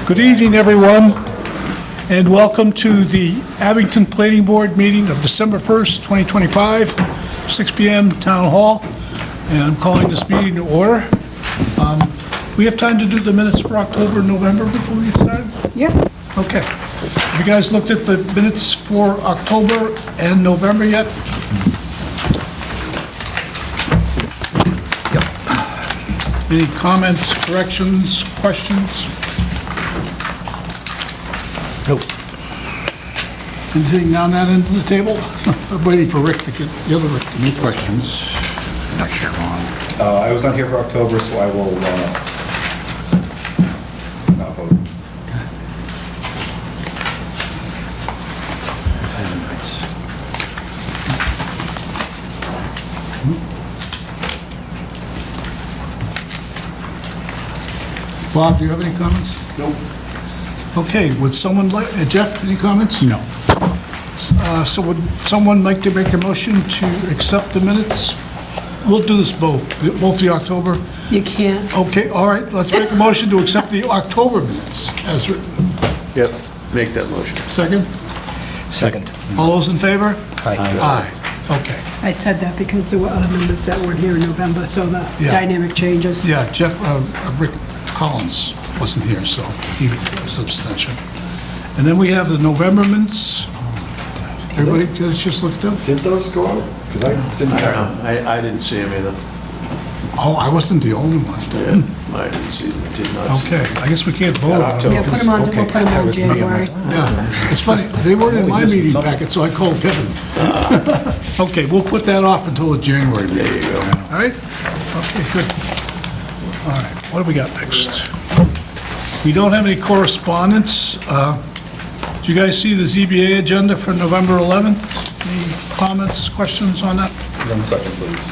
Good evening, everyone, and welcome to the Abington Planning Board meeting of December 1st, 2025, 6 p.m. Town Hall, and I'm calling this meeting to order. We have time to do the minutes for October and November before we get started? Yep. Okay. Have you guys looked at the minutes for October and November yet? Yep. Any comments, corrections, questions? Nope. Anything on that end of the table? I'm waiting for Rick to get the other Rick. Any questions? Not sure on. I was not here for October, so I will not vote. Bob, do you have any comments? Nope. Okay, would someone like, Jeff, any comments? No. So would someone like to make a motion to accept the minutes? We'll do this both the October. You can't. Okay, all right, let's make a motion to accept the October minutes as written. Yep, make that motion. Second? Second. All those in favor? Aye. Aye. Okay. I said that because there were other members that weren't here in November, so the Yeah. dynamic changes. Yeah, Jeff, Rick Collins wasn't here, so he was abstention. And then we have the November minutes. Everybody just looked at them? Did those go out? Because I didn't I have don't them. know, I didn't see him either. Oh, I wasn't the only one. I didn't see, did not see. Okay, I I guess we can't vote on it. Yeah, put them on, we'll put them on January. Yeah, it's funny, they weren't in my meeting packet, so I called Kevin. Okay, we'll put that off until the January meeting. There you go. All right? Okay, good. All right, what do we got next? We don't have any correspondence. Did you guys see the ZBA agenda for November 11th? Any comments, questions on that? 1 second, please.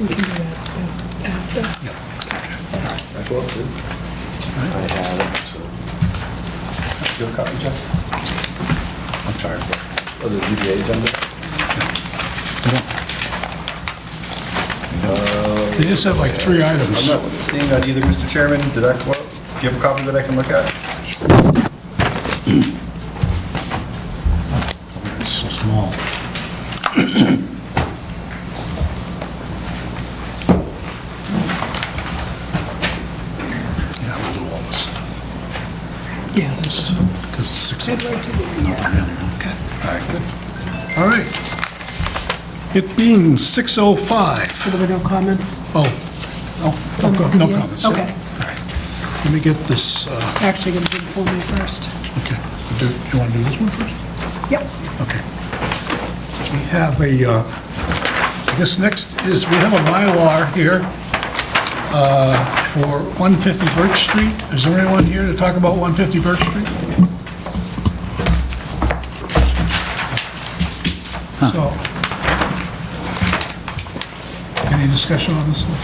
We can do that stuff after. I go up, too. I had it, so. Do you have a copy, Jeff? I'm sorry. Of the ZBA agenda? They just have like 3 I'm items. not seeing that either, Mr. Chairman. Did that go out? Do you have a copy that I can look at? It's so small. Yeah, we'll do all this stuff. Yeah, there's Because it's 6 I'd like to do Okay, all right, good. All right. It being 6:05. So there were no comments? Oh, On the no ZBA? comments. yeah. Okay. All right. Let me get this, Actually, going to do it for me first. okay. Do you want to do this one first? Yep. Okay. We have a, I guess next is, we have a Mylar here for 150 Birch Street. Is there anyone here to talk about 150 Birch Street? So, any discussion on this one?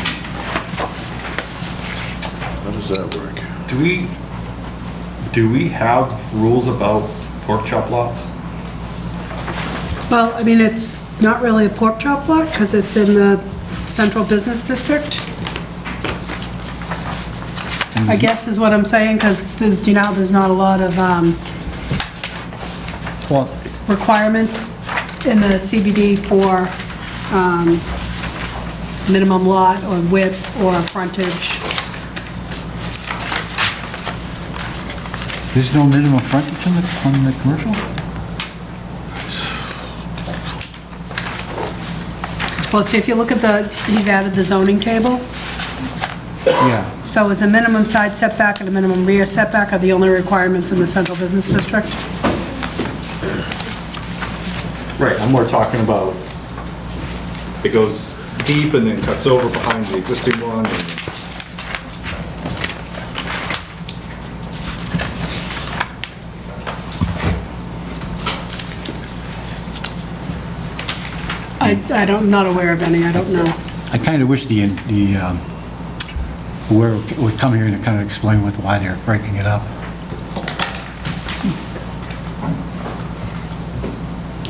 How does that work? Do we have rules about pork chop lots? Well, I mean, it's not really a pork chop lot because it's in the central business district. I guess is what I'm saying, because there's, you know, there's not a lot of Well, requirements in the CBD for minimum lot or width or frontage. there's no minimum frontage on the commercial? Well, see, if you look at he's added the zoning table. Yeah. So is a minimum side setback and a minimum rear setback are the only requirements in the central business district? Right, I'm more talking about, it goes deep and then cuts over behind the existing one. I'm not aware of any, I don't know. I kind of wish whoever would come here and kind of explain why they're breaking it up.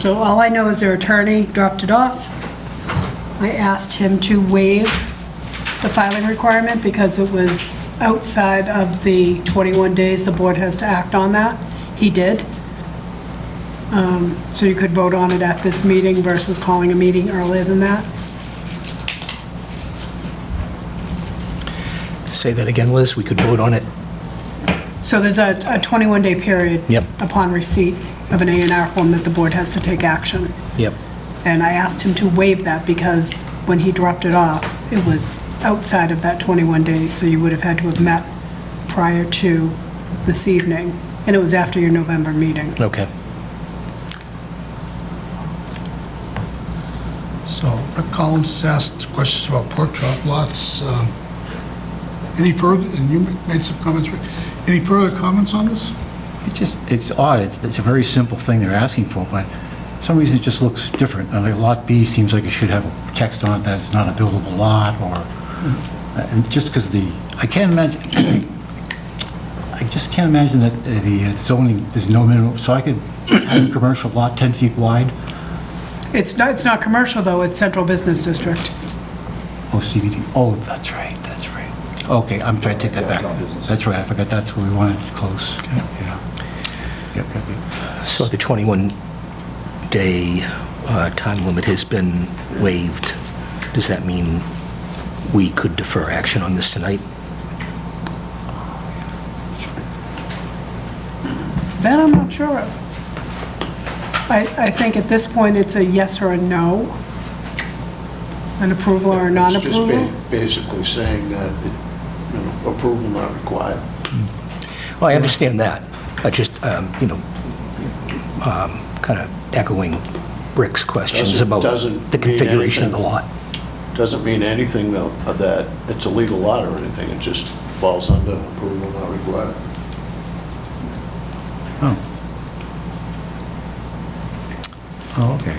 So all I know is their attorney dropped it off. I asked him to waive the filing requirement because it was outside of the 21 days the board has to act on that. He did. So you could vote on it at this meeting versus calling a meeting earlier than that. Say that again, Liz, we could vote on it. So there's a 21-day period. Yep. Upon receipt of an A&R form that the board has to take action. Yep. And I asked him to waive that because when he dropped it off, it was outside of that 21 days, so you would have had to have met prior to this evening, and it was after your November meeting. Okay. So Rick Collins has asked questions about pork chop lots. Any further, and you made some comments, Rick. Any further comments on this? It's odd. It's a very simple thing they're asking for, but for some reason it just looks different. Like Lot B seems like it should have a text on it that it's not a buildable lot, or, and just because I can't imagine, I just can't imagine that the zoning, there's no minimum, so I could have a commercial lot 10 feet wide. It's not commercial, though, it's central business district. Oh, CBD, oh, that's right. Okay, I'm trying to take that back. That's right, I forgot that's where we wanted it close. Yeah. Yep. So the 21-day time limit has been waived. Does that mean we could defer action on this tonight? That I'm not sure of. I think at this point, it's a yes or a no, an approval or a non-approval. It's just basically saying that, approval not required. Well, I understand that. I just, kind of echoing Rick's questions about Doesn't the mean configuration of the anything. lot. Doesn't mean anything though, that it's a legal lot or anything, it just falls under approval not required. Oh, okay.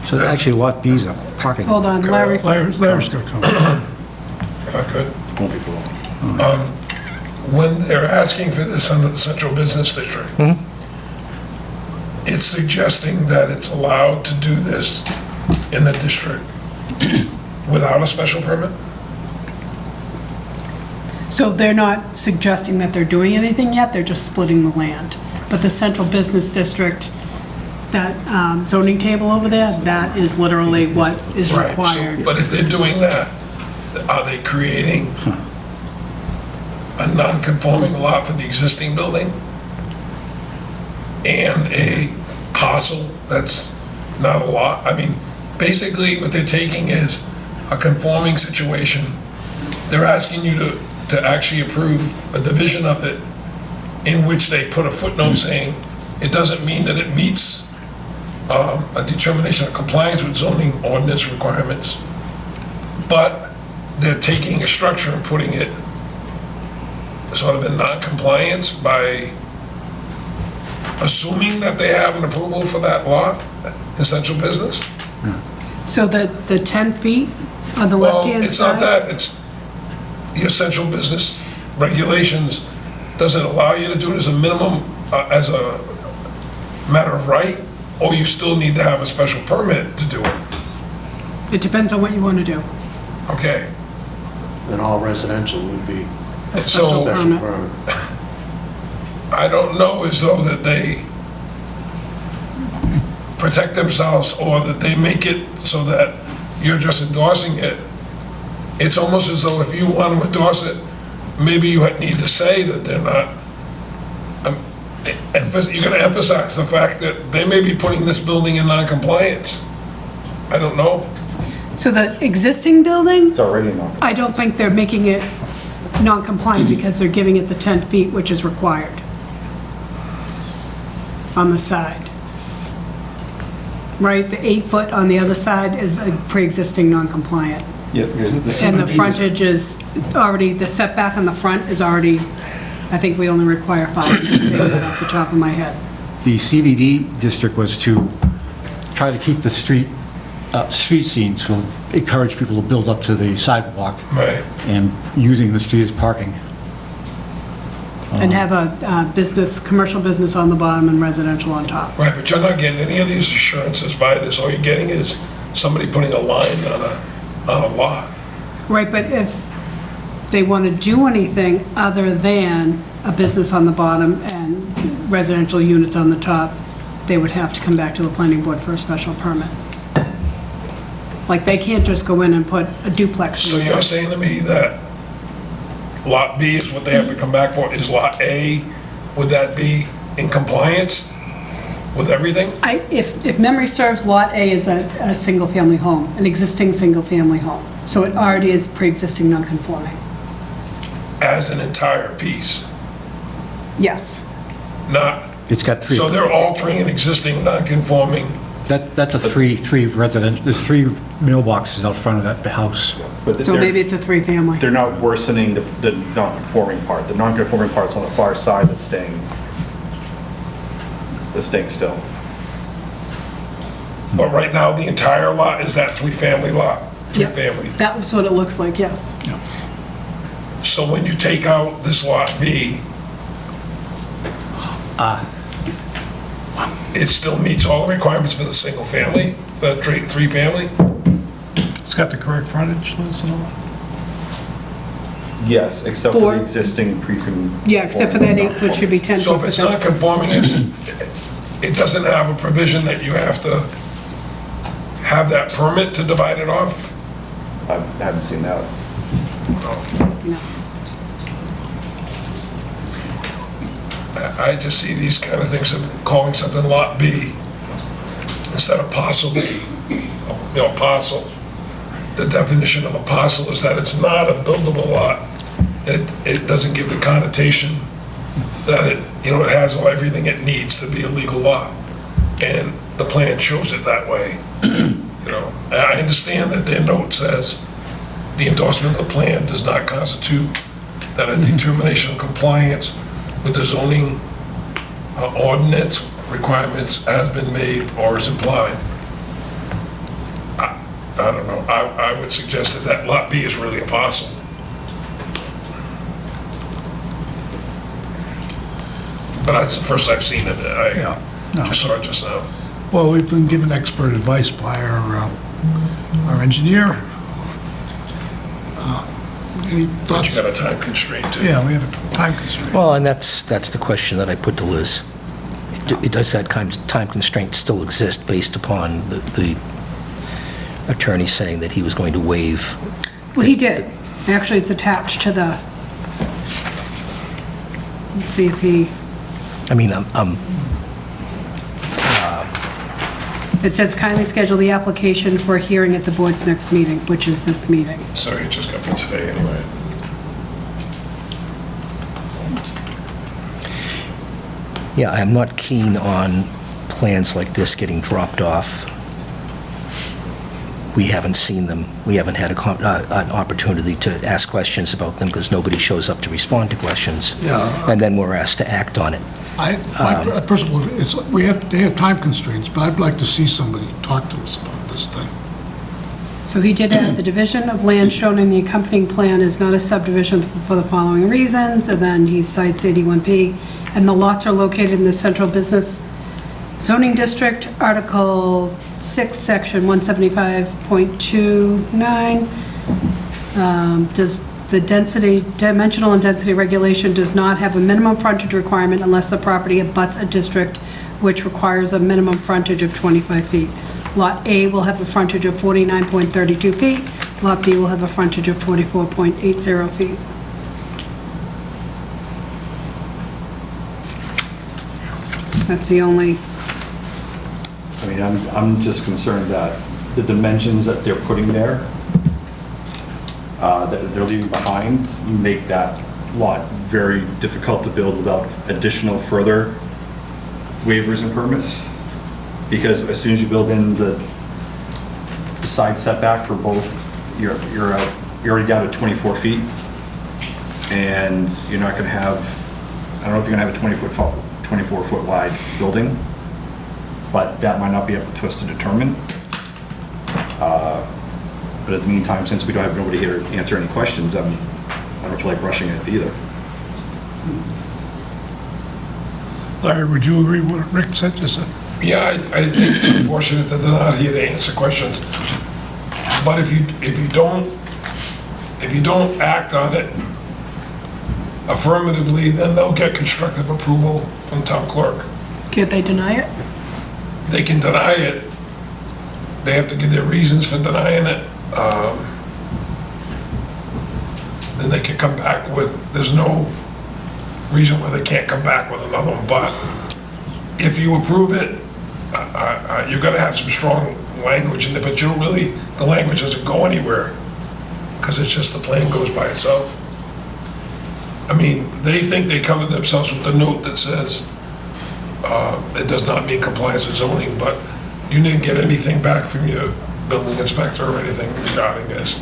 So actually Lot B is a parking. Hold on, Larry's. Larry's going to come. If I could. Won't be for long. When they're asking for this under the central business district, it's suggesting that it's allowed to do this in the district without a special permit? So they're not suggesting that they're doing anything yet, they're just splitting the land. But the central business district, that zoning table over there, that is literally what is Right, so- required. But if they're doing that, are they creating a non-conforming lot for the existing building? And a parcel that's not a lot? I mean, basically what they're taking is a conforming situation. They're asking you to actually approve a division of it in which they put a footnote saying it doesn't mean that it meets a determination of compliance with zoning ordinance requirements, but they're taking a structure and putting it sort of in non-compliance by assuming that they have an approval for that lot, essential business? So the 10 feet on the Well, left-hand side? it's not that, it's the essential business regulations doesn't allow you to do it as a minimum, as a matter of right, or you still need to have a special permit to do it. It depends on what you want to do. Okay, And all residential would be A So- special special permit. permit. I don't know as though that they protect themselves or that they make it so that you're just endorsing it. It's almost as though if you want to endorse it, maybe you need to say that they're not. You're going to emphasize the fact that they may be putting this building in non-compliance. I don't know. So the existing building, It's already not. I don't think they're making it non-compliant because they're giving it the 10 feet, which is required on the side. Right, the 8 foot on the other side is a pre-existing non-compliant. And the frontage is already, the setback on the front is already, I think we only require 5, I'm just saying that off the top of my head. The CBD district was to try to keep the street scenes, so encourage people to build up to the sidewalk Right. and using the street as parking. And have a business, commercial business on the bottom and residential on top. Right, but you're not getting any of these assurances by this. All you're getting is somebody putting a line on a lot. Right, but if they want to do anything other than a business on the bottom and residential units on the top, they would have to come back to the planning board for a special permit. Like, they can't just go in and put a duplex So in. you're saying to me that Lot B is what they have to come back for? Is Lot A, would that be in compliance with everything? If memory serves, Lot A is a single-family home, an existing single-family home. So it already is pre-existing non-conforming. As an entire piece, Yes. not, It's got three. so they're altering an existing non-conforming. That's a three residential, there's three mailboxes out front of that house. But So maybe it's a three-family. they're not worsening the non-conforming part. The non-conforming part's on the far side that's staying still. But right now, the entire lot is that three-family lot, Yep. three-family. That's what it looks like, yes. So when you take out this Lot B, it still meets all the requirements for the single-family, the three-family? It's got the correct frontage, Liz, and all that? Yes, except for For- the existing pre-con. Yeah, except for that 8-foot should be 10 So foot. if it's not conforming, it doesn't have a provision that you have to have that permit to divide it off? I haven't seen that. No. I just see these kind of things of calling something Lot B instead of parcel B, parcel. The definition of a parcel is that it's not a buildable lot. It doesn't give the connotation that it has everything it needs to be a legal lot. And the plan shows it that way. I understand that their note says the endorsement of the plan does not constitute that a determination of compliance with the zoning ordinance requirements has been made or is implied. I don't know, I would suggest that Lot B is really a parcel. But that's the first I've seen it, Yeah, no. I just saw it just now. Well, we've been given expert advice by our engineer. We But thought- you got a time constraint too. Yeah, we have a time constraint. Well, and that's the question that I put to Liz. Does that time constraint still exist based upon the attorney saying that he was going to waive? Well, he did. Actually, it's attached to the, let's see if he, I mean, it says kindly schedule the application for a hearing at the board's next meeting, which is this meeting. Sorry, it just got me today anyway. yeah, I'm not keen on plans like this getting dropped off. We haven't seen them. We haven't had an opportunity to ask questions about them because nobody shows up to respond to questions. Yeah. And then we're asked to act on it. My personal, they have time constraints, but I'd like to see somebody talk to us about this thing. So he did add, the division of land shown in the accompanying plan is not a subdivision for the following reasons, and then he cites 81P, and the lots are located in the central business zoning district, Article 6, Section 175.29. Does the dimensional and density regulation does not have a minimum frontage requirement unless the property abuts a district which requires a minimum frontage of 25 feet. Lot A will have a frontage of 49.32 feet. Lot B will have a frontage of 44.80 feet. That's the only, I mean, I'm just concerned that the dimensions that they're putting there, that they're leaving behind, make that lot very difficult to build without additional further waivers and permits. Because as soon as you build in the side setback for both, you're already down to 24 feet. And you're not gonna have, I don't know if you're gonna have a 24-foot wide building, but that might not be up to us to determine. But in the meantime, since we don't have nobody here to answer any questions, I don't feel like rushing it either. Larry, would you agree with what Rick said, just said? Yeah, I think it's unfortunate that they're not here to answer questions. But if you don't act on it affirmatively, then they'll get constructive approval from town clerk. Can't they deny it? They can deny it. They have to give their reasons for denying it. Then they can come back with, there's no reason why they can't come back with another one. But if you approve it, you're gonna have some strong language in it, but the language doesn't go anywhere, because it's just the plan goes by itself. I mean, they think they covered themselves with the note that says, it does not mean compliance with zoning, but you didn't get anything back from your building inspector or anything regarding this.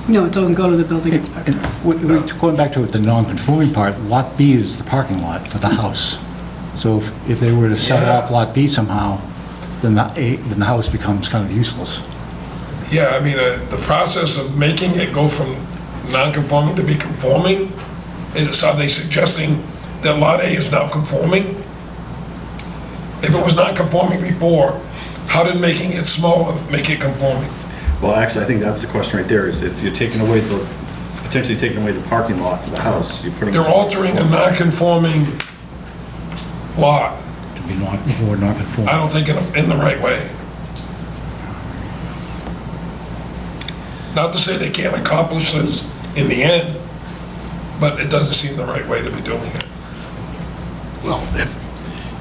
No, it doesn't go to the building And inspector. going back to the non-conforming part, Lot B is the parking lot for the house. So if they were to sell Yeah. off Lot B somehow, then the house becomes kind of useless. Yeah, I mean, the process of making it go from non-conforming to be conforming, are they suggesting that Lot A is now conforming? If it was not conforming before, how did making it smaller make it conforming? Well, actually, I think that's the question right there, is if you're potentially taking away the parking lot for the house, you're putting. They're altering a non-conforming lot, To be more non-conforming. I don't think in the right way. Not to say they can't accomplish this in the end, but it doesn't seem the right way to be doing it. Well,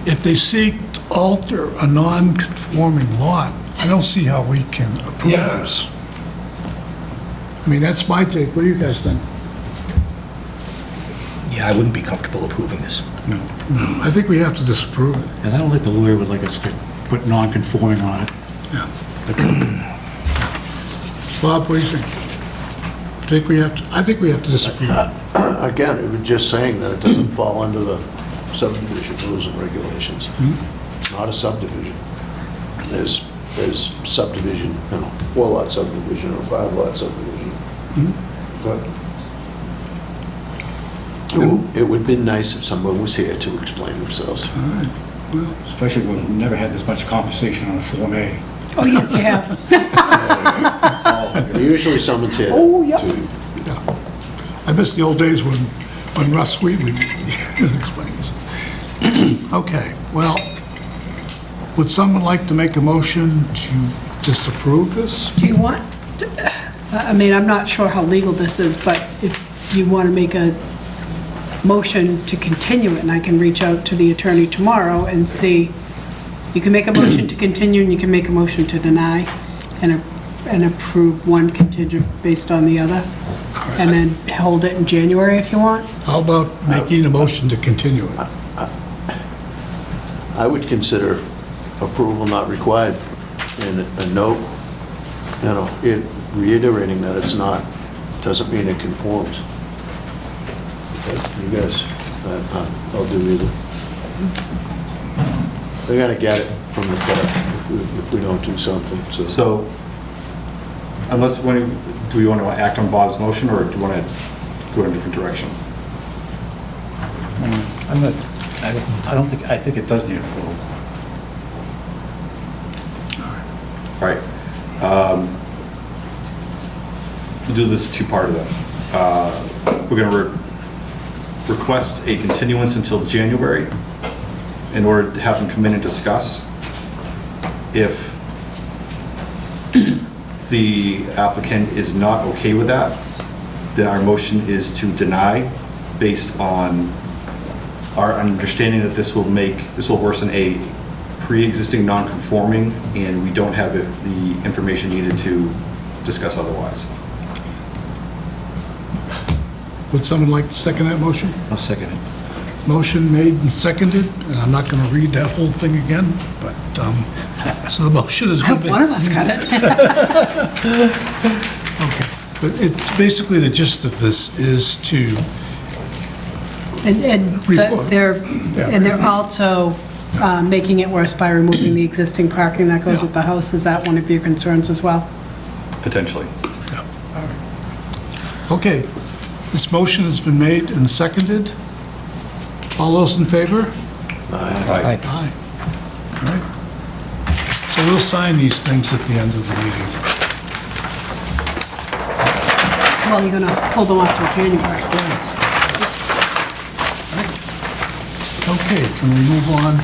if they seek to alter a non-conforming lot, I don't see how we can approve Yeah. this. I mean, that's my take. What do you guys think? Yeah, I wouldn't be comfortable approving this. No. I think we have to disapprove it. And I don't think the lawyer would like us to put non-conforming on it. Bob, what do you think? I think we have to disapprove it. Again, it was just saying that it doesn't fall under the subdivision rules and regulations. It's not a subdivision. There's subdivision, 4-lot subdivision or 5-lot subdivision. But it would be nice if someone was here to explain themselves. Especially when we've never had this much conversation on a Form A. Oh, yes, you have. Usually someone's here Oh, yeah. to, I miss the old days when Russ Wheatley explains. Okay, well, would someone like to make a motion to disapprove this? Do you want, I mean, I'm not sure how legal this is, but if you want to make a motion to continue it, and I can reach out to the attorney tomorrow and see, you can make a motion to continue and you can make a motion to deny and approve one contingent based on the other, and then hold it in January if you want. How about making a motion to continue it? I would consider approval not required and a note, it reiterating that it's not, doesn't mean it conforms. Okay, you guys, I'll do either. They're gonna get it from the court if we don't do something, so. So, unless, do we want to act on Bob's motion, or do you want to go in a different direction? I think it does need approval. All right. We'll do this two-part then. We're going to request a continuance until January in order to have them come in and discuss. If the applicant is not okay with that, then our motion is to deny based on our understanding that this will worsen a pre-existing non-conforming, and we don't have the information needed to discuss otherwise. Would someone like to second that motion? I'll second it. Motion made and seconded, and I'm not going to read that whole thing again, but, so the motion is I going hope to one of us got it. Okay. But it's basically the gist of this is to, And they're also making it worse by removing the existing parking that goes with the house. Is that one of your concerns as well? Potentially. okay. This motion has been made and seconded. All those in favor? Aye. Aye. All right. So we'll sign these things at the end of the meeting. Well, you're gonna hold them off till January. Okay, can we move on to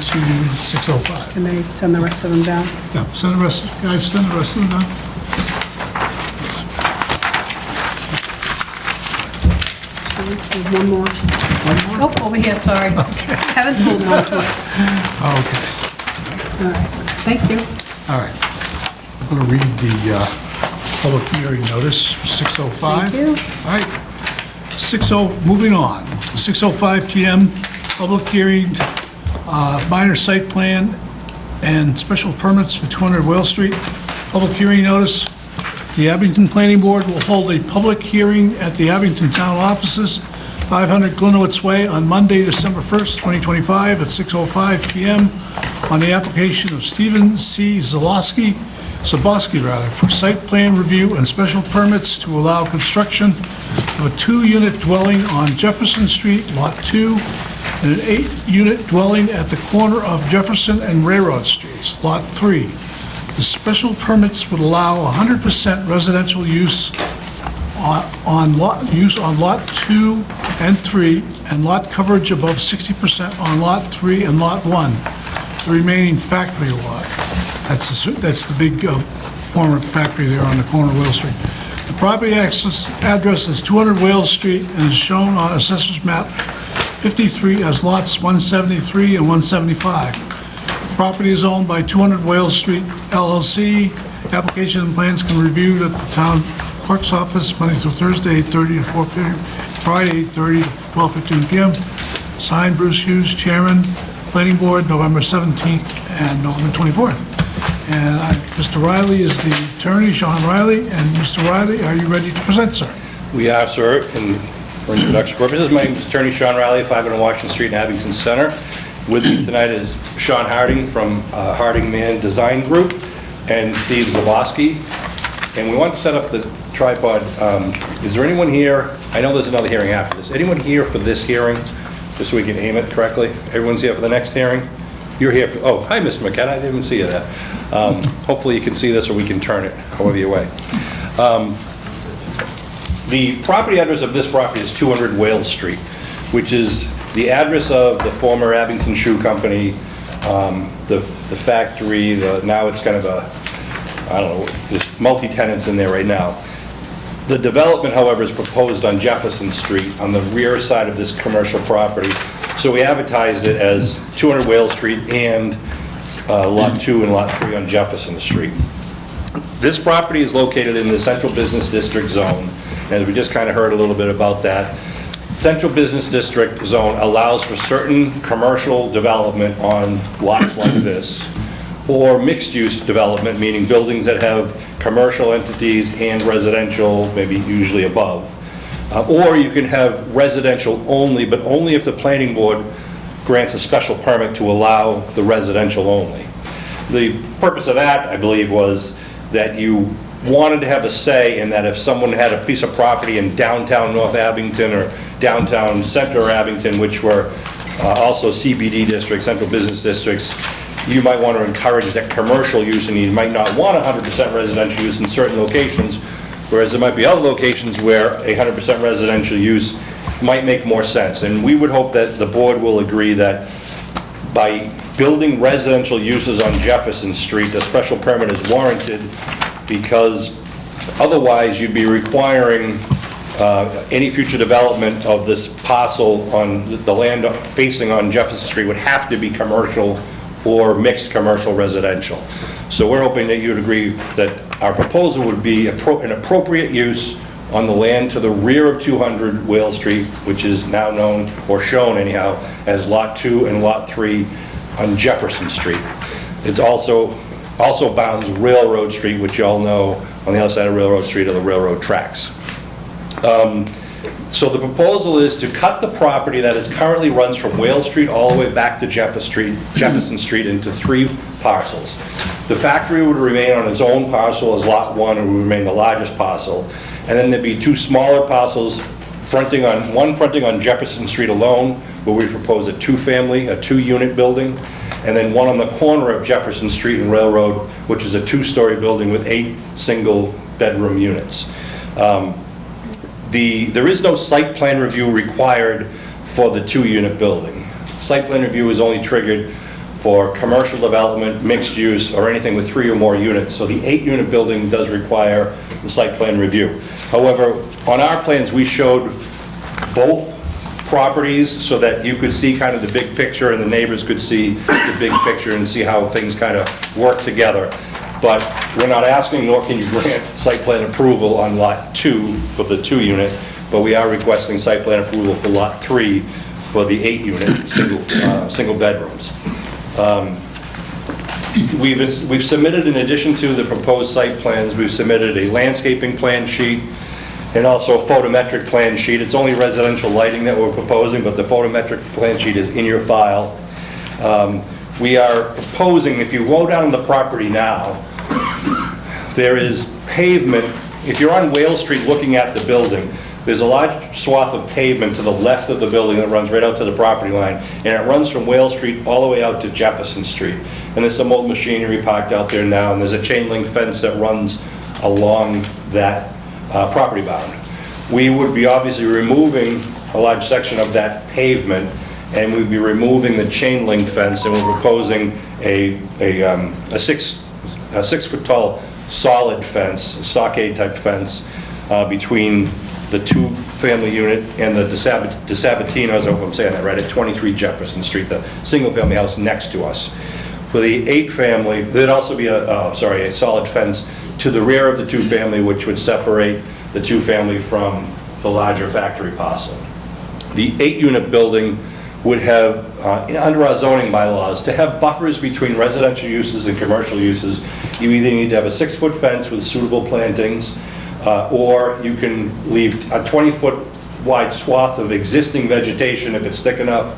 6:05? Can they send the rest of them down? Yeah, send the rest, guys, send the rest of them down. Let's do one more. Oh, over here, sorry. Haven't holding on to it. Okay, All right, thank you. all right. I'm going to read the public hearing notice, 6:05. Thank you. All right, moving on, 6:05 PM, public hearing, minor site plan and special permits for 200 Whale Street. Public hearing notice, the Abington Planning Board will hold a public hearing at the Abington Town Offices, 500 Glenowitz Way, on Monday, December 1st, 2025, at 6:05 PM, on the application of Stephen C. Zaboski, for site plan review and special permits to allow construction of a 2-unit dwelling on Jefferson Street, Lot 2, and an 8-unit dwelling at the corner of Jefferson and Railroad Streets, Lot 3. The special permits would allow 100% residential use on Lot 2 and 3, and lot coverage above 60% on Lot 3 and Lot 1, the remaining factory lot. That's the big former factory there on the corner of Whale Street. The property address is 200 Whale Street and is shown on Assessor's Map 53 as lots 173 and 175. The property is owned by 200 Whale Street LLC. Application and plans can be reviewed at the town clerk's office Monday through Thursday, 8:30 to 4 p.m., Friday, 8:30 to 12:15 p.m. Signed, Bruce Hughes, Chairman, Planning Board, November 17th and November 24th. And Mr. Riley is the attorney, Sean Riley. And Mr. Riley, are you ready to present, sir? We are, sir, and for introduction purposes, my name is Attorney Sean Riley, 501 Washington Street in Abington Center. With me tonight is Sean Harding from Harding Man Design Group and Steve Zaboski. And we want to set up the tripod. Is there anyone here? I know there's another hearing after this. Anyone here for this hearing, just so we can aim it correctly? Everyone's here for the next hearing? You're here for, oh, hi, Mr. McKenna, I didn't even see you there. Hopefully you can see this or we can turn it, however you way. The property address of this property is 200 Whale Street, which is the address of the former Abington Shoe Company, the factory, now it's kind of a, I don't know, there's multi-tenants in there right now. The development, however, is proposed on Jefferson Street, on the rear side of this commercial property. So we advertised it as 200 Whale Street and Lot 2 and Lot 3 on Jefferson Street. This property is located in the Central Business District zone, and we just kind of heard a little bit about that. Central Business District zone allows for certain commercial development on lots like this, or mixed-use development, meaning buildings that have commercial entities and residential, maybe usually above. Or you can have residential only, but only if the planning board grants a special permit to allow the residential only. The purpose of that, I believe, was that you wanted to have a say in that if someone had a piece of property in downtown North Abington or downtown Center Abington, which were also CBD districts, central business districts, you might want to encourage that commercial use, and you might not want 100% residential use in certain locations, whereas there might be other locations where 100% residential use might make more sense. And we would hope that the board will agree that by building residential uses on Jefferson Street, a special permit is warranted, because otherwise you'd be requiring any future development of this parcel on the land facing on Jefferson Street would have to be commercial or mixed commercial residential. So we're hoping that you'd agree that our proposal would be an appropriate use on the land to the rear of 200 Whale Street, which is now known, or shown anyhow, as Lot 2 and Lot 3 on Jefferson Street. It's also bounds Railroad Street, which you all know on the other side of Railroad Street are the railroad tracks. So the proposal is to cut the property that is currently runs from Whale Street all the way back to Jefferson Street into 3 parcels. The factory would remain on its own parcel as Lot 1 and would remain the largest parcel. And then there'd be 2 smaller parcels one fronting on Jefferson Street alone, where we propose a two-family, a two-unit building, and then one on the corner of Jefferson Street and Railroad, which is a two-story building with 8 single-bedroom units. There is no site plan review required for the two-unit building. Site plan review is only triggered for commercial development, mixed use, or anything with 3 or more units. So the 8-unit building does require the site plan review. However, on our plans, we showed both properties so that you could see kind of the big picture and the neighbors could see the big picture and see how things kind of work together. But we're not asking, nor can you grant site plan approval on Lot 2 for the 2-unit, but we are requesting site plan approval for Lot 3 for the 8-unit, single bedrooms. We've submitted, in addition to the proposed site plans, we've submitted a landscaping plan sheet and also a photometric plan sheet. It's only residential lighting that we're proposing, but the photometric plan sheet is in your file. We are proposing, if you go down the property now, there is pavement. If you're on Whale Street looking at the building, there's a large swath of pavement to the left of the building that runs right out to the property line, and it runs from Whale Street all the way out to Jefferson Street. And there's some old machinery parked out there now, and there's a chain link fence that runs along that property bound. We would be obviously removing a large section of that pavement, and we'd be removing the chain link fence, and we're proposing a 6-foot tall solid fence, stockade type fence, between the 2-family unit and the DeSabatino's, I hope I'm saying that right, at 23 Jefferson Street, the single-family house next to us. For the 8-family, there'd also be a solid fence to the rear of the 2-family, which would separate the 2-family from the larger factory parcel. The 8-unit building would have, under our zoning bylaws, to have buffers between residential uses and commercial uses. You either need to have a 6-foot fence with suitable plantings, or you can leave a 20-foot wide swath of existing vegetation if it's thick enough,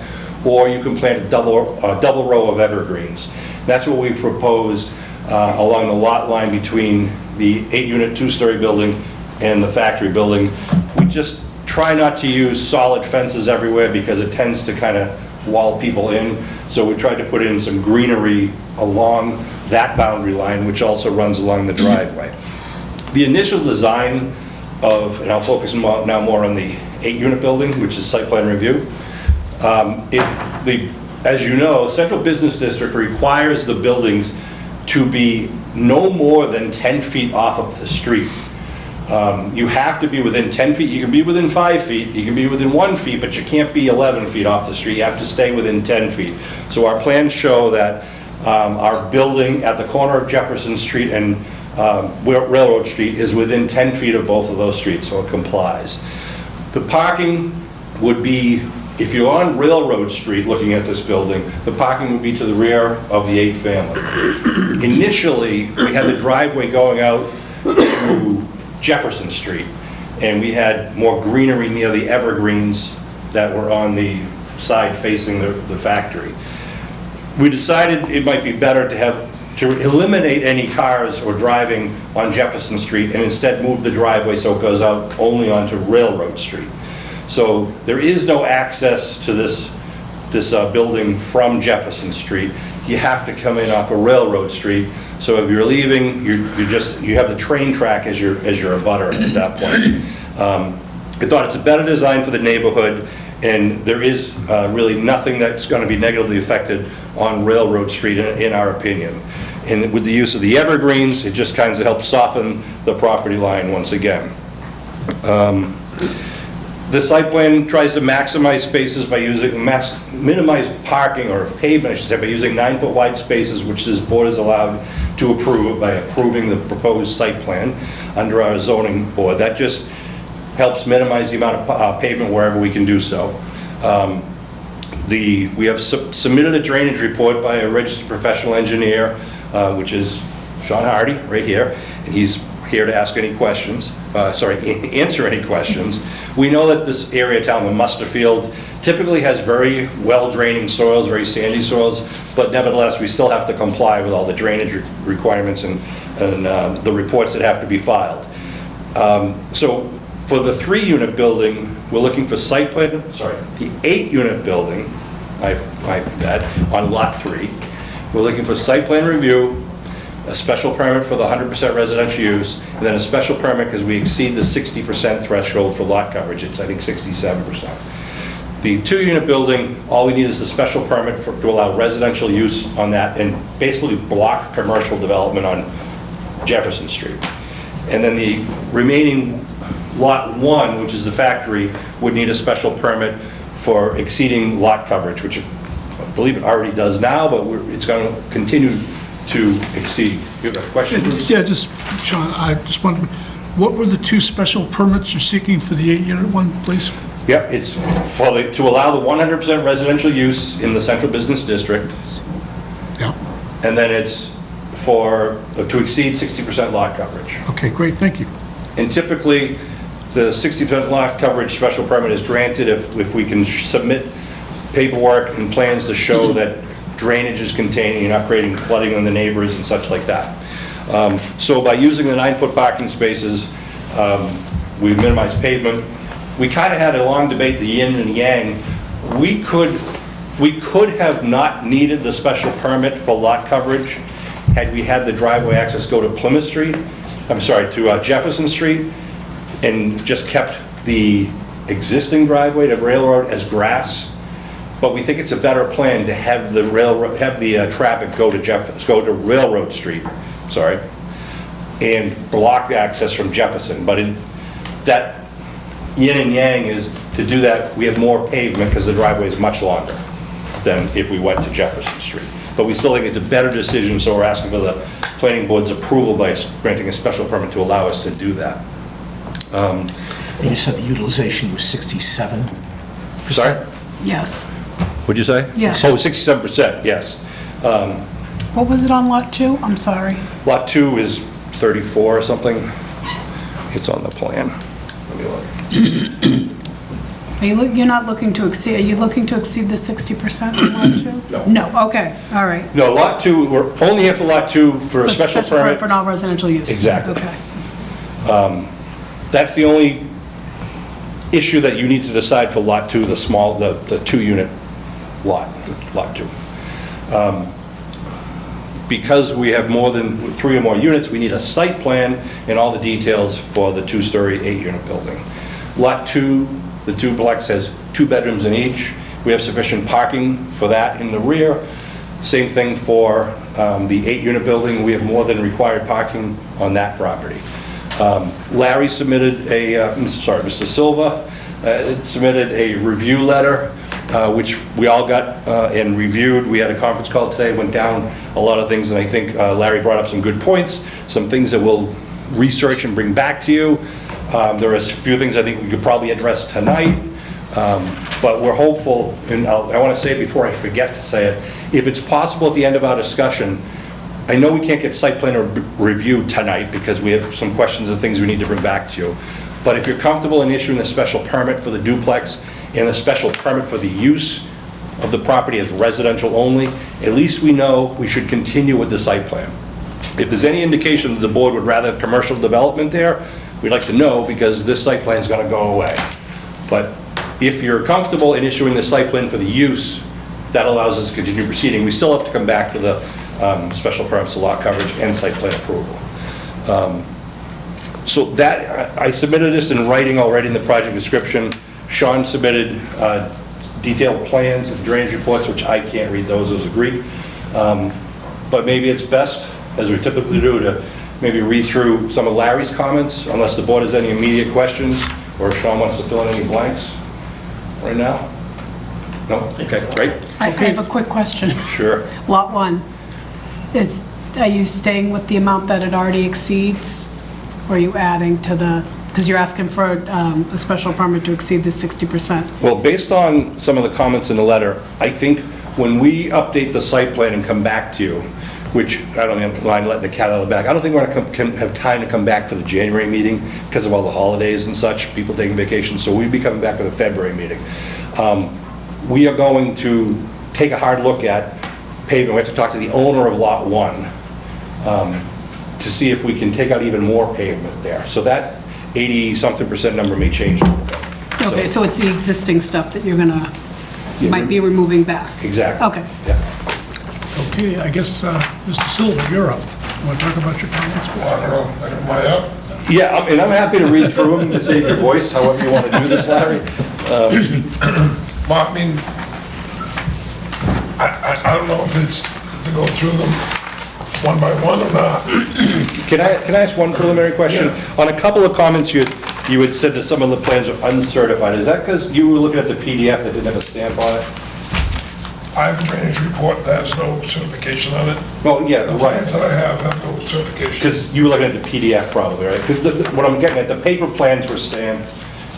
or you can plant a double row of evergreens. That's what we've proposed along the lot line between the 8-unit 2-story building and the factory building. We just try not to use solid fences everywhere because it tends to kind of wall people in. So we tried to put in some greenery along that boundary line, which also runs along the driveway. The initial design of, and I'll focus now more on the 8-unit building, which is site plan review. As you know, Central Business District requires the buildings to be no more than 10 feet off of the street. You have to be within 10 feet. You can be within 5 feet, you can be within 1 feet, but you can't be 11 feet off the street. You have to stay within 10 feet. So our plans show that our building at the corner of Jefferson Street and Railroad Street is within 10 feet of both of those streets, so it complies. The parking would be, if you're on Railroad Street looking at this building, the parking would be to the rear of the 8-family. Initially, we had the driveway going out to Jefferson Street, and we had more greenery near the evergreens that were on the side facing the factory. We decided it might be better to eliminate any cars or driving on Jefferson Street and instead move the driveway so it goes out only onto Railroad Street. So there is no access to this building from Jefferson Street. You have to come in off of Railroad Street. So if you're leaving, you have the train track as your abutter at that point. I thought it's a better design for the neighborhood, and there is really nothing that's going to be negatively affected on Railroad Street in our opinion. And with the use of the evergreens, it just kind of helps soften the property line once again. The site plan tries to maximize spaces by minimize parking or pavement, I should say, by using 9-foot wide spaces, which this board is allowed to approve by approving the proposed site plan under our zoning board. That just helps minimize the amount of pavement wherever we can do so. We have submitted a drainage report by a registered professional engineer, which is Sean Hardy, right here, and he's here to ask any questions, answer any questions. We know that this area of town, the Musterfield, typically has very well-draining soils, very sandy soils, but nevertheless, we still have to comply with all the drainage requirements and the reports that have to be filed. So For the 3-unit building, we're looking for site plan, sorry, the 8-unit building, my bad, on Lot 3. We're looking for site plan review, a special permit for the 100% residential use, and then a special permit because we exceed the 60% threshold for lot coverage. It's, I think, 67%. The 2-unit building, all we need is a special permit to allow residential use on that and basically block commercial development on Jefferson Street. And then the remaining Lot 1, which is the factory, would need a special permit for exceeding lot coverage, which I believe it already does now, but it's going to continue to exceed. You have a question, Bruce? Yeah, just, Sean, I just wondered, what were the 2 special permits you're seeking for the 8-unit one, please? Yep, it's for to allow the 100% residential use in the central business district, Yeah. and then it's for, to exceed 60% lot coverage. Okay, great, thank you. And typically, the 60% lot coverage special permit is granted if we can submit paperwork and plans to show that drainage is contained, you're not creating flooding on the neighbors and such like that. So by using the 9-foot parking spaces, we minimize pavement. We kind of had a long debate, the yin and yang. We could have not needed the special permit for lot coverage had we had the driveway access go to Plymouth Street, I'm sorry, to Jefferson Street, and just kept the existing driveway to Railroad as grass. But we think it's a better plan to have the railroad, have the traffic go to Railroad Street, sorry, and block the access from Jefferson. But that yin and yang is to do that, we have more pavement because the driveway is much longer than if we went to Jefferson Street. But we still think it's a better decision, so we're asking for the planning board's approval by granting a special permit to allow us to do that. And you said the utilization was 67%? Sorry? Yes. What'd you say? Yes. Oh, 67%, yes. What was it on Lot 2? I'm sorry. Lot 2 is 34 or something. It's on the plan. Let me look. You're not looking to exceed, are you looking to exceed the 60% on Lot 2? No. No, okay, all right. No, Lot 2, we're only here for Lot 2 for a special permit. For non-residential use? Exactly. Okay. That's the only issue that you need to decide for Lot 2, the 2-unit lot, Lot 2. Because we have more than 3 or more units, we need a site plan and all the details for the 2-story, 8-unit building. Lot 2, the duplex has 2 bedrooms in each. We have sufficient parking for that in the rear. Same thing for the 8-unit building. We have more than required parking on that property. Larry submitted Mr. Silva submitted a review letter, which we all got and reviewed. We had a conference call today, went down a lot of things, and I think Larry brought up some good points, some things that we'll research and bring back to you. There are a few things I think we could probably address tonight, but we're hopeful, and I want to say it before I forget to say it, if it's possible at the end of our discussion, I know we can't get site plan review tonight because we have some questions and things we need to bring back to you. But if you're comfortable in issuing the special permit for the duplex and the special permit for the use of the property as residential only, at least we know we should continue with the site plan. If there's any indication that the board would rather have commercial development there, we'd like to know because this site plan is going to go away. But if you're comfortable in issuing the site plan for the use, that allows us to continue proceeding. We still have to come back to the special permits to lot coverage and site plan approval. So that, I submitted this in writing already in the project description. Sean submitted detailed plans and drainage reports, which I can't read those are Greek. But maybe it's best, as we typically do, to maybe read through some of Larry's comments, unless the board has any immediate questions, or if Sean wants to fill in any blanks right now. No? Okay, great. I have a quick question. Sure. Lot 1, are you staying with the amount that it already exceeds? Or are you adding to the, because you're asking for a special permit to exceed the 60%? Well, based on some of the comments in the letter, I think when we update the site plan and come back to you, which I don't mind letting the cat out of the bag, I don't think we're going to have time to come back for the January meeting because of all the holidays and such, people taking vacations, so we'd be coming back for the February meeting. We are going to take a hard look at pavement. We have to talk to the owner of Lot 1 to see if we can take out even more pavement there. So that 80-something% number may change a little bit. Okay, so it's the existing stuff that you're gonna, might be removing back? Exactly. Okay. Yeah. Okay, I guess, Mr. Silva, you're up. Want to talk about your comments? I don't know, am I up? Yeah, and I'm happy to read through them to save your voice, however you want to do this, Larry. Well, I mean, I don't know if it's to go through them one by one or not. Can I ask one preliminary question? Yeah. On a couple of comments, you had said that some of the plans are uncertified. Is that because you were looking at the PDF that didn't have a stamp on it? I have a drainage report that has no certification on it. Well, yeah, The right. plans that I have no certification. Because you were looking at the PDF probably, right? Because what I'm getting at, the paper plans were stamped,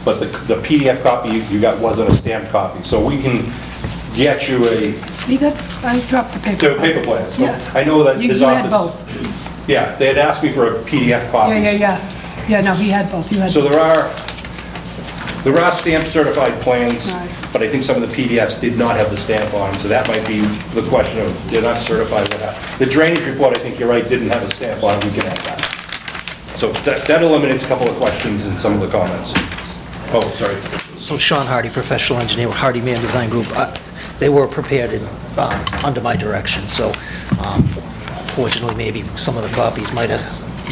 but the PDF copy you got wasn't a stamped copy. So we can get you You got, I dropped the paper. the paper plans. So Yeah. I know that You his had office. both. Yeah, they had asked me for a PDF copy. Yeah. Yeah, no, he had both, you had. So there are stamped certified plans, Right. but I think some of the PDFs did not have the stamp on them, so that might be the question of, they're not certified, what happened. The drainage report, I think you're right, didn't have a stamp on it, we can add that. So that eliminates a couple of questions and some of the comments. Oh, sorry. So Sean Hardy, professional engineer with Hardy Man Design Group, they were prepared under my direction, so fortunately, maybe some of the copies might have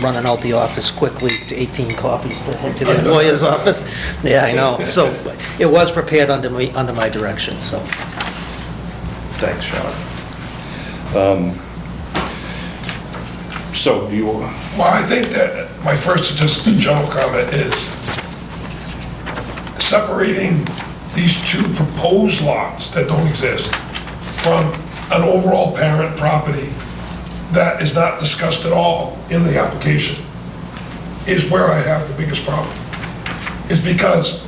running out the office quickly, 18 copies to head to the lawyer's office. Yeah, I know. So it was prepared under my direction, so. Thanks, Sean. So you, Well, I think that my first just a general comment is separating these two proposed lots that don't exist from an overall parent property that is not discussed at all in the application is where I have the biggest problem. Is because,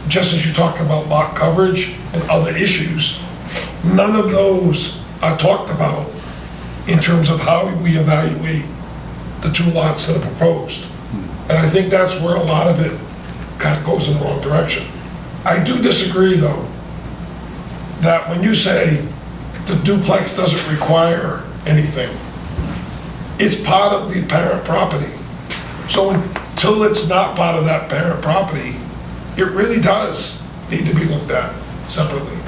just as you talked about lot coverage and other issues, none of those are talked about in terms of how we evaluate the two lots that are proposed. And I think that's where a lot of it kind of goes in the wrong direction. I do disagree, though, that when you say the duplex doesn't require anything, it's part of the parent property. So until it's not part of that parent property, it really does need to be looked at separately.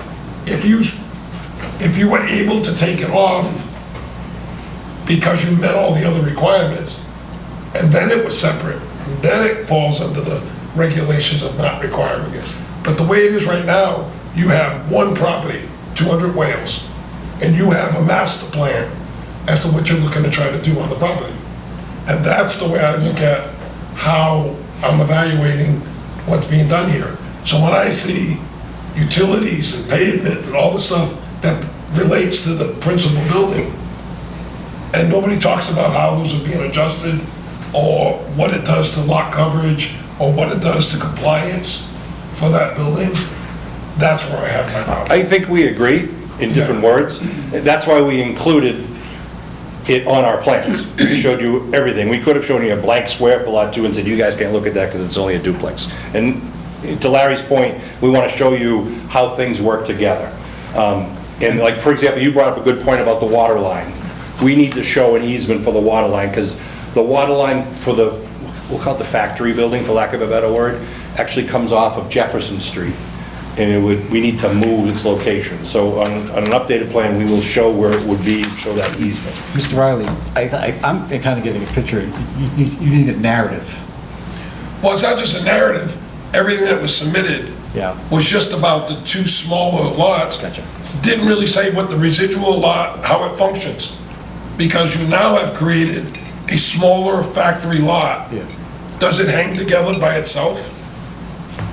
If you were able to take it off because you met all the other requirements, and then it was separate, then it falls under the regulations of not requiring it. But the way it is right now, you have one property, 200 Wales, and you have a master plan as to what you're looking to try to do on the property. And that's the way I look at how I'm evaluating what's being done here. So when I see utilities and pavement and all the stuff that relates to the principal building, and nobody talks about how those are being adjusted, or what it does to lot coverage, or what it does to compliance for that building, that's where I have my problem. I think we agree in different words. That's why we included it on our plans. We showed you everything. We could have shown you a blank square for lot 2 and said, you guys can't look at that because it's only a duplex. And to Larry's point, we want to show you how things work together. And like, for example, you brought up a good point about the water line. We need to show an easement for the water line because the water line for the, we'll call it the factory building, for lack of a better word, actually comes off of Jefferson Street. And we need to move its location. So on an updated plan, we will show where it would be, show that easement. Mr. Riley, I'm kind of getting a picture, you need a narrative. Well, it's not just a narrative. Everything that was submitted Yeah. was just about the two smaller lots. Gotcha. Didn't really say what the residual lot, how it functions. Because you now have created a smaller factory lot. Yeah. Does it hang together by itself?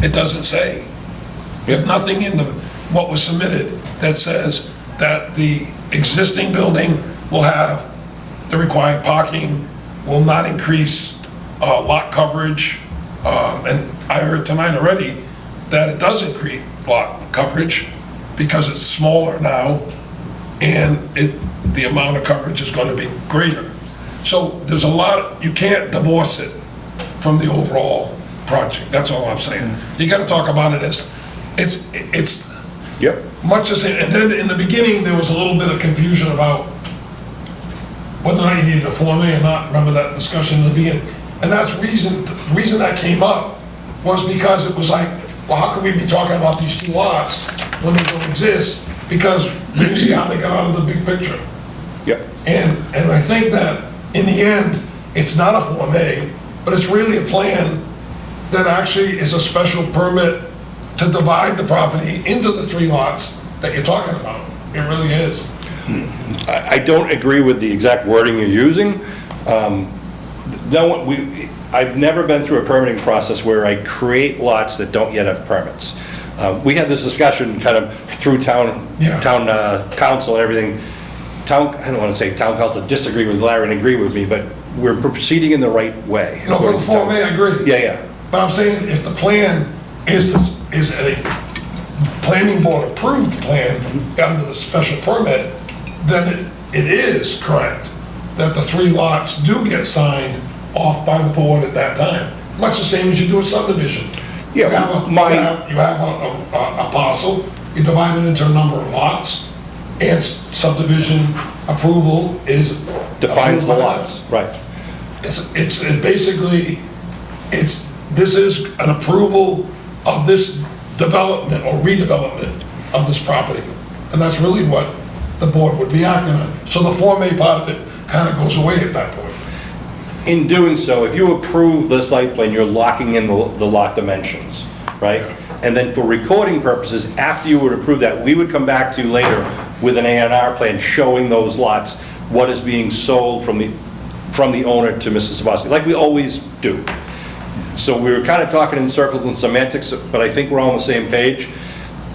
It doesn't say. There's nothing in what was submitted that says that the existing building will have the required parking, will not increase lot coverage. And I heard tonight already that it does increase lot coverage because it's smaller now and the amount of coverage is going to be greater. So there's a lot, you can't divorce it from the overall project. That's all I'm saying. You got to talk about it as, it's Yep. much the same. And then in the beginning, there was a little bit of confusion about whether or not you needed a Form A or not. Remember that discussion in the beginning? And that's the reason that came up was because it was like, well, how can we be talking about these two lots when they don't exist? Because we didn't see how they got out of the big picture. Yep. And I think that in the end, it's not a Form A, but it's really a plan that actually is a special permit to divide the property into the 3 lots that you're talking about. It really is. I don't agree with the exact wording you're using. I've never been through a permitting process where I create lots that don't yet have permits. We had this discussion kind of through town council and everything. I don't want to say town council disagree with Larry and agree with me, but we're proceeding in the right way. No, for the Form A, I agree. Yeah. But I'm saying if the plan is a planning board approved plan under the special permit, then it is correct that the 3 lots do get signed off by the board at that time. Much the same as you do a subdivision. Yeah, You have a parcel, you divide it into a number of lots, and subdivision approval is. Defines the approved by lots, that. right. It's basically, this is an approval of this development or redevelopment of this property. And that's really what the board would be acting on. So the Form A part of it kind of goes away at that point. In doing so, if you approve the site plan, you're locking in the lot dimensions, right? And then for recording purposes, after you would approve that, we would come back to you later with an A&R plan showing those lots, what is being sold from the owner to Mrs. Savosky, like we always do. So we were kind of talking in circles and semantics, but I think we're all on the same page.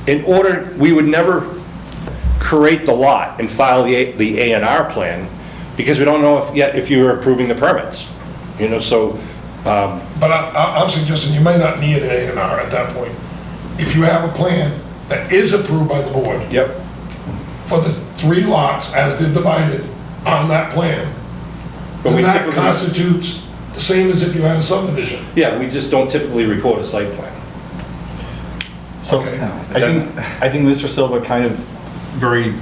We would never create the lot and file the A&R plan because we don't know if you're approving the permits, so. But I'm suggesting you may not need an A&R at that point. If you have a plan that is approved by the board. Yep. For the 3 lots as they're divided on that plan, But we then that typically- constitutes the same as if you had a subdivision. Yeah, we just don't typically record a site plan. So Okay. I think Mr. Silva kind of very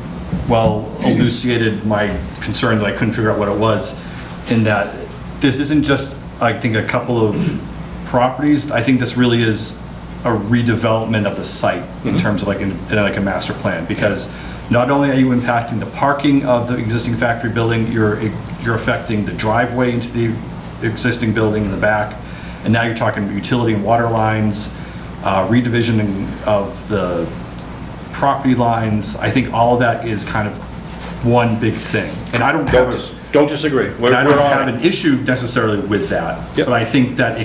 well elucidated my concern that I couldn't figure out what it was, in that this isn't just, I think, a couple of properties. I think this really is a redevelopment of the site in terms of in a master plan, because not only are you impacting the parking of the existing factory building, you're affecting the driveway into the existing building in the back, and now you're talking utility and water lines, redivisioning of the property lines. I think all of that is kind of one big thing, and I don't disagree. and I don't have an issue necessarily with that. Yep. But I think that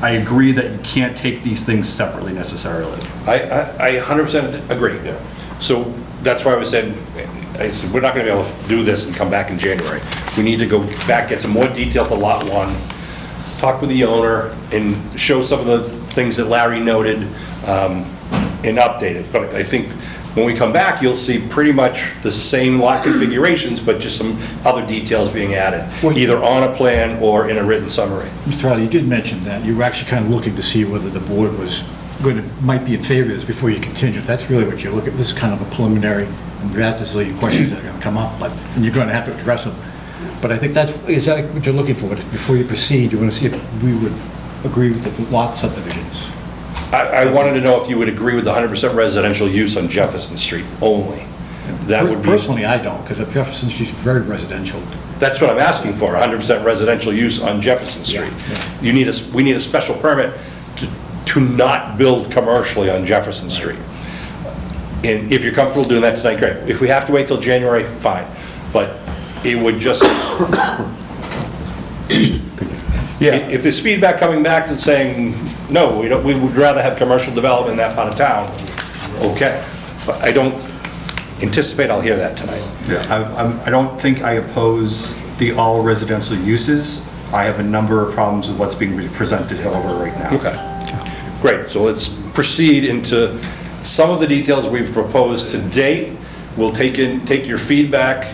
I agree that you can't take these things separately necessarily. I 100% agree. So that's why I said, we're not going to be able to do this and come back in January. We need to go back, get some more detail for Lot 1, talk with the owner, and show some of the things that Larry noted, and update it. But I think when we come back, you'll see pretty much the same lot configurations, but just some other details being added, either on a plan or in a written summary. Mr. Riley, you did mention that you were actually kind of looking to see whether the board might be in favor of this before you continue. That's really what you're looking at. This is kind of a preliminary, and you've asked us the questions that are going to come up, and you're going to have to address them. But I think is that what you're looking for? Before you proceed, you want to see if we would agree with the lot subdivisions. I wanted to know if you would agree with the 100% residential use on Jefferson Street only. That would be. Personally, I don't, because Jefferson Street is very residential. That's what I'm asking for, 100% residential use on Jefferson Street. We need a special permit to not build commercially on Jefferson Street. And if you're comfortable doing that tonight, great. If we have to wait till January, fine. But it would just, if there's feedback coming back that's saying, no, we would rather have commercial development in that part of town, okay. But I don't anticipate I'll hear that tonight. I don't think I oppose the all residential uses. I have a number of problems with what's being presented, however, right now. Okay, great. So let's proceed into some of the details we've proposed to date. We'll take your feedback,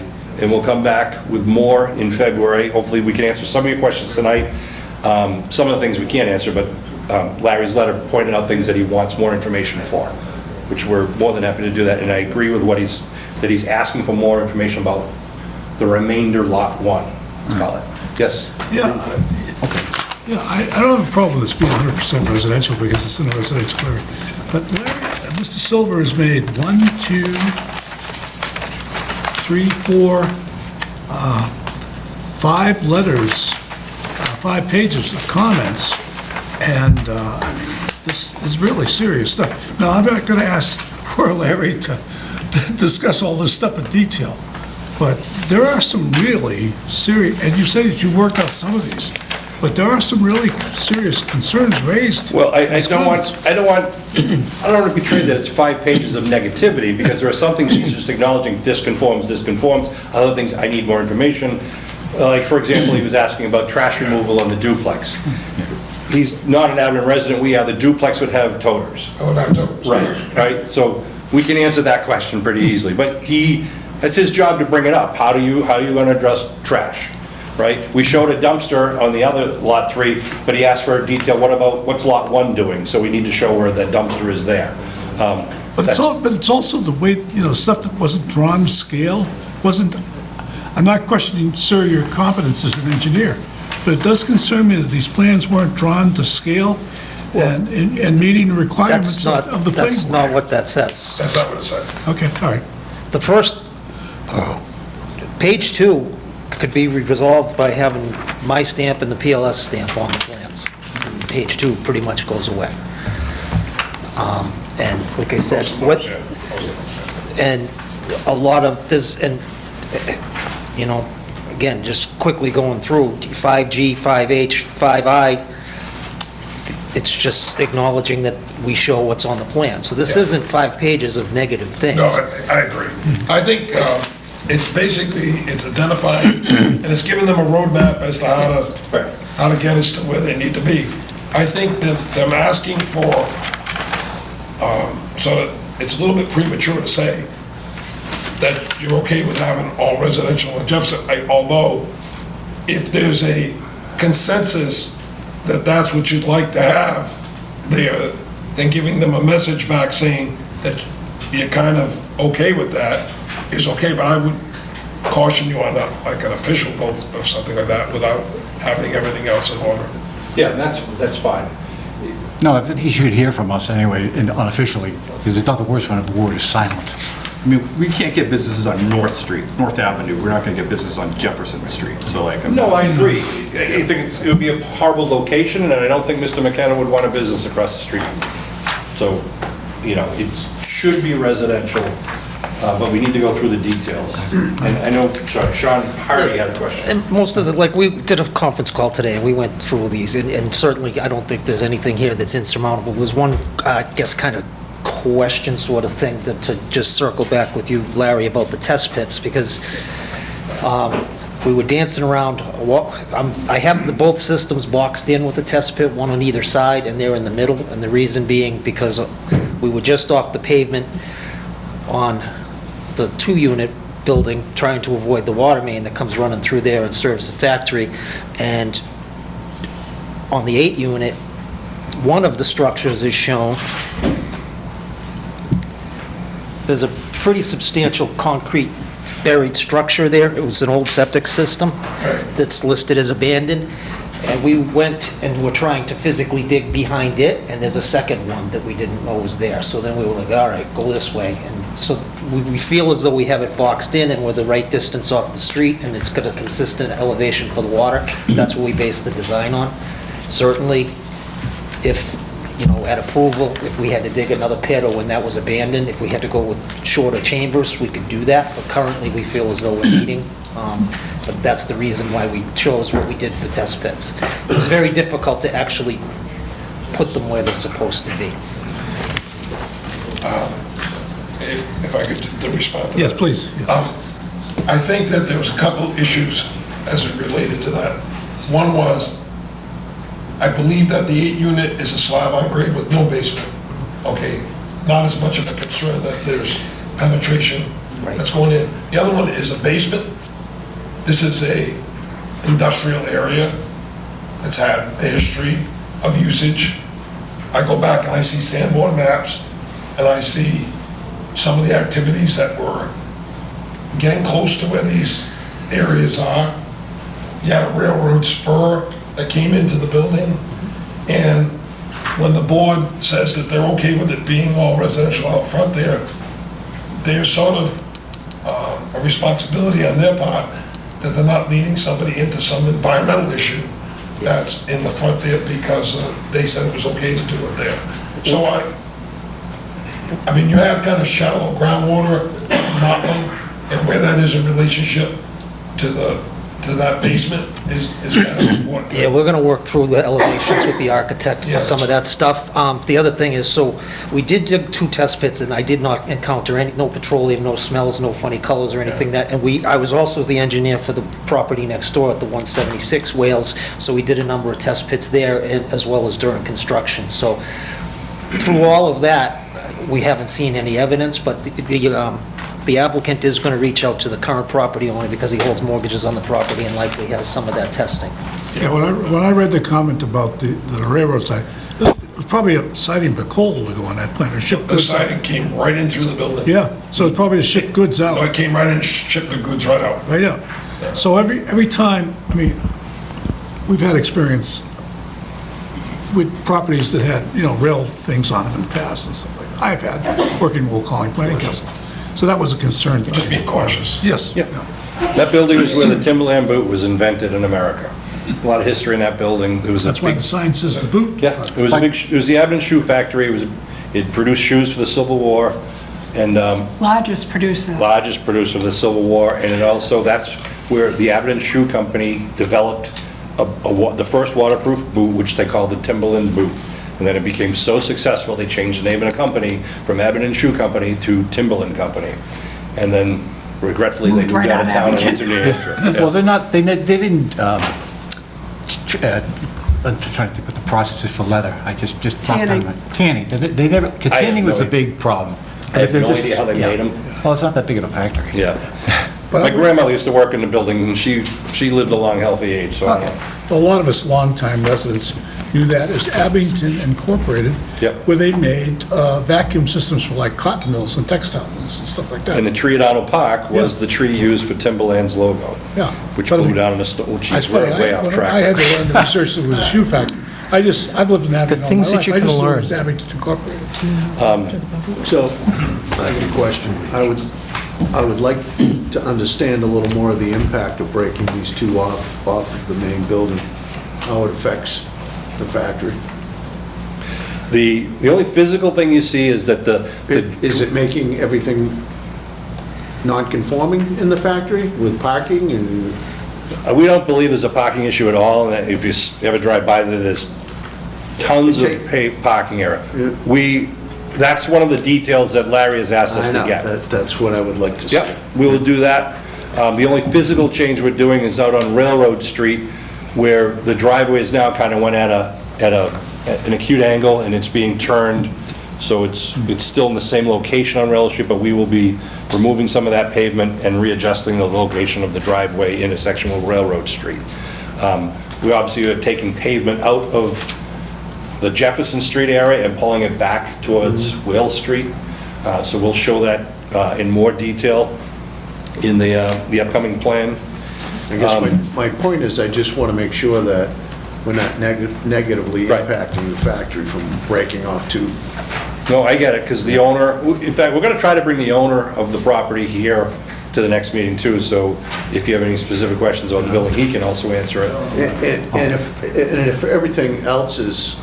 and we'll come back with more in February. Hopefully, we can answer some of your questions tonight. Some of the things we can't answer, but Larry's letter pointed out things that he wants more information for, which we're more than happy to do that. And I agree with that he's asking for more information about the remainder Lot 1, let's call it. Yes? Yeah, Okay. Yeah, I don't have a problem with this being 100% residential because it's in a residential area. But Mr. Silver has made 1, 2, 3, 4, 5 letters, 5 pages of comments, and I mean, this is really serious stuff. Now, I'm not going to ask poor Larry to discuss all this stuff in detail, but there are some really serious, and you say that you worked out some of these, but there are some really serious concerns raised. Well, I These don't want, comments. I don't want to betray that it's 5 pages of negativity, because there are some things he's just acknowledging, this conforms, other things, I need more information. Like, for example, he was asking about trash removal on the duplex. He's not an Abington resident, we are, the duplex would have toters. I would have to. Right, so we can answer that question pretty easily, but it's his job to bring it up. How are you gonna address trash, right? We showed a dumpster on the other lot 3, but he asked for a detail, what's lot 1 doing? So we need to show where the dumpster is there. But it's also the way, stuff that wasn't drawn to scale, I'm not questioning, sir, your competence as an engineer, but it does concern me that these plans weren't drawn to scale and meeting the requirements of the planning That's board. not what that says. That's not what it said. Okay, all right. The first, page 2 could be resolved by having my stamp and the PLS stamp on the plans. And page 2 pretty much goes away. And like I said, and a lot of this, and, again, just quickly going through, 5G, 5H, 5I, it's just acknowledging that we show what's on the plan. So this isn't 5 pages of negative things. No, I agree. I think it's basically, it's identifying, and it's giving them a roadmap as to how to get us to where they need to be. I think that them asking for, so that it's a little bit premature to say that you're okay with having all residential in Jefferson, although if there's a consensus that that's what you'd like to have there, then giving them a message back saying that you're kind of okay with that is okay, but I would caution you on like an official vote of something like that without having everything else in order. Yeah, that's fine. No, I think he should hear from us anyway, and unofficially, because it's nothing worse when a board is silent. I mean, we can't get businesses on North Street, North Avenue, we're not gonna get business on Jefferson Street, so like. No, I agree. I think it would be a horrible location, and I don't think Mr. McKenna would want a business across the street. So, it should be residential, but we need to go through the details. And I know, sorry, Sean Hardy had a question. And most of the, like, we did a conference call today, and we went through these, and certainly, I don't think there's anything here that's insurmountable. There's one, I guess, kind of question sort of thing to just circle back with you, Larry, about the test pits, because we were dancing around, I have both systems boxed in with the test pit, one on either side, and they're in the middle, and the reason being because we were just off the pavement on the 2-unit building, trying to avoid the water main that comes running through there and serves the factory, and on the 8-unit, one of the structures is shown. There's a pretty substantial concrete buried structure there. It was an old septic system that's listed as abandoned. And we went and were trying to physically dig behind it, and there's a second one that we didn't know was there. So then we were like, all right, go this way. And so we feel as though we have it boxed in and we're the right distance off the street, and it's got a consistent elevation for the water. That's what we base the design on. Certainly, if, at approval, if we had to dig another pit or when that was abandoned, if we had to go with shorter chambers, we could do that. But currently, we feel as though we're meeting. But that's the reason why we chose what we did for test pits. It was very difficult to actually put them where they're supposed to be. If I could to respond to that. Yes, please. I think that there was a couple issues as it related to that. One was, I believe that the 8-unit is a slab on grade with no basement. Okay, not as much of a concern that there's penetration that's going in. The other one is a basement. This is a industrial area that's had a history of usage. I go back and I see Sanborn maps, and I see some of the activities that were getting close to where these areas are. You had a railroad spur that came into the building, and when the board says that they're okay with it being all residential out front there, there's sort of a responsibility on their part that they're not leading somebody into some environmental issue that's in the front there because they said it was okay to do it there. So I mean, you have kind of shallow groundwater modeling, and where that is in relationship to that basement is kind of important. Yeah, we're gonna work through the elevations with the architect for some of that stuff. The other thing is, so we did dig 2 test pits, and I did not encounter no petroleum, no smells, no funny colors or anything that, and I was also the engineer for the property next door at the 176 Wales, so we did a number of test pits there as well as during construction. So through all of that, we haven't seen any evidence, but the applicant is going to reach out to the current property owner because he holds mortgages on the property and likely has some of that testing. Yeah, when I read the comment about the railroad side, it was probably a siding for coal to go on that plant, or ship The goods out. siding came right in through the building. Yeah, so it's probably to ship goods No, out, it came right in and shipped the goods right out. right out. So every time, I mean, we've had experience with properties that had, rail things on them in the past and stuff like that. I've had, working with Will Calling Planning Council. So that was a concern. Just be cautious. Yes. Yeah. That building is where the Timberland boot was invented in America. A lot of history in that building. There was a That's why big, the sign says the boot. yeah, it was the Abington Shoe Factory. It produced shoes for the Civil War, and Largest producer. largest producer of the Civil War, and it also, that's where the Abington Shoe Company developed the first waterproof boot, which they called the Timberland boot. And then it became so successful, they changed the name of the company from Abington Shoe Company to Timberland Company. And then regretfully, they Moved moved right out of out of town and went Abington. to New Hampshire. Well, they're not, they didn't, I'm trying to think what the process is for leather. I just popped Tanning. on my- Tanning. They never, because I have tanning no was a idea. big problem. I have They're no just- idea how they yeah. made 'em. Well, it's not that big of a factory. Yeah. But My I- grandmother used to work in the building, and she lived a long, healthy age, so I don't know. A lot of us longtime residents knew that as Abington Incorporated. Yep. Where they made vacuum systems for like cotton mills and textile mills and stuff like that. And the tree at Arnold Park was Yeah. the tree used for Timberland's logo. Yeah. Which But I blew mean, down in a storm, which It's is funny, way off when track. I had to learn to research that it was a shoe factory. I've lived in Abington all my things that life. you I can just knew it learn. was Abington Incorporated. So, I have a question. I would like to understand a little more of the impact of breaking these 2 off of the main building, how it affects the factory. The only physical thing you see is that Is it making everything non-conforming in the factory with parking and? we don't believe there's a parking issue at all, and that if you ever drive by there, there's tons of parking area. Yeah. That's one of the details that Larry has asked us I to know, get. that's what I would like to see. Yep, we will do that. The only physical change we're doing is out on Railroad Street, where the driveway is now kind of went at an acute angle, and it's being turned, so it's still in the same location on Railroad Street, but we will be removing some of that pavement and readjusting the location of the driveway intersection with Railroad Street. We obviously are taking pavement out of the Jefferson Street area and pulling it back towards Wales Street. So we'll show that in more detail in the upcoming plan. I guess my point is, I just want to make sure that we're not negatively Right. impacting the factory from breaking off 2. No, I get it, because the owner, in fact, we're going to try to bring the owner of the property here to the next meeting too, so if you have any specific questions on the building, he can also answer it. And if everything else is,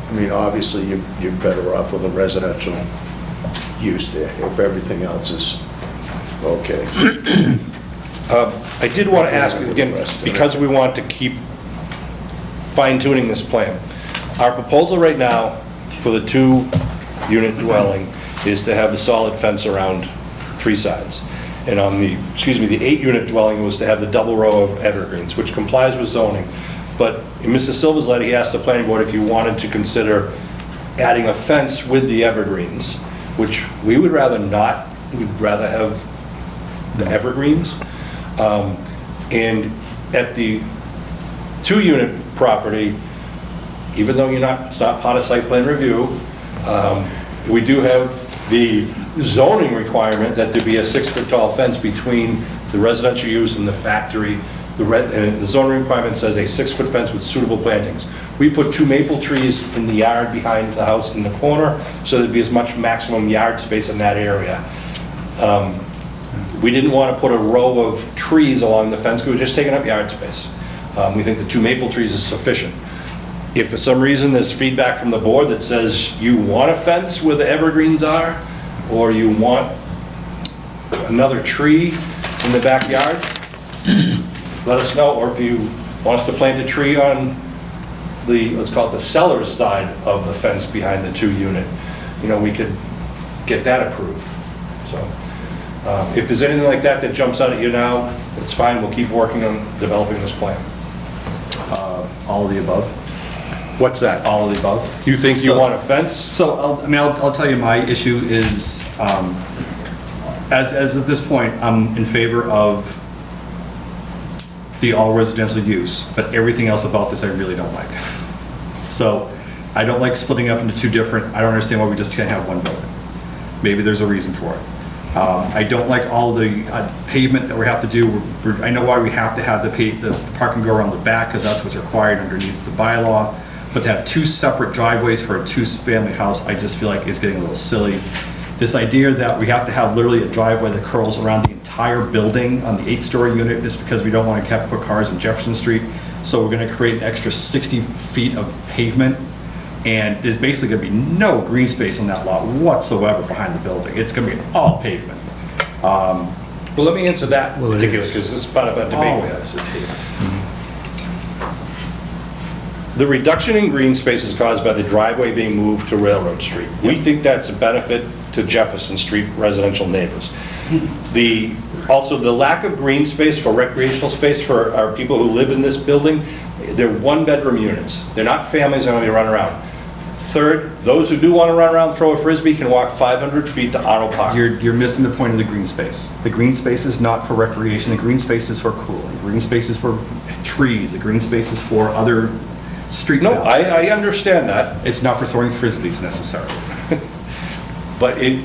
I mean, obviously, you're better off with a residential use there, if everything else is okay. I did want to ask, again, because we want to keep fine tuning this plan, our proposal right now for the 2-unit dwelling is to have the solid fence around 3 sides. And on the 8-unit dwelling was to have the double row of evergreens, which complies with zoning. But in Mr. Silva's letter, he asked the planning board if you wanted to consider adding a fence with the evergreens, which we would rather not. We'd rather have the evergreens. And at the 2-unit property, even though it's not part of site plan review, we do have the zoning requirement that there be a 6-foot tall fence between the residential use and the factory and the zoning requirement says a 6-foot fence with suitable plantings. We put 2 maple trees in the yard behind the house in the corner, so there'd be as much maximum yard space in that area. We didn't want to put a row of trees along the fence, because we were just taking up yard space. We think the 2 maple trees is sufficient. If for some reason there's feedback from the board that says you want a fence where the evergreens are, or you want another tree in the backyard, let us know. Or if you want us to plant a tree on the, let's call it the seller's side of the fence behind the 2-unit, we could get that approved. So if there's anything like that that jumps out at you now, it's fine. We'll keep working on developing this plan. All of the above. What's that? All of the above. You think you So- want a fence? So, I'll tell you, my issue is, as of this point, I'm in favor of the all residential use, but everything else about this I really don't like. So, I don't like splitting up into 2 different, I don't understand why we just can't have one building. Maybe there's a reason for it. I don't like all the pavement that we have to do. I know why we have to have the parking go around the back, because that's what's required underneath the bylaw. But to have 2 separate driveways for a 2-family house, I just feel like it's getting a little silly. This idea that we have to have literally a driveway that curls around the entire building on the 8-story unit just because we don't want to put cars on Jefferson Street. So we're going to create an extra 60 feet of pavement. And there's basically going to be no green space on that lot whatsoever behind the building. It's going to be all pavement. Well, let me answer that particular, because this is part of a debate All we of had. this is pavement. The reduction in green space is caused by the driveway being moved to Railroad Street. We think that's a benefit to Jefferson Street residential neighbors. Also, the lack of green space for recreational space for our people who live in this building, they're 1-bedroom units. They're not families that are going to run around. Third, those who do want to run around, throw a Frisbee, can walk 500 feet to Arnold Park. You're missing the point of the green space. The green space is not for recreation. The green space is for cooling. The green space is for trees. The green space is for other street No, value. I understand that. It's not for throwing Frisbees necessarily. But it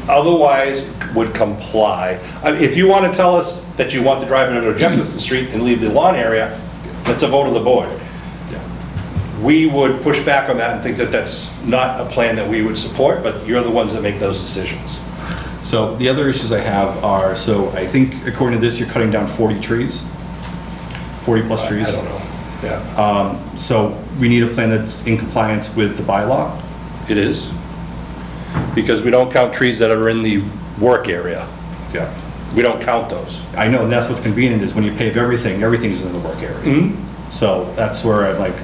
otherwise would comply. I mean, if you want to tell us that you want the driveway to Jefferson Street and leave the lawn area, that's a vote of the board. We would push back on that and think that that's not a plan that we would support, but you're the ones that make those decisions. So the other issues I have are, so I think according to this, you're cutting down 40 trees, 40 plus trees. I don't know. Yeah, So we need a plan that's in compliance with the bylaw. it is. Because we don't count trees that are in the work area. Yeah. We don't count those. I know, and that's what's convenient, is when you pave everything, everything's in the work area. So that's where I'm like,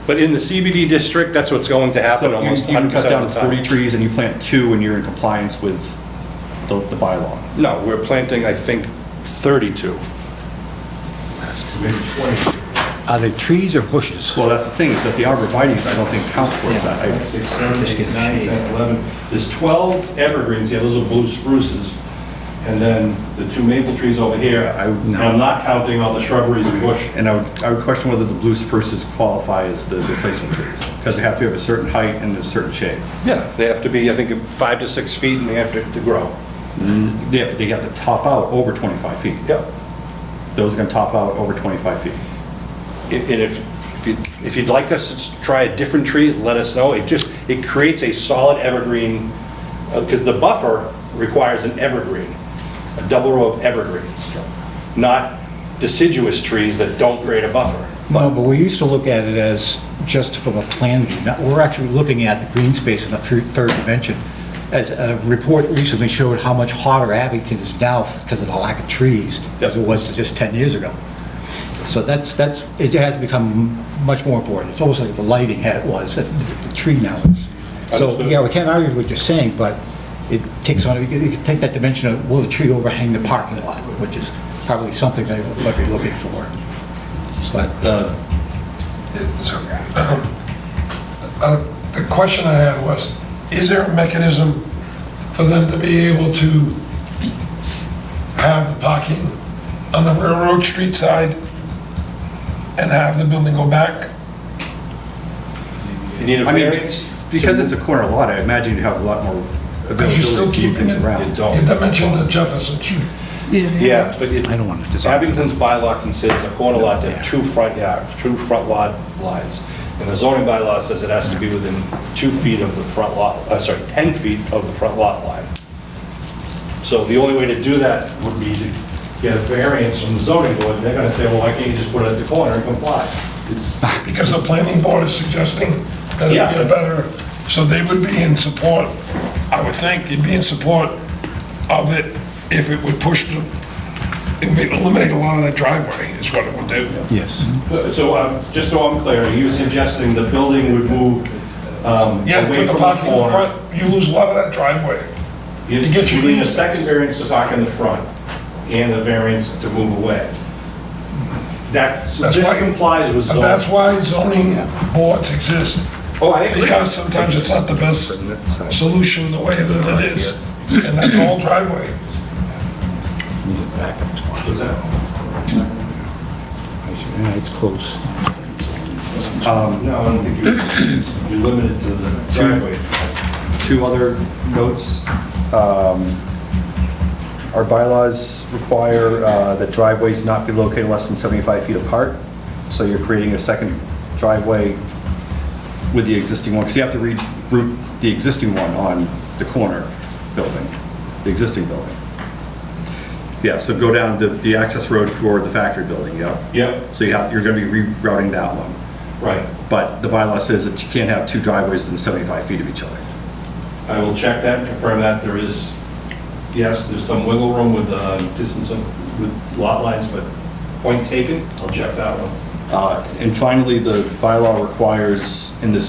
But in the CBD district, that's what's going to happen so you almost you 100% cut down of the 40 time. trees and you plant 2 and you're in compliance with the bylaw. No, we're planting, I think, 32. Are they trees or bushes? Well, that's the thing, is that the arborvitae's, I don't think count towards that. 6, 7, 8, 9, 10, 11. There's 12 evergreens here, those are blue spruces. And then the 2 maple trees over here. And I'm not counting all the shrubberies and bush. And I would question whether the blue spruces qualify as the replacement trees, because they have to have a certain height and a certain shape. Yeah, they have to be, I think, 5 to 6 feet, and they have to grow. They have to top out over 25 feet. Yep. Those are gonna top out over 25 feet. And if you'd like us to try a different tree, let us know. It creates a solid evergreen, because the buffer requires an evergreen, a double row of evergreens, not deciduous trees that don't create a buffer. No, but we used to look at it as just from a plan view. Now, we're actually looking at the green space in the third dimension. As a report recently showed how much hotter Abington is now because of the lack of trees as it was just 10 years ago. So it has become much more important. It's almost like the lighting was, the tree now is. So, Understood. yeah, we can't argue with what you're saying, but it takes on, you can take that dimension of, will the tree overhang the parking lot, which is probably something they might be looking for. But, It's okay. The question I had was, is there a mechanism for them to be able to have the parking on the Railroad Street side and have the building go back? You need a I mean, variance? because it's a corner lot, I imagine you'd have a lot more Because you're still ability to move keeping things it, around. don't. you dimensioned the Jefferson Street. Yeah, but I don't want to design. Abington's bylaw considers a corner lot to have 2 front yards, 2 front lot lines. And the zoning bylaw says it has to be within 2 feet of the front lot, 10 feet of the front lot line. So the only way to do that would be to get a variance from the zoning board, and they're gonna say, well, why can't you just put it at the corner and comply? It's, Because the planning board is suggesting that it'd be a better, so they would be in support, I would think, you'd be in support of it if it would push the, it would eliminate a lot of that driveway, is what it would do. Yes. so, just so I'm clear, are you suggesting the building would move Yeah, away put the from the parking in the corner? front, you lose a lot of that driveway. You You get your need a green second space. variance to park in the front, and a variance to move away. This That's why- complies with And that's zoning. why zoning boards exist, Oh, I agree. because sometimes it's not the best solution the way that it is, and that's all driveway. What's that? Yeah, it's close. No, I don't think you're limited to the driveway. 2 other notes. Our bylaws require that driveways not be located less than 75 feet apart. So you're creating a second driveway with the existing one, because you have to reroute the existing one on the corner building, the existing building. Yeah, so go down the access road for the factory building, yeah? Yep, So you're going to be rerouting that one. right. But the bylaw says that you can't have 2 driveways within 75 feet of each other. I will check that, confirm that. There is, yes, there's some wiggle room with distance with lot lines, but point taken, I'll check that one. And finally, the bylaw requires in this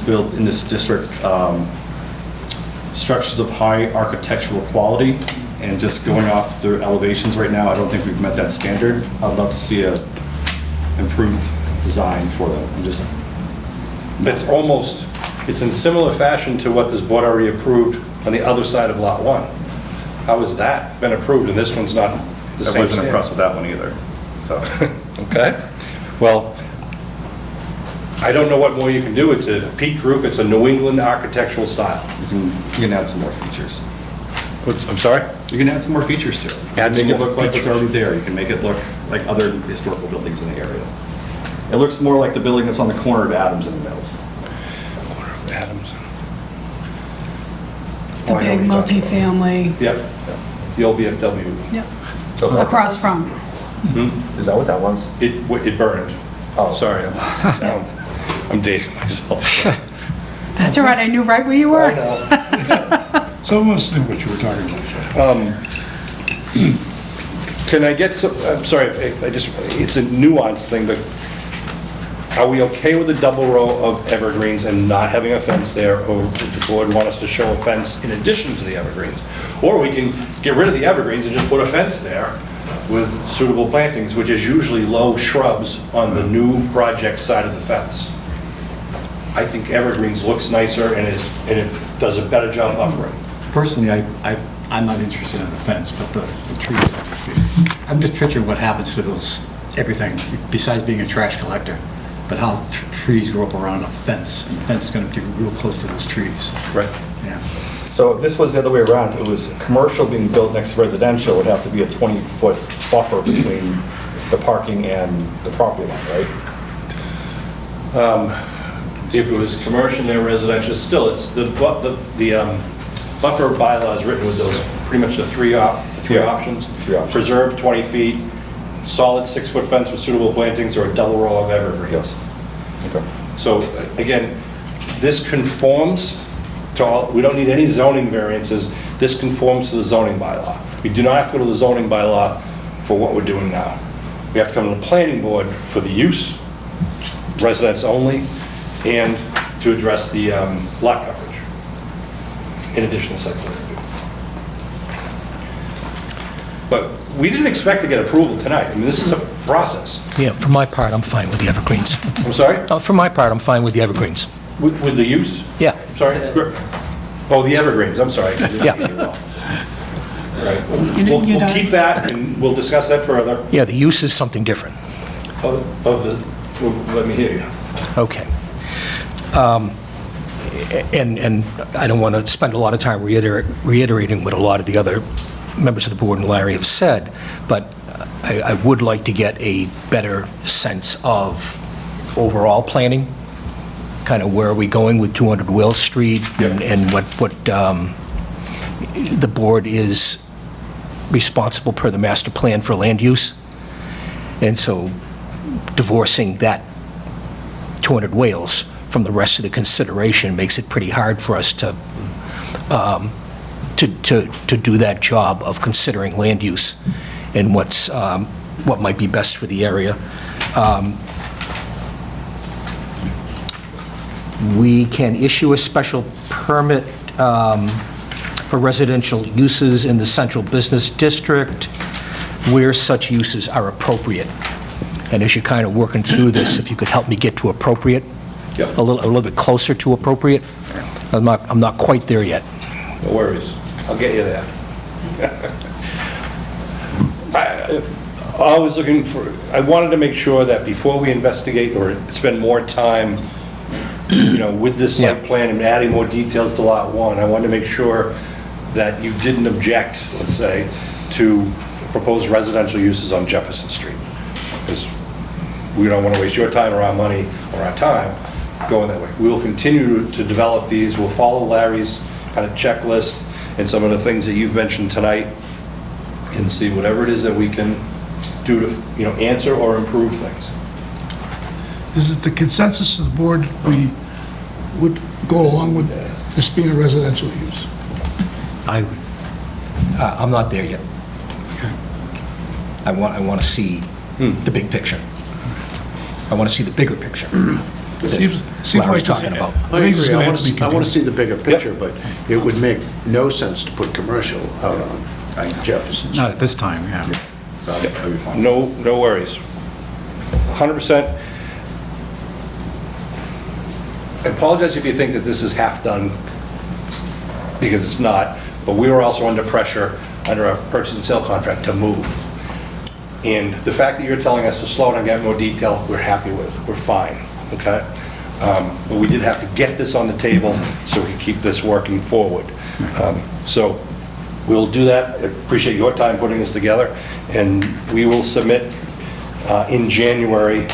district, structures of high architectural quality, and just going off the elevations right now, I don't think we've met that standard. I'd love to see a improved design for them. It's in similar fashion to what this board already approved on the other side of Lot 1. How has that been approved and this one's not the I same wasn't standard? impressed with that one either, so. Okay, well, I don't know what more you can do. It's a peaked roof, it's a New England architectural style. You can add some more features. I'm sorry? You can add some more features to it. You Add can some make it more look like it's features. already there. You can make it look like other historical buildings in the area. It looks more like the building that's on the corner of Adams and Mills. Adams. The Oh, I know big what you're talking about. multifamily, Yep, the old VFW. yep, across from. Is that what that was? It burned. Oh. Sorry, I'm dating myself. That's all right, I knew right where you were. Some of us knew what you were talking about. Can I get some, I'm sorry, if I just, it's a nuanced thing, but are we okay with the double row of evergreens and not having a fence there, or does the board want us to show a fence in addition to the evergreens? Or we can get rid of the evergreens and just put a fence there with suitable plantings, which is usually low shrubs on the new project side of the fence. I think evergreens looks nicer and it does a better job buffering. Personally, I'm not interested in the fence, but the trees. I'm just picturing what happens to those, everything, besides being a trash collector, but how trees grow up around a fence, and the fence is going to be real close to those trees. Right. Yeah. So if this was the other way around, if it was commercial being built next to residential, it would have to be a 20-foot buffer between the parking and the property line, right? If it was commercial and residential, still, it's the buffer bylaw is written with those, pretty much the three options. Three options. Preserve 20 feet, solid 6-foot fence with suitable plantings, or a double row of evergreens. Okay. So again, this conforms to all, we don't need any zoning variances. This conforms to the zoning bylaw. We do not have to go to the zoning bylaw for what we're doing now. We have to come to the planning board for the use, residents only, and to address the lot coverage, in addition to site plan review. But we didn't expect to get approval tonight. I mean, this is a process. Yeah, for my part, I'm fine with the evergreens. I'm sorry? For my part, I'm fine with the evergreens. With the use? Yeah. Sorry? Oh, the evergrees, I'm sorry. Yeah. Right. You We'll don't- keep that, and we'll discuss that further. Yeah, the use is something different. Of the, well, let me hear you. Okay. And I don't want to spend a lot of time reiterating what a lot of the other members of the board and Larry have said, but I would like to get a better sense of overall planning, kind of where are we going with 200 Will Street, and what the board is responsible per the master plan for land use. And so divorcing that 200 Wales from the rest of the consideration makes it pretty hard for us to do that job of considering land use and what might be best for the area. We can issue a special permit for residential uses in the central business district where such uses are appropriate. And as you're kind of working through this, if you could help me get to appropriate, Yep. a little bit closer to appropriate. I'm not quite there yet. No worries. I'll get you there. I wanted to make sure that before we investigate or spend more time, with this site Yeah. plan and adding more details to Lot 1, I wanted to make sure that you didn't object, let's say, to proposed residential uses on Jefferson Street. Because we don't want to waste your time or our money or our time going that way. We will continue to develop these. We'll follow Larry's kind of checklist and some of the things that you've mentioned tonight and see whatever it is that we can do to, answer or improve things. Is it the consensus of the board we would go along with this being a residential use? I'm not there yet. I want to see the big picture. I want to see the bigger picture. Seems What I was like talking about. I think it's agree, gonna I have to be want to continued. see the bigger picture, but it would make no sense to put commercial out on Jefferson Street. Not at this time, yeah. So that'll be fine. No worries. 100%. I apologize if you think that this is half done, because it's not, but we were also under pressure under a purchase and sale contract to move. And the fact that you're telling us to slow down and get more detail, we're happy with, we're fine, okay? But we did have to get this on the table so we can keep this working forward. So we'll do that. I appreciate your time putting this together, and we will submit in January,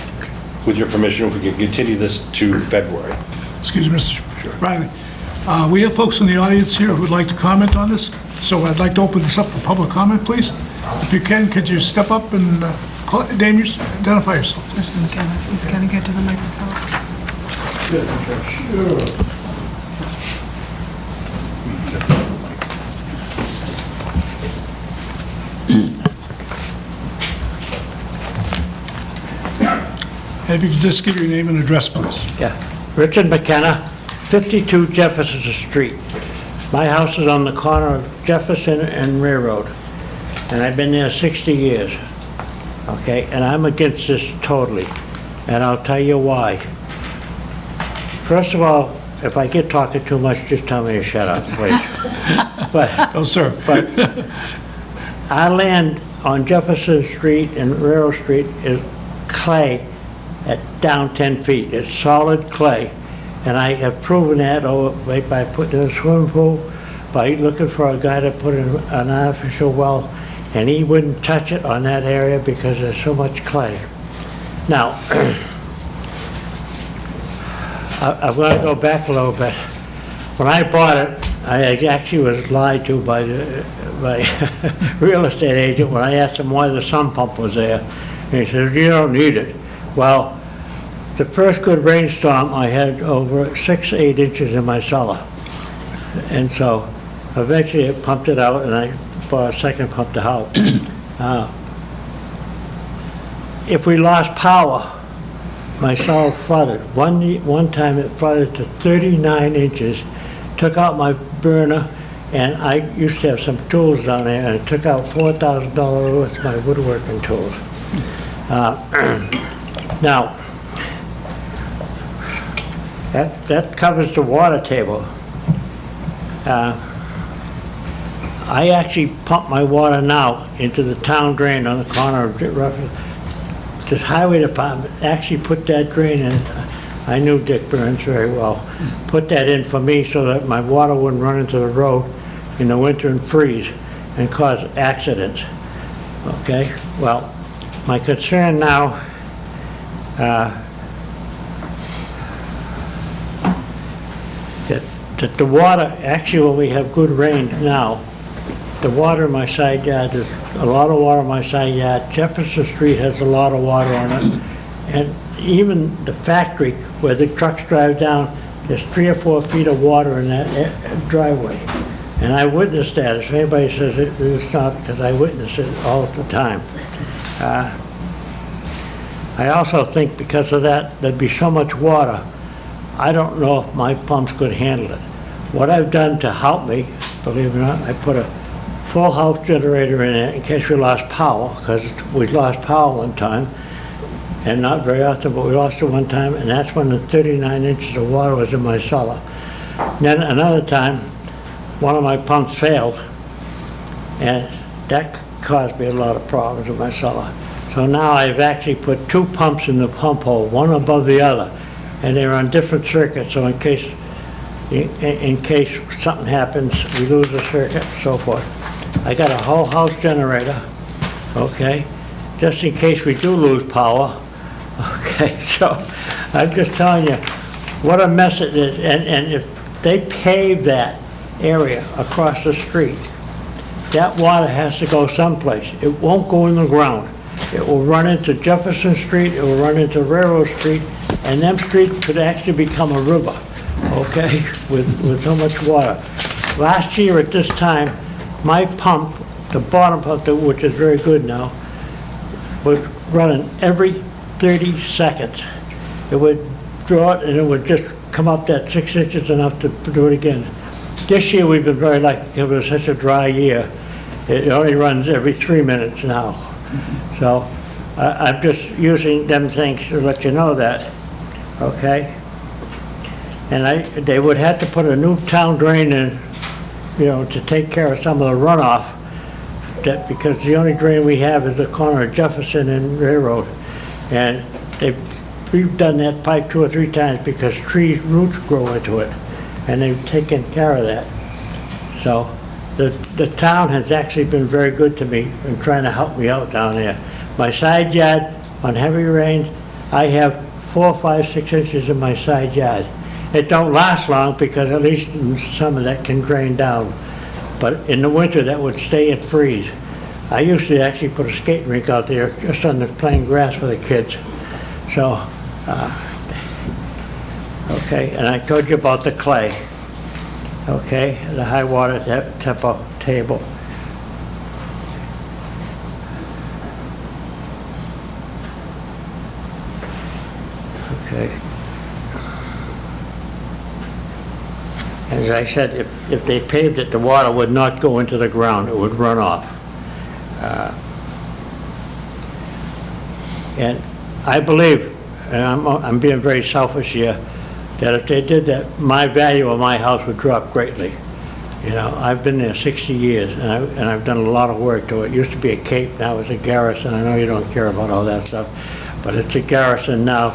with your permission, if we can continue this to February. Excuse me, Mr. Riley. We have folks in the audience here who would like to comment on this, so I'd like to open this up for public comment, please. If you can, could you step up and identify yourself? Mr. McKenna, he's got to get to the microphone. If you could just give your name and address, please. Yeah, Richard McKenna, 52 Jefferson Street. My house is on the corner of Jefferson and Railroad, and I've been there 60 years, okay? And I'm against this totally, and I'll tell you why. First of all, if I get talking too much, just tell me to shut up, please. But Oh, sir. our land on Jefferson Street and Railroad Street is clay down 10 feet. It's solid clay. And I have proven that by putting in a swimming pool, by looking for a guy to put in an artificial well, and he wouldn't touch it on that area because there's so much clay. Now, I'm going to go back a little bit. When I bought it, I actually was lied to by real estate agent when I asked him why the sump pump was there. And he said, "You don't need it." Well, the first good rainstorm, I had over 6, 8 inches in my cellar. And so eventually it pumped it out, and I bought a second pump to help. If we lost power, my cellar flooded. One time it flooded to 39 inches, took out my burner, and I used to have some tools down there, and it took out $4,000 worth of my woodworking tools. Now, that covers the water table. I actually pump my water now into the town drain on the corner of the highway department actually put that drain in. I knew Dick Burns very well. Put that in for me so that my water wouldn't run into the road in the winter and freeze. and cause accidents. Okay, well, my concern now, that the water, actually when we have good rain now, the water in my side yard, there's a lot of water in my side yard. Jefferson Street has a lot of water on it. And even the factory where the trucks drive down, there's 3 or 4 feet of water in that driveway. And I witnessed that. If anybody says it's not, because I witness it all the time. I also think because of that, there'd be so much water, I don't know if my pumps could handle it. What I've done to help me, believe it or not, I put a full house generator in it in case we lost power, because we lost power one time, and not very often, but we lost it one time, and that's when the 39 inches of water was in my cellar. Then another time, one of my pumps failed, and that caused me a lot of problems with my cellar. So now I've actually put 2 pumps in the pump hole, one above the other, and they're on different circuits, so in case something happens, we lose a circuit, so forth. I got a whole house generator, okay, just in case we do lose power, okay, so I'm just telling you what a mess it is, and if they pave that area across the street, that water has to go someplace. It won't go in the ground. It will run into Jefferson Street, it will run into Railroad Street, and them streets could actually become a river, okay, with so much water. Last year at this time, my pump, the bottom pump, which is very good now, was running every 30 seconds. It would draw it and it would just come up that 6 inches enough to do it again. This year we've been very lucky, it was such a dry year. It only runs every 3 minutes now. So I'm just using them things to let you know that, okay? And they would have to put a new town drain in, you know, to take care of some of the runoff, because the only drain we have is the corner of Jefferson and Railroad. And we've done that pipe 2 or 3 times because trees' roots grow into it, and they've taken care of that. So the town has actually been very good to me in trying to help me out down there. My side yard, on heavy rains, I have 4, 5, 6 inches in my side yard. It don't last long because at least in summer that can drain down. But in the winter that would stay and freeze. I used to actually put a skating rink out there just on the plain grass for the kids. So, okay, and I told you about the clay. Okay, the high water tempo table. Okay. As I said, if they paved it, the water would not go into the ground, it would run off. And I believe, and I'm being very selfish here, that if they did that, my value of my house would drop greatly. You know, I've been there 60 years, and I've done a lot of work to it. It used to be a cape, now it's a garrison. I know you don't care about all that stuff, but it's a garrison now,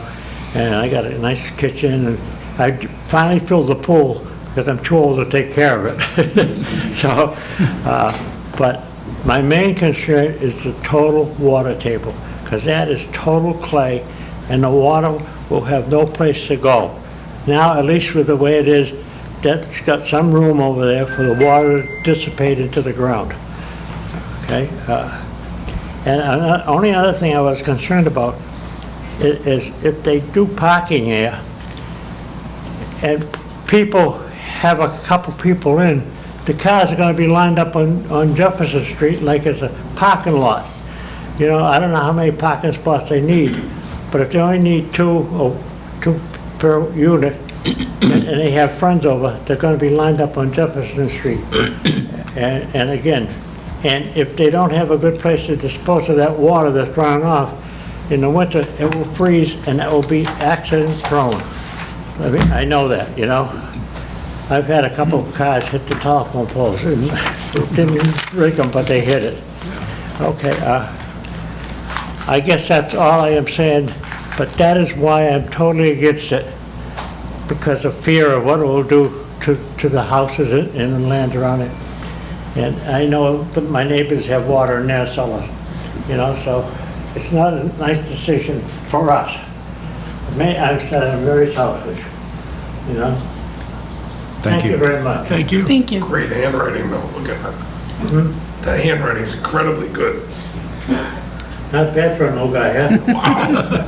and I got a nice kitchen, and I finally filled the pool because I'm too old to take care of it. So, but my main concern is the total water table, because that is total clay, and the water will have no place to go. Now, at least with the way it is, that's got some room over there for the water to dissipate into the ground. Okay? And the only other thing I was concerned about is if they do parking here, and people have a couple people in, the cars are going to be lined up on Jefferson Street like it's a parking lot. You know, I don't know how many parking spots they need, but if they only need two per unit, and they have friends over, they're going to be lined up on Jefferson Street. And again, and if they don't have a good place to dispose of that water that's running off, in the winter, it will freeze and it will be accident prone. I mean, I know that, you know. I've had a couple of cars hit the telephone poles, and it didn't break them, but they hit it. Okay, I guess that's all I am saying, but that is why I'm totally against it, because of fear of what it will do to the houses and the land around it. And I know that my neighbors have water in their cellars, you know, so it's not a nice decision for us. I'm very selfish, you know? Thank you very much. Thank you. Thank you. Great handwriting, though, look at that. That handwriting is incredibly good. Not bad for an old guy, huh?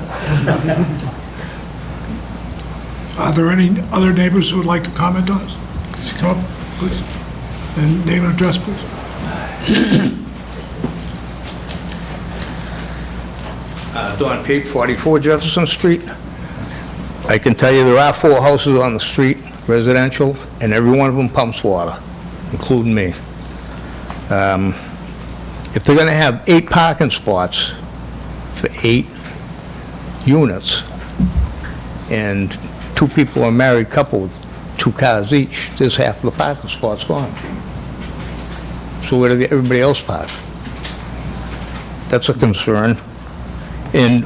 Are there any other neighbors who would like to comment on this? Could you come up, please? And name and address, please. Don Peak, 44 Jefferson Street. I can tell you there are 4 houses on the street, residential, and every one of them pumps water, including me. If they're going to have 8 parking spots for 8 units, and 2 people are a married couple with 2 cars each, there's half the parking spots gone. So where did everybody else park? That's a concern. And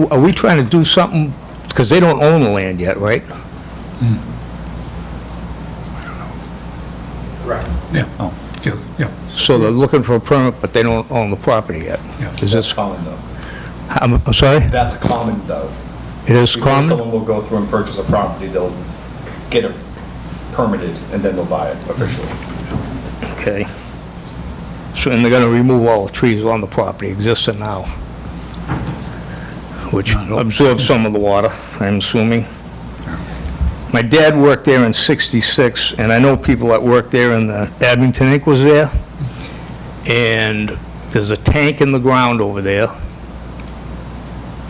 are we trying to do something, because they don't own the land yet, right? Yeah. Oh, yeah. So they're looking for a permit, but they don't own the property yet? Yeah. Is this, Common, though. I'm sorry? That's common, though. It is Before common? someone will go through and purchase a property, they'll get it permitted, and then they'll buy it officially. Okay. So, and they're gonna remove all the trees on the property existing now, which absorbs some of the water, I'm assuming. My dad worked there in '66, and I know people that worked there, and the Abington Inc. was there, and there's a tank in the ground over there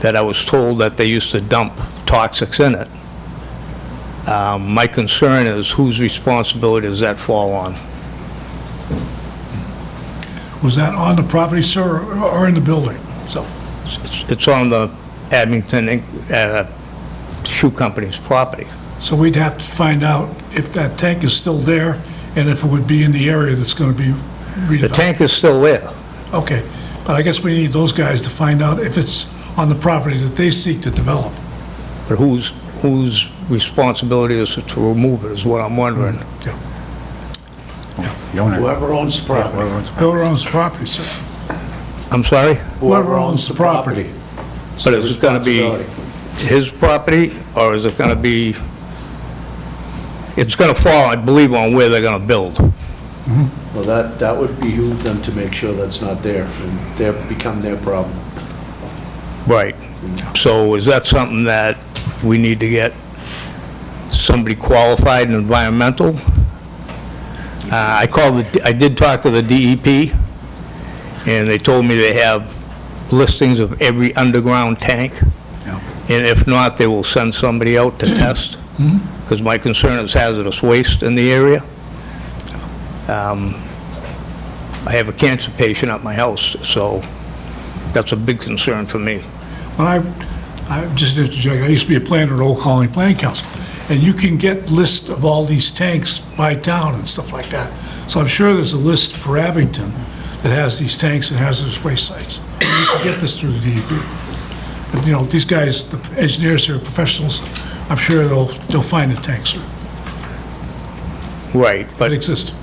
that I was told that they used to dump toxics in it. My concern is whose responsibility does that fall on? Was that on the property, sir, or in the building? So, It's on the Abington Inc., shoe company's property. so we'd have to find out if that tank is still there and if it would be in the area that's going to be redeveloped. The tank is still there. Okay, but I guess we need those guys to find out if it's on the property that they seek to develop. But whose responsibility is it to remove it, is what I'm wondering. Yeah. The owner. Whoever owns the property. Whoever owns the property, sir. I'm sorry? Whoever owns the property. But is it gonna be his property, or is it gonna be, it's gonna fall, I believe, on where they're gonna build. Well, that would behoove them to make sure that's not there, and become their problem. Right. So is that something that we need to get somebody qualified in environmental? I did talk to the DEP, and they told me they have listings of every underground tank. And if not, they will send somebody out to test, because my concern is hazardous waste in the area. I have a cancer patient at my house, so that's a big concern for me. When I just interject, I used to be a planner at Old Colony Planning Council, and you can get lists of all these tanks by town and stuff like that. So I'm sure there's a list for Abington that has these tanks and hazardous waste sites. And you can get this through the DEP. But, you know, these guys, the engineers here, professionals, I'm sure they'll find the tanks Right, that but exist.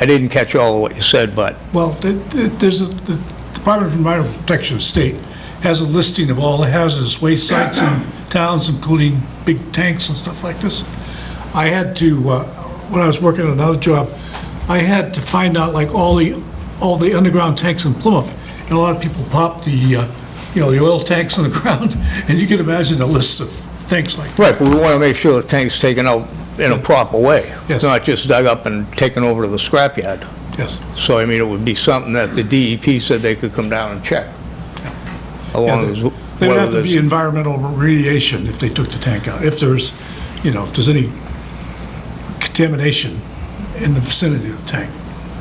I didn't catch all of what you said, but Well, there's the Department of Environmental Protection State has a listing of all the hazardous waste sites in towns, including big tanks and stuff like this. I had to, when I was working on another job, I had to find out like all the underground tanks in Plymouth, and a lot of people pop the oil tanks on the ground, and you can imagine the list of things like that. right, but we want to make sure the tank's taken out in a proper way. Yes. Not just dug up and taken over to the scrapyard. Yes. So, I mean, it would be something that the DEP said they could come down and check. Along Yeah, as There would whether have to be there's- environmental remediation if they took the tank out, if there's any contamination in the vicinity of the tank.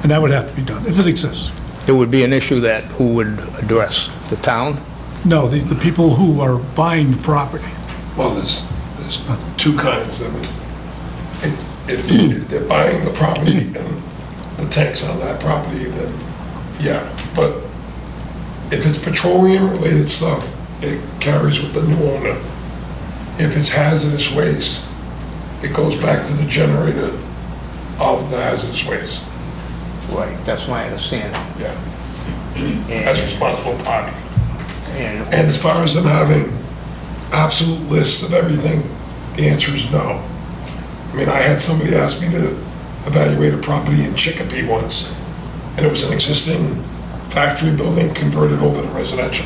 And that would have to be done, if it exists. it would be an issue that who would address? The town? No, the people who are buying the property. Well, there's two kinds. I mean, if they're buying the property and the tank's on that property, then yeah. But if it's petroleum-related stuff, it carries with the new owner. If it's hazardous waste, it goes back to the generator of the hazardous waste, Right, that's my understanding. yeah, And- as responsible party. And And as far as them having absolute lists of everything, the answer is no. I mean, I had somebody ask me to evaluate a property in Chicopee once, and it was an existing factory building converted over to residential,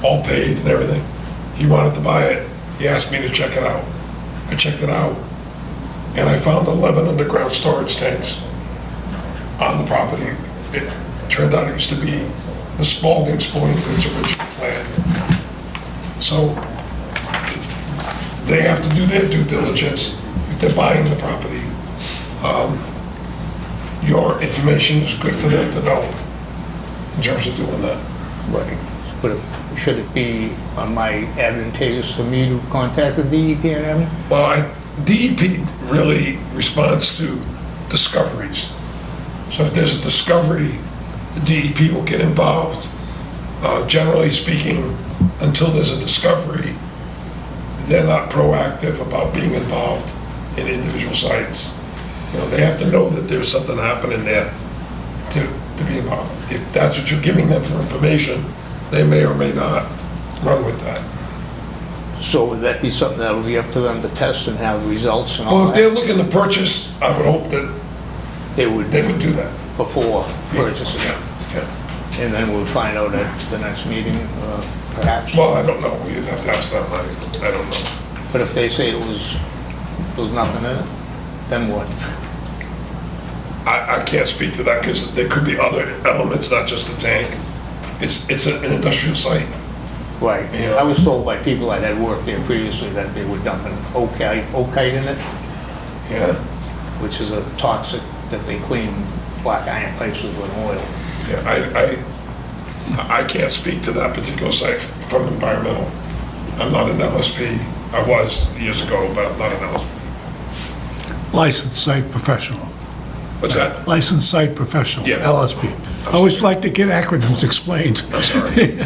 all paved and everything. He wanted to buy it. He asked me to check it out. I checked it out, and I found 11 underground storage tanks on the property. It turned out it used to be the Spalding Sporting Goods original plan. So they have to do their due diligence if they're buying the property. Your information is good for them to know in terms of doing that. Right, but should it be my advantageous for me to contact the DEP and them? Well, DEP really responds to discoveries. So if there's a discovery, the DEP will get involved. Generally speaking, until there's a discovery, they're not proactive about being involved in individual sites. You know, they have to know that there's something happening there to be involved. If that's what you're giving them for information, they may or may not run with that. So would that be something that would be up to them to test and have results and all Well, if they're that? looking to purchase, I would hope that They would they would do that. before purchasing, Yeah, yeah. and then we'll find out at the next meeting, perhaps. Well, I don't know, you'd have to ask them, I don't know. But if they say there was nothing in it, then what? I can't speak to that because there could be other elements, not just a tank. It's an industrial site. Right, and I was told by people that had worked there previously that they were dumping okite in it, Yeah, which is a toxic that they clean black iron pipes with oil. yeah, I can't speak to that particular site from environmental. I'm not an LSP. I was years ago, but I'm not an LSP. Licensed site professional. What's that? Licensed site professional, Yeah. LSP. I always like to get acronyms explained. I'm sorry.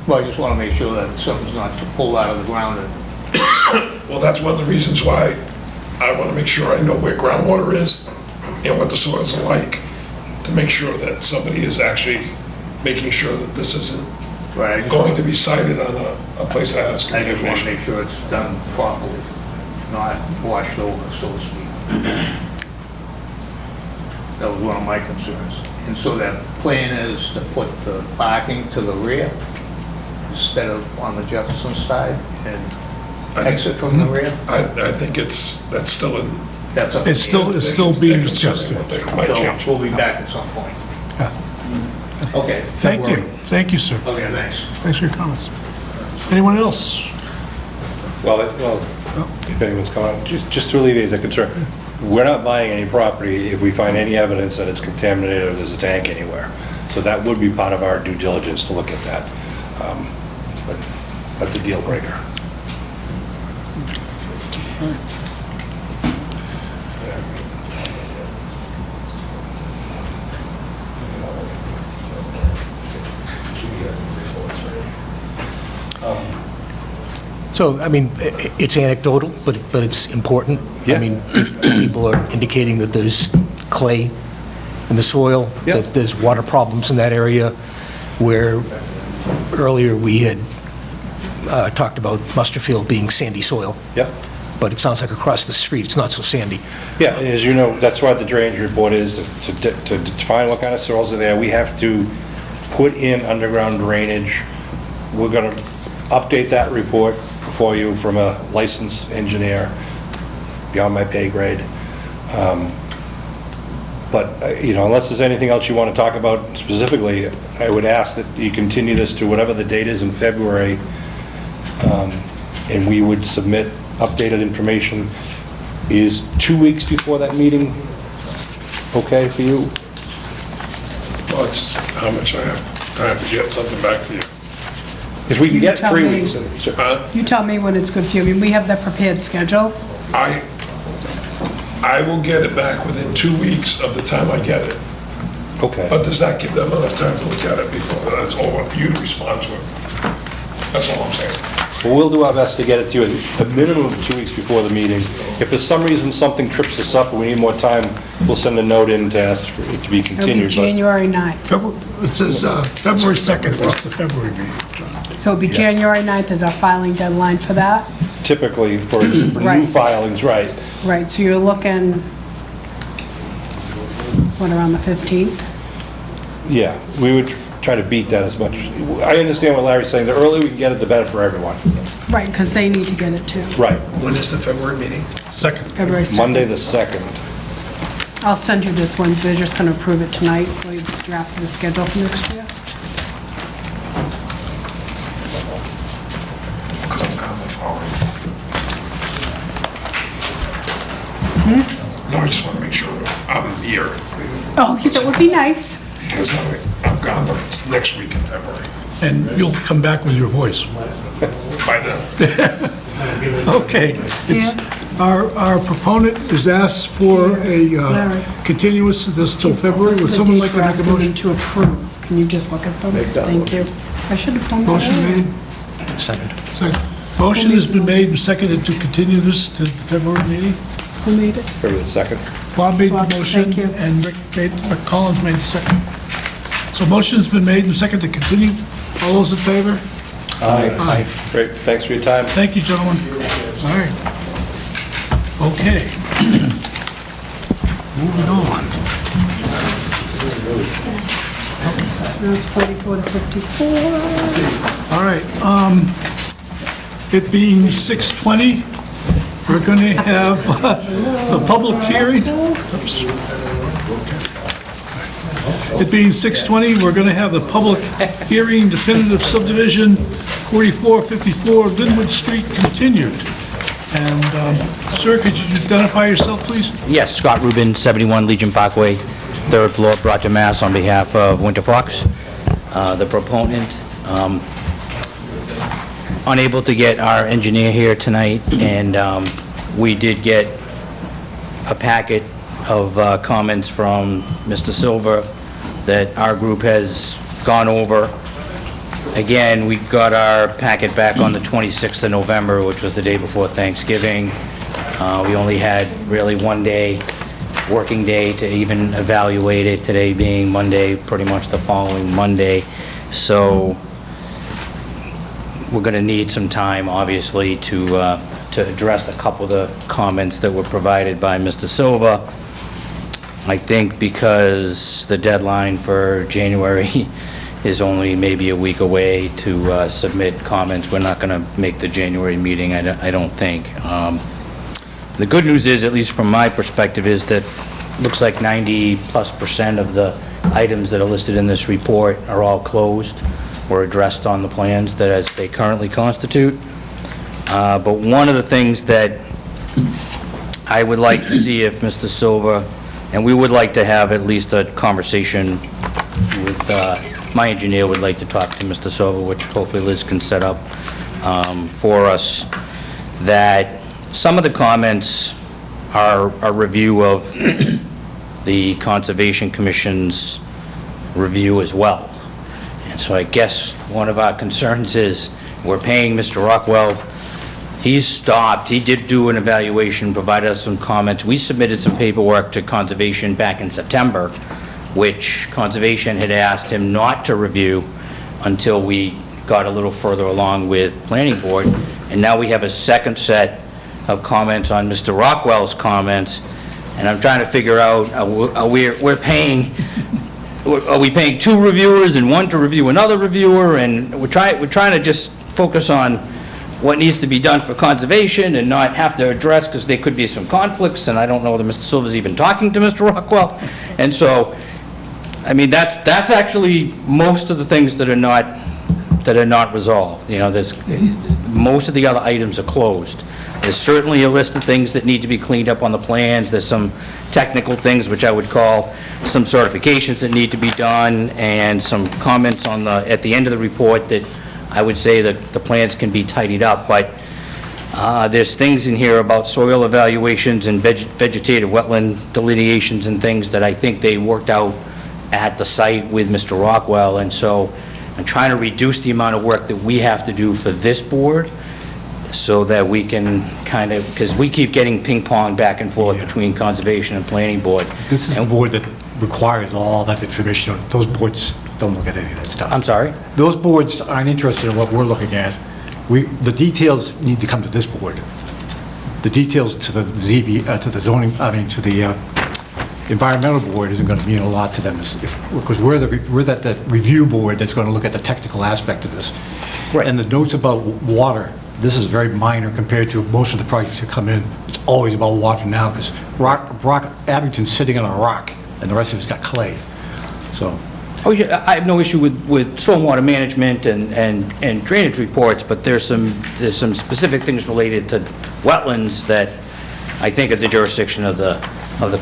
Well, I just want to make sure that something's not pulled out of the ground and Well, that's one of the reasons why I want to make sure I know where groundwater is and what the soils are like, to make sure that somebody is actually making sure that this isn't right, I just going want- to be sited on a place that has I just want to contamination. make sure it's done properly, not washed over, so to speak. That was one of my concerns. And so that plan is to put the parking to the rear instead of on the Jefferson side and I think- exit from the rear? I think that's still in. That's up to It's you. still being they're considering discussed. what they might So change. we'll be back at some point. Okay. Thank you. Thank you, sir. Okay, thanks. Thanks for your comments. Anyone else? Well, if anyone's coming up, just to alleviate the concern, we're not buying any property if we find any evidence that it's contaminated or there's a tank anywhere. So that would be part of our due diligence to look at that. But that's a deal breaker. So, I mean, it's anecdotal, but it's important. Yeah. I mean, people are indicating that there's clay in the soil, Yeah. that there's water problems in that area, where earlier we had talked about Musterfield being sandy soil, Yep. but it sounds like across the street, it's not so sandy. Yeah, and as you know, that's why the drainage report is, to define what kind of soils are there. We have to put in underground drainage. We're going to update that report for you from a licensed engineer, beyond my pay grade. But, you know, unless there's anything else you want to talk about specifically, I would ask that you continue this to whatever the date is in February, and we would submit updated information. Is 2 weeks before that meeting okay for you? Well, it's how much I have time to get something back to you. If we can You get tell 3 me. weeks. You tell me when it's good for you. I mean, we have the prepared schedule. I will get it back within 2 weeks of the time I get it. Okay. But does that give them enough time to look at it before that's all, you to respond to it? That's all I'm saying. Well, we'll do our best to get it to you a minimum of 2 weeks before the meeting. If for some reason something trips us up and we need more time, we'll send a note in to ask for it to be It'll be continued. but- January 9th. It says February 2nd is the February meeting, John. So it'll be January 9th is our filing deadline for that? Typically, for new Right. filings, right. Right, so you're looking, what, around the 15th? Yeah, we would try to beat that as much. I understand what Larry's saying. The earlier we can get it, the better for everyone. Right, because they need to get it too. Right. When is the February meeting? Second. February 2nd. Monday, the 2nd. I'll send you this one. They're just going to approve it tonight. We drafted the schedule for next year. I'm on the phone. No, I just want to make sure I'm here, Oh, that would be nice. because I'm gone the next week in February. And you'll come back with your voice. By then. Okay. It's- Our proponent is asked for a Larry. continuance of this till February. Would someone like to make a motion? To approve. Can you just look at them? Thank you. I should have done that Motion earlier. made? Second. Second. Motion has been made and seconded to continue this to the February meeting. Who made it? February the 2nd. Bob made the Bob, motion. thank you. And Rick Collins made the second. So motion's been made and seconded to continue. All those in favor? Aye. Great, thanks for your time. Thank you, gentlemen. All right. Okay. Moving on. Now it's 44 to 54. All right, it being 6:20, we're going to have the public hearing. Oops. It being 6:20, we're going to have the public hearing definitive subdivision 4454 Linwood Street continued. And, sir, could you identify yourself, please? Yes, Scott Rubin, 71 Legion Parkway, third floor, Brockton, Mass, on behalf of Winter Fox, the proponent. Unable to get our engineer here tonight, and we did get a packet of comments from Mr. Silver that our group has gone over. Again, we got our packet back on the 26th of November, which was the day before Thanksgiving. We only had really one day, working day, to even evaluate it, today being Monday, pretty much the following Monday. So we're going to need some time, obviously, to address a couple of the comments that were provided by Mr. Silva. I think because the deadline for January is only maybe a week away to submit comments, we're not going to make the January meeting, I don't think. The good news is, at least from my perspective, is that looks like 90+% of the items that are listed in this report are all closed or addressed on the plans that as they currently constitute. But one of the things that I would like to see if Mr. Silva, and we would like to have at least a conversation with, my engineer would like to talk to Mr. Silva, which hopefully Liz can set up for us, that some of the comments are a review of the Conservation Commission's review as well. And so I guess one of our concerns is we're paying Mr. Rockwell. He's stopped. He did do an evaluation, provided us some comments. We submitted some paperwork to Conservation back in September, which Conservation had asked him not to review until we got a little further along with Planning Board. And now we have a second set of comments on Mr. Rockwell's comments, and I'm trying to figure out, are we paying two reviewers and one to review another reviewer, and we're trying to just focus on what needs to be done for conservation and not have to address, because there could be some conflicts, and I don't know that Mr. Silva's even talking to Mr. Rockwell. And so, I mean, that's actually most of the things that are not resolved. You know, most of the other items are closed. There's certainly a list of things that need to be cleaned up on the plans. There's some technical things, which I would call some certifications that need to be done, and some comments at the end of the report that I would say that the plans can be tidied up. But there's things in here about soil evaluations and vegetative wetland delineations and things that I think they worked out at the site with Mr. Rockwell. And so I'm trying to reduce the amount of work that we have to do for this board so that we can kind of, because we keep getting ping pong back and forth Yeah. between Conservation and Planning Board. This is the board that requires all that information. Those boards don't look at any of that stuff. I'm sorry? Those boards aren't interested in what we're looking at. The details need to come to this board. The details to the to the zoning, to the environmental board isn't going to mean a lot to them, because we're that review board that's going to look at the technical aspect of this. Right. And the notes about water, this is very minor compared to most of the projects that come in. It's always about water now, because Abington's sitting on a rock, and the rest of it's got clay. So, Oh, yeah, I have no issue with stormwater management and drainage reports, but there's some specific things related to wetlands that I think are the jurisdiction of the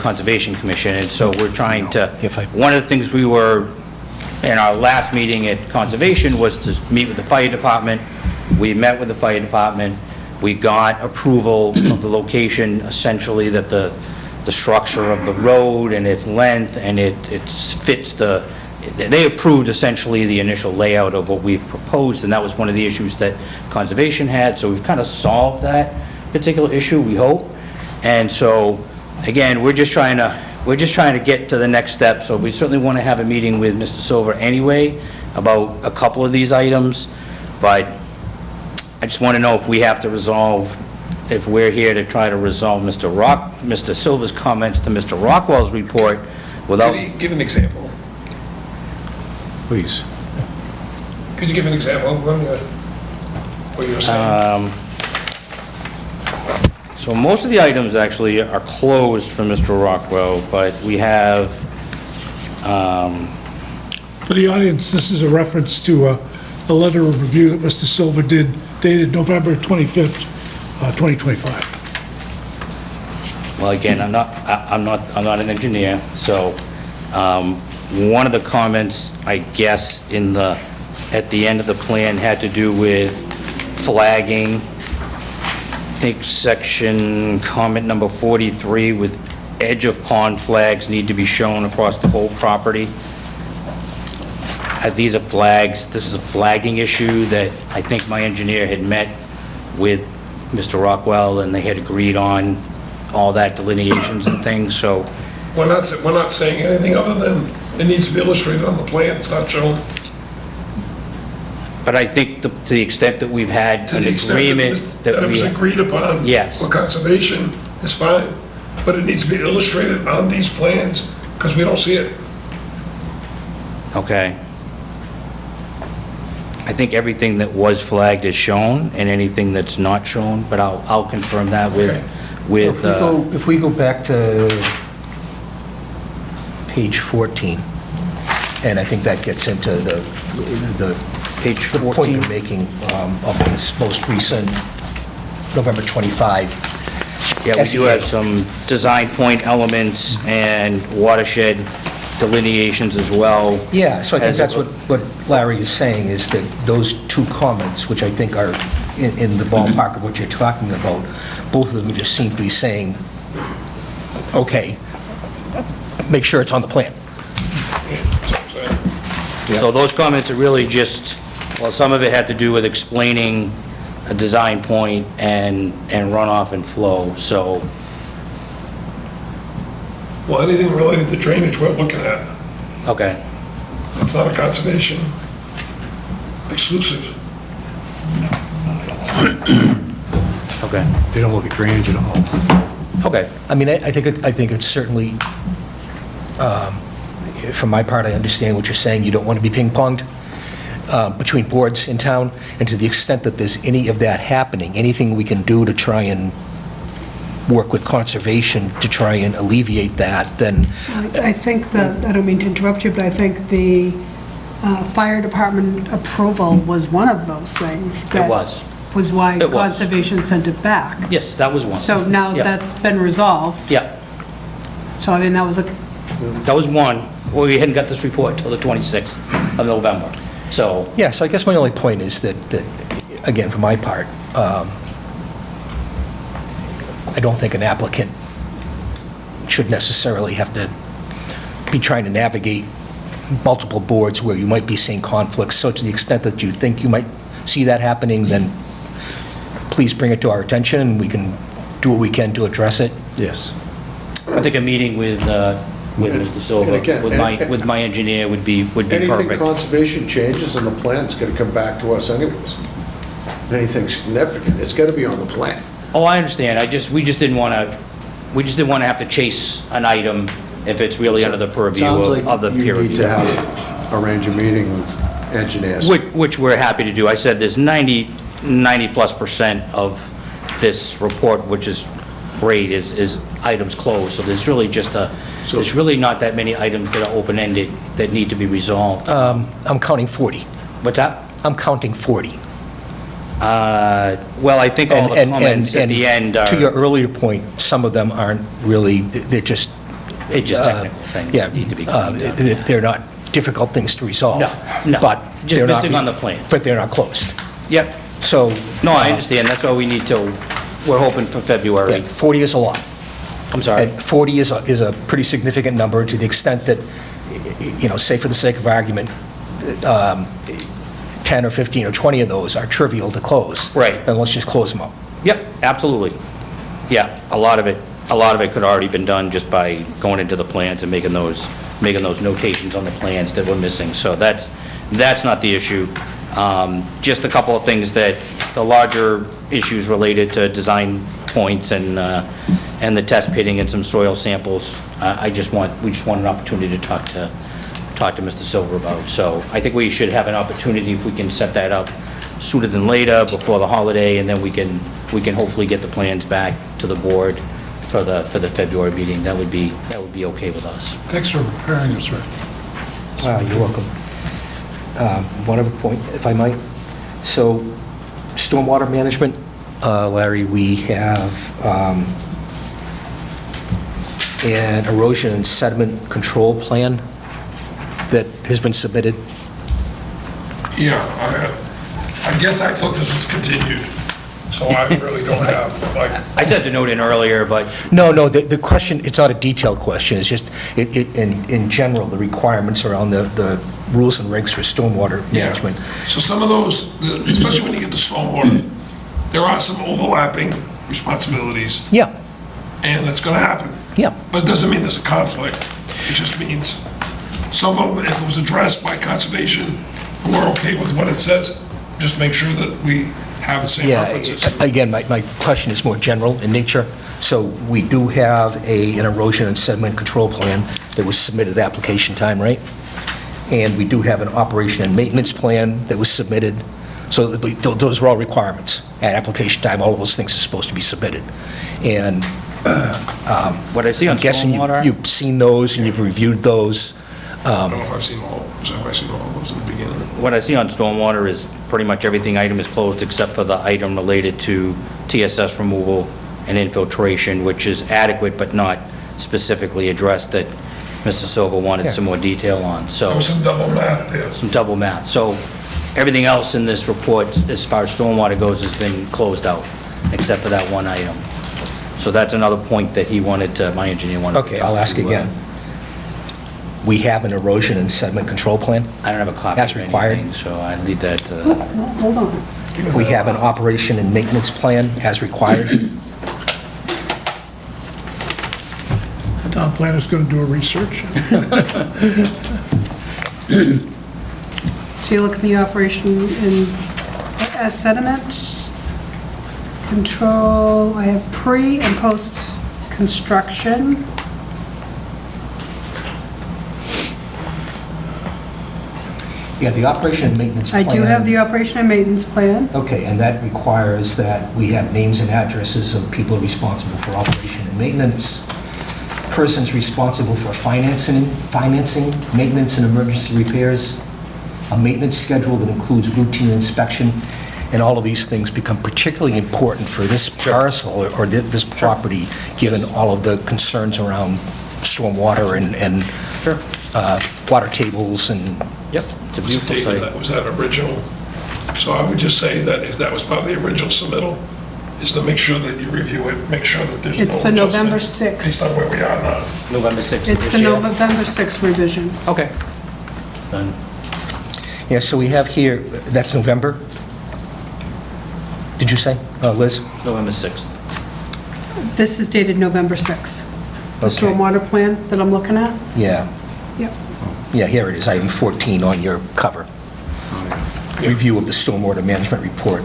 Conservation Commission, and so we're trying to, one of the things we were, in our last meeting at Conservation, was to meet with the fire department. We met with the fire department. We got approval of the location, essentially that the structure of the road and its length, and it fits they approved essentially the initial layout of what we've proposed, and that was one of the issues that Conservation had, so we've kind of solved that particular issue, we hope. And so, again, we're just trying to get to the next step, so we certainly want to have a meeting with Mr. Silver anyway about a couple of these items, but I just want to know if we have to resolve, if we're here to try to resolve Mr. Silver's comments to Mr. Rockwell's report without... Could you give an example? please. Could you give an example of what you're saying? So most of the items actually are closed for Mr. Rockwell, but we have, For the audience, this is a reference to a letter of review that Mr. Silva did dated November 25th, 2025. well, again, I'm not an engineer, so one of the comments, I guess, at the end of the plan had to do with flagging. I think section, comment number 43, with edge of pond flags need to be shown across the whole property. These are flags, this is a flagging issue that I think my engineer had met with Mr. Rockwell, and they had agreed on all that delineations and things, so. We're not saying anything other than it needs to be illustrated on the plan, it's not shown. But I think to the extent that we've had To an the extent agreement that it was agreed upon. Yes. For conservation, is fine, but it needs to be illustrated on these plans, because we don't see it. Okay. I think everything that was flagged is shown, and anything that's not shown, but I'll confirm that Okay. with, If we go back to page 14, and I think that gets into the page the point 14. you're making of this most recent November 25. Yeah, we do have SEA. some design point elements and watershed delineations as well. Yeah, so I think As that's it- what Larry is saying, is that those two comments, which I think are in the ballpark of what you're talking about, both of them just seem to be saying, okay, make sure it's on the plan. So those comments are really just, well, some of it had to do with explaining a design point and runoff and flow, so, Well, anything related to drainage we're looking at. okay. It's not a conservation exclusive. Okay. They don't look at drainage at all. Okay. I mean, I think it's certainly, from my part, I understand what you're saying. You don't want to be ping-ponged between boards in town, and to the extent that there's any of that happening, anything we can do to try and work with conservation to try and alleviate that, then, I think that, I don't mean to interrupt you, but I think the fire department approval was one of those things. It was. Was why It was. conservation sent it back. Yes, that was one. So now Yeah. that's been resolved. Yeah, So I mean, that was a, that was one. Well, we hadn't got this report till the 26th of November, so, yeah, so I guess my only point is that again, for my part, I don't think an applicant should necessarily have to be trying to navigate multiple boards where you might be seeing conflicts. So to the extent that you think you might see that happening, then please bring it to our attention, and we can do what we can to address it. Yes. I think a meeting with Mr. Silva, And again, with my engineer would be Anything perfect. conservation changes in the plan, it's gonna come back to us anyways. Anything significant, it's gotta be on the plan. Oh, I understand, we just didn't want to have to chase an item if it's really under the purview Sounds like of the peer you need review. to arrange a meeting with engineers. Which we're happy to do. I said there's 90+% of this report, which is great, is items closed. So there's really there's really not that many items that are open-ended that need to be resolved. I'm counting 40. What's that? I'm counting 40. Well, I think all the comments at the end are... To your earlier point, some of them aren't really, they're just... technical things that need to be cleaned up. They're not difficult things to resolve. No, But just they're not missing on the plan. But they're not closed. Yep. So... No, I understand, that's why we need to, we're hoping for February. 40 is a lot. I'm sorry. And 40 is a pretty significant number to the extent that, say for the sake of argument, 10 or 15 or 20 of those are trivial to close. Right. And let's just close them up. Yep, absolutely. Yeah, a lot of it could already been done just by going into the plans and making those notations on the plans that were missing. So that's not the issue. Just a couple of things that, the larger issues related to design points and the test pitting and some soil samples, we just want an opportunity to talk to Mr. Silver about. So I think we should have an opportunity, if we can set that up sooner than later, before the holiday, and then we can hopefully get the plans back to the board for the February meeting. That would be okay with us. Thanks for preparing us, Rick. You're welcome. One other point, if I might. So, stormwater management, Larry, we have an erosion and sediment control plan that has been submitted. Yeah, I guess I thought this was continued, so I really don't have, I sent a note in earlier, but No, the question, it's not a detailed question, it's just, in general, the requirements around the rules and regs for stormwater management. So some of those, especially when you get to stormwater, there are some overlapping responsibilities, Yeah, and it's gonna happen. yeah. But it doesn't mean there's a conflict. It just means some of them, if it was addressed by conservation, and we're okay with what it says, just make sure that we have the same Yeah, references. again, my question is more general in nature. So we do have an erosion and sediment control plan that was submitted at application time, right? And we do have an operation and maintenance plan that was submitted. So those are all requirements. At application time, all of those things are supposed to be submitted. And what I see on I'm guessing stormwater... you've seen those and you've reviewed those. I don't know if I've seen all, have I seen all of those in the beginning? What I see on stormwater is pretty much everything item is closed except for the item related to TSS removal and infiltration, which is adequate but not specifically addressed, that Mr. Silva wanted some more detail on, so... There was some double math there. Some double math. So everything else in this report, as far as stormwater goes, has been closed out, except for that one item. So that's another point that he wanted to, my engineer wanted to Okay, I'll ask again. We have an erosion and sediment control plan. I don't have a copy That's of required. anything, so I leave that to... Hold on. We have an operation and maintenance plan as required. The town planner's going to do a research. So you look at the operation as sediment control, I have pre and post construction. Yeah, the operation and maintenance I plan. do have the operation and maintenance plan. Okay, and that requires that we have names and addresses of people responsible for operation and maintenance, persons responsible for financing, maintenance and emergency repairs, a maintenance schedule that includes routine inspection, and all of these things become particularly important for this parcel or this property, given all of the concerns around stormwater and water tables and... Yep, it's a beautiful David, site. that was that original. So I would just say that if that was part of the original submittal, is to make sure that you review it, make sure that there's no It's the November adjustments 6th. based on where we are now. November 6th of It's this the year. November 6th revision. Okay. Then, Yeah, so we have here, that's November. did you say, Liz? November 6th. This is dated November 6th. The Okay. stormwater plan that I'm looking at? Yeah. Yep. Yeah, here it is, item 14 on your cover. Review of the stormwater management report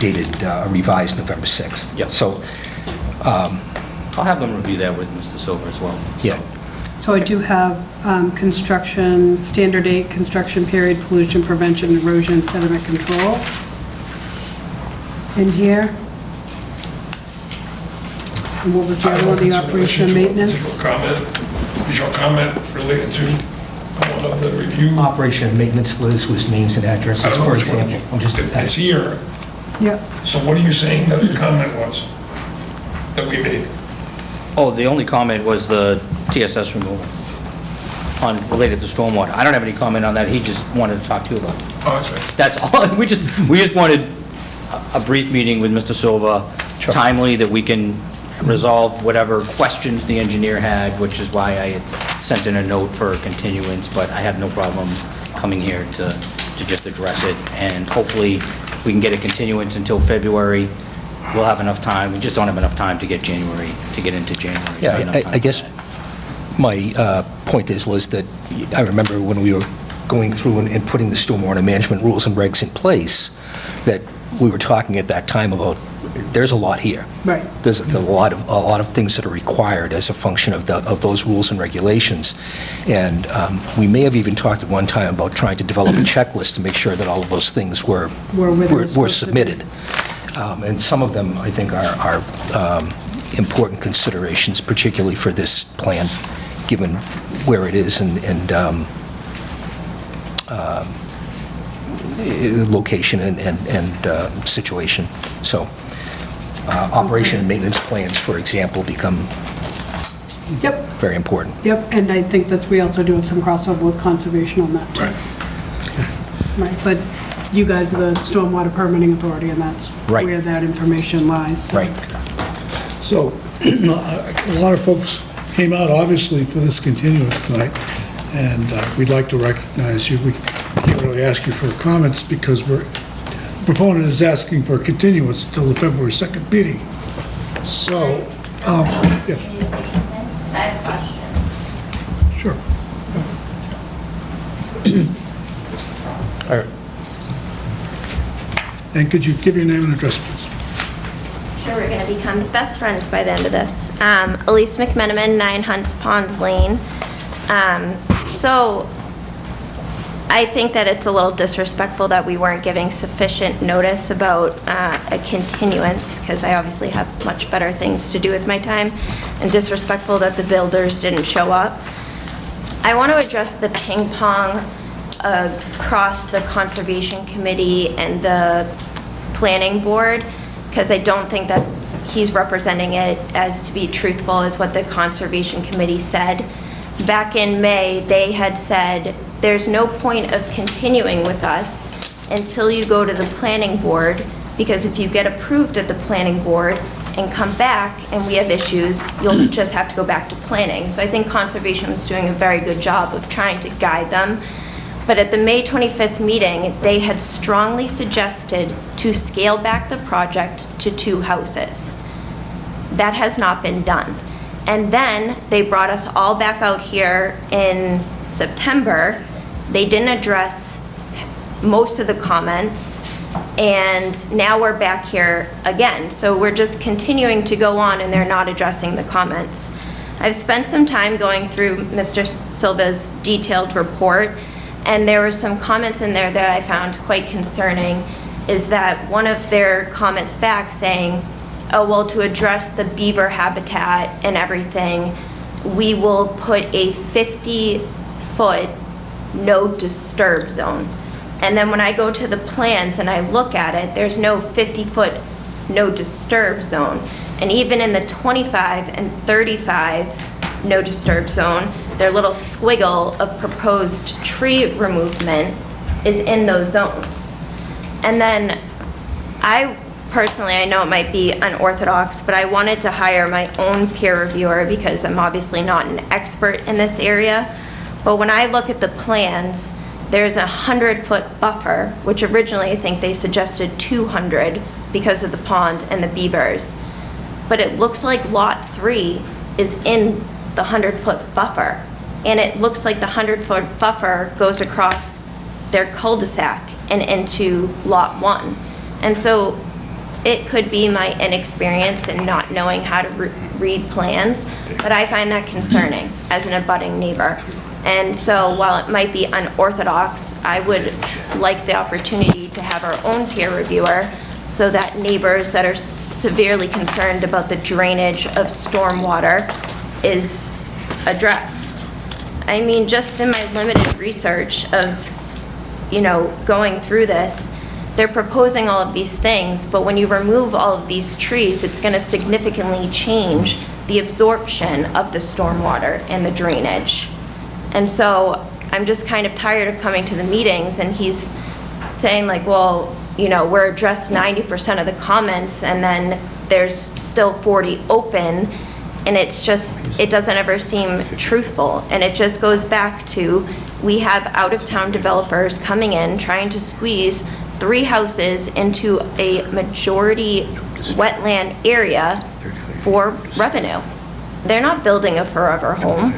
dated revised November 6th. Yep. So, I'll have them review that with Mr. Silver as well. So- yeah. So I do have construction, standard 8, construction period, pollution prevention, erosion, sediment control in here. And what was the other one, the operation and maintenance? Is your comment related to one of the review? Operation and maintenance, Liz, was names and addresses, I don't know for which one. example. I'm just- It's here. Yep. So what are you saying that the comment was that we made? Oh, the only comment was the TSS removal on, related to stormwater. I don't have any comment on that, he just wanted to talk to you about it. Oh, that's right. That's all, we just wanted a brief meeting with Mr. Silva, timely, that we can resolve whatever questions the engineer had, which is why I had sent in a note for continuance, but I have no problem coming here to just address it, and hopefully we can get a continuance until February. We'll have enough time, we just don't have enough time to get into January. Yeah, Enough time I guess for that. my point is, Liz, that I remember when we were going through and putting the stormwater management rules and regs in place, that we were talking at that time about, there's a lot here. Right. There's a lot of things that are required as a function of those rules and regulations. And we may have even talked at one time about trying to develop a checklist to make sure that all of those things were submitted. And some of them, I think, are important considerations, particularly for this plan, given where it is and location and situation. So, operation and maintenance plans, for example, become Yep. very important. Yep, and I think we also do have some crossover with conservation on that, too. Right, but you guys are the stormwater permitting authority, and that's Right. where that information lies. So- Right. So, a lot of folks came out, obviously, for this continuance tonight, and we'd like to recognize you. We can't really ask you for comments because the proponent is asking for a continuance until the February 2nd meeting. So, yes, I have a question. sure. All right. And could you give your name and address, please? Sure, we're going to become best friends by the end of this. Elise McMenamin, 9 Hunts Pond Lane. So I think that it's a little disrespectful that we weren't giving sufficient notice about a continuance, because I obviously have much better things to do with my time, and disrespectful that the builders didn't show up. I want to address the ping pong across the Conservation Committee and the Planning Board, because I don't think that he's representing it as to be truthful as what the Conservation Committee said. Back in May, they had said, there's no point of continuing with us until you go to the Planning Board, because if you get approved at the Planning Board and come back and we have issues, you'll just have to go back to planning. So I think Conservation was doing a very good job of trying to guide them. But at the May 25th meeting, they had strongly suggested to scale back the project to 2 houses. That has not been done. And then they brought us all back out here in September. They didn't address most of the comments, and now we're back here again. So we're just continuing to go on, and they're not addressing the comments. I've spent some time going through Mr. Silva's detailed report, and there were some comments in there that I found quite concerning, is that one of their comments back saying, oh, well, to address the beaver habitat and everything, we will put a 50-foot no disturb zone. And then when I go to the plans and I look at it, there's no 50-foot no disturb zone. And even in the 25 and 35 no disturb zone, their little squiggle of proposed tree removement is in those zones. And then I know it might be unorthodox, but I wanted to hire my own peer reviewer because I'm obviously not an expert in this area. But when I look at the plans, there's a 100-foot buffer, which originally I think they suggested 200 because of the pond and the beavers. But it looks like Lot 3 is in the 100-foot buffer. And it looks like the 100-foot buffer goes across their cul-de-sac and into Lot 1. And so it could be my inexperience in not knowing how to read plans, but I find that concerning as an abutting neighbor. And so while it might be unorthodox, I would like the opportunity to have our own peer reviewer so that neighbors that are severely concerned about the drainage of stormwater is addressed. I mean, just in my limited research of, going through this, they're proposing all of these things, but when you remove all of these trees, it's going to significantly change the absorption of the stormwater and the drainage. And so I'm just kind of tired of coming to the meetings and he's saying like, well, we're addressed 90% of the comments and then there's still 40 open. And it's just, it doesn't ever seem truthful. And it just goes back to, we have out-of-town developers coming in, trying to squeeze 3 houses into a majority wetland area for revenue. They're not building a forever home.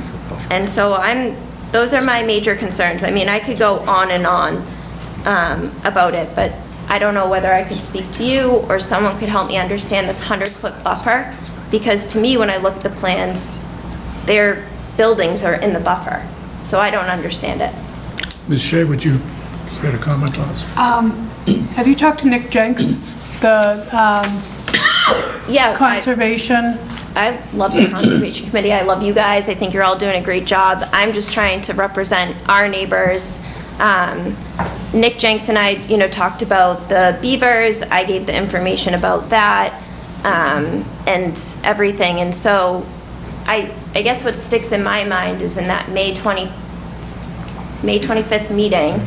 And so those are my major concerns. I mean, I could go on and on about it, but I don't know whether I could speak to you or someone could help me understand this 100-foot buffer. Because to me, when I look at the plans, their buildings are in the buffer. So I don't understand it. Ms. Shea, would you care to comment on this? Have you talked to Nick Jenks, the Yeah, conservation? I love the Conservation Committee. I love you guys. I think you're all doing a great job. I'm just trying to represent our neighbors. Nick Jenks and I, talked about the beavers. I gave the information about that. And everything. And so I guess what sticks in my mind is in that May 25th meeting,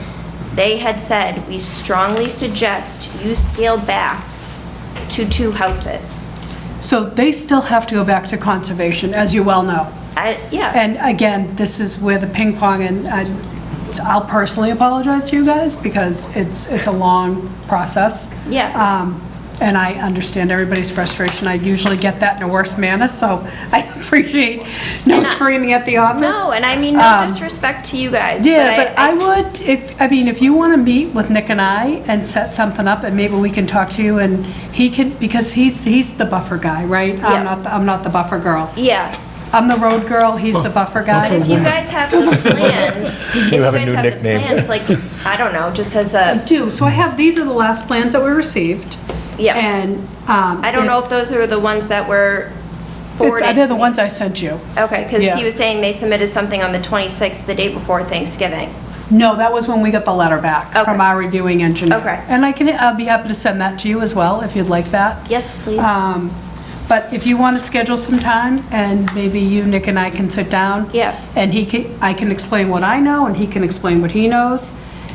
they had said, we strongly suggest you scale back to 2 houses. So they still have to go back to conservation, as you well know. Yeah. And again, this is where the ping pong, and I'll personally apologize to you guys because it's a long process. Yeah. And I understand everybody's frustration. I usually get that in a worse manner, so I appreciate no screaming at the office. No, and I mean no disrespect to you guys. Yeah, but I would, if you want to meet with Nick and I and set something up, and maybe we can talk to you, and he can, because he's the buffer guy, right? Yeah. I'm not the buffer girl. Yeah. I'm the road girl, he's the buffer guy. If you guys have the plans, You have a new nickname. like, I don't know, just as a, I do, so these are the last plans that we received. yeah. And. I don't know if those are the ones that were forwarded. They're to the me. ones I sent you. Okay, because Yeah. he was saying they submitted something on the 26th, the day before Thanksgiving. No, that was when we got the letter back from Okay. our reviewing engineer. Okay. And I'll be happy to send that to you as well, if you'd like that. Yes, please. But if you want to schedule some time, and maybe you, Nick, and I can sit down. Yeah. And I can explain what I know, and he can explain what he knows,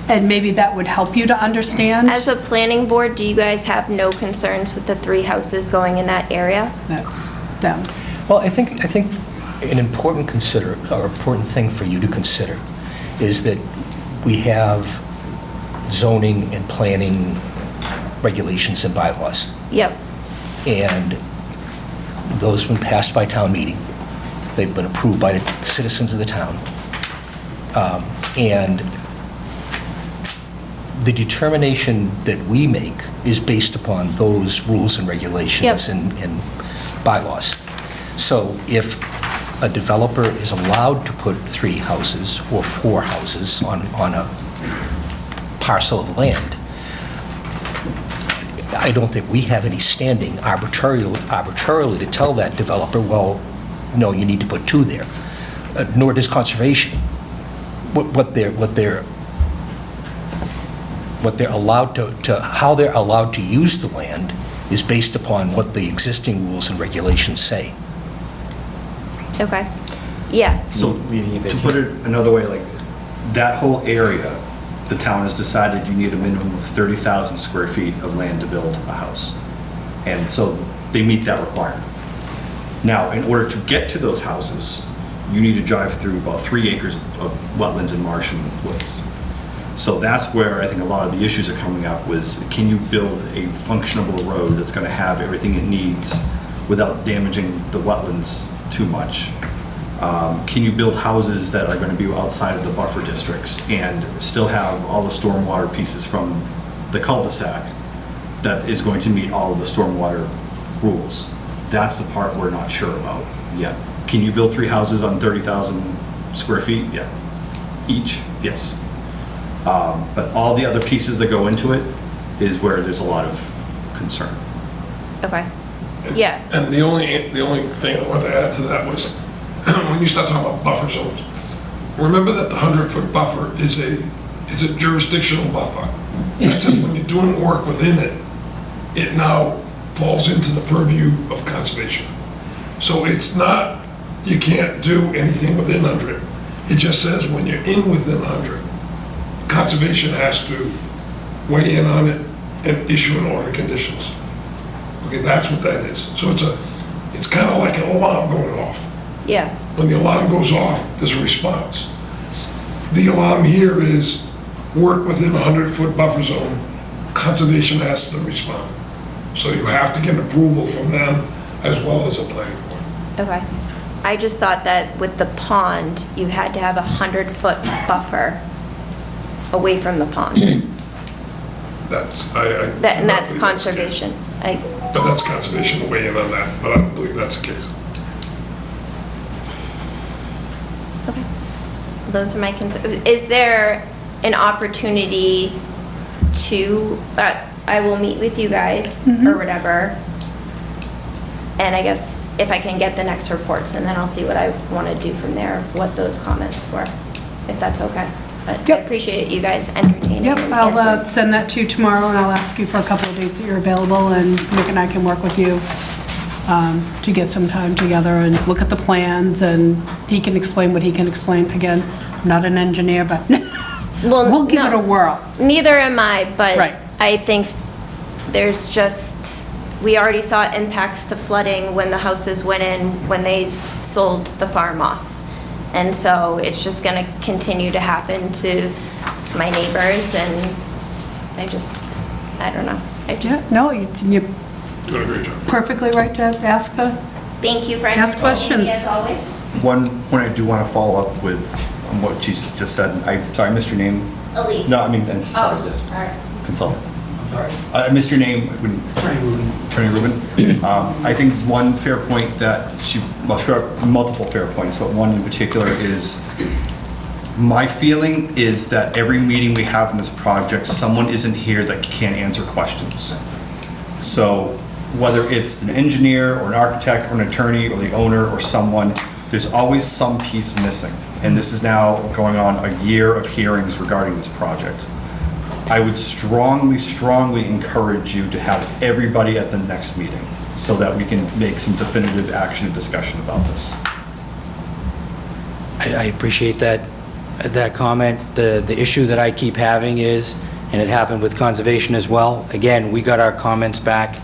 and maybe that would help you to understand. As a planning board, do you guys have no concerns with the 3 houses going in that area? That's them. Well, I think an important thing for you to consider is that we have zoning and planning regulations and bylaws. Yep. And those have been passed by town meeting. They've been approved by the citizens of the town. And the determination that we make is based upon those rules and regulations Yep. and bylaws. So if a developer is allowed to put 3 houses or 4 houses on a parcel of land, I don't think we have any standing arbitrarily to tell that developer, well, no, you need to put 2 there. Nor does conservation. What they're allowed to, how they're allowed to use the land is based upon what the existing rules and regulations say. Okay. Yeah. So, to put it another way, like, that whole area, the town has decided you need a minimum of 30,000 square feet of land to build a house. And so they meet that requirement. Now, in order to get to those houses, you need to drive through about 3 acres of wetlands and marsh and woods. So that's where I think a lot of the issues are coming up was, can you build a functionable road that's gonna have everything it needs without damaging the wetlands too much? Can you build houses that are gonna be outside of the buffer districts and still have all the stormwater pieces from the cul-de-sac that is going to meet all of the stormwater rules? That's the part we're not sure about yet. Can you build 3 houses on 30,000 square feet? Yeah. Each? Yes. But all the other pieces that go into it is where there's a lot of concern. Okay. Yeah. And the only thing I wanted to add to that was, when you start talking about buffer zones, remember that the 100-foot buffer is a jurisdictional buffer. That's it, when you're doing work within it, it now falls into the purview of conservation. So it's not, you can't do anything within 100. It just says when you're in within 100, conservation has to weigh in on it and issue an order of conditions. Okay, that's what that is. So it's kind of like an alarm going off. Yeah. When the alarm goes off, there's a response. The alarm here is work within a 100-foot buffer zone, conservation has to respond. So you have to get an approval from them as well as a planning board. Okay. I just thought that with the pond, you had to have a 100-foot buffer away from the pond. That's, And that's conservation. But that's conservation to weigh in on that, but I don't believe that's the case. Okay. Those are my concerns. Is there an opportunity to, I will meet with you guys or whatever, and I guess if I can get the next reports, and then I'll see what I want to do from there, what those comments were, if that's okay. But I appreciate you guys entertaining. Yep, and I'll answering. send that to you tomorrow, and I'll ask you for a couple of dates that you're available, and Nick and I can work with you to get some time together and look at the plans, and he can explain what he can explain. Again, I'm not an engineer, but we'll give it a whirl. Neither am I, but Right. I think there's just, we already saw impacts to flooding when the houses went in, when they sold the farm off. And so it's just going to continue to happen to my neighbors, and I don't know. Yeah, no, you're Doing a great job. perfectly right to ask for. Thank you for Ask entertaining me questions. as always. One point I do want to follow up with on what you just said. Sorry, I missed your name. Elise. No, I mean, sorry, Oh, the sorry. consultant. I missed your name. Attorney Rubin. I think one fair point that she brought multiple fair points, but one in particular is, my feeling is that every meeting we have in this project, someone isn't here that can't answer questions. So whether it's an engineer or an architect or an attorney or the owner or someone, there's always some piece missing. And this is now going on a year of hearings regarding this project. I would strongly, strongly encourage you to have everybody at the next meeting so that we can make some definitive action and discussion about this. I appreciate that comment. The issue that I keep having is, and it happened with conservation as well, again, we got our comments back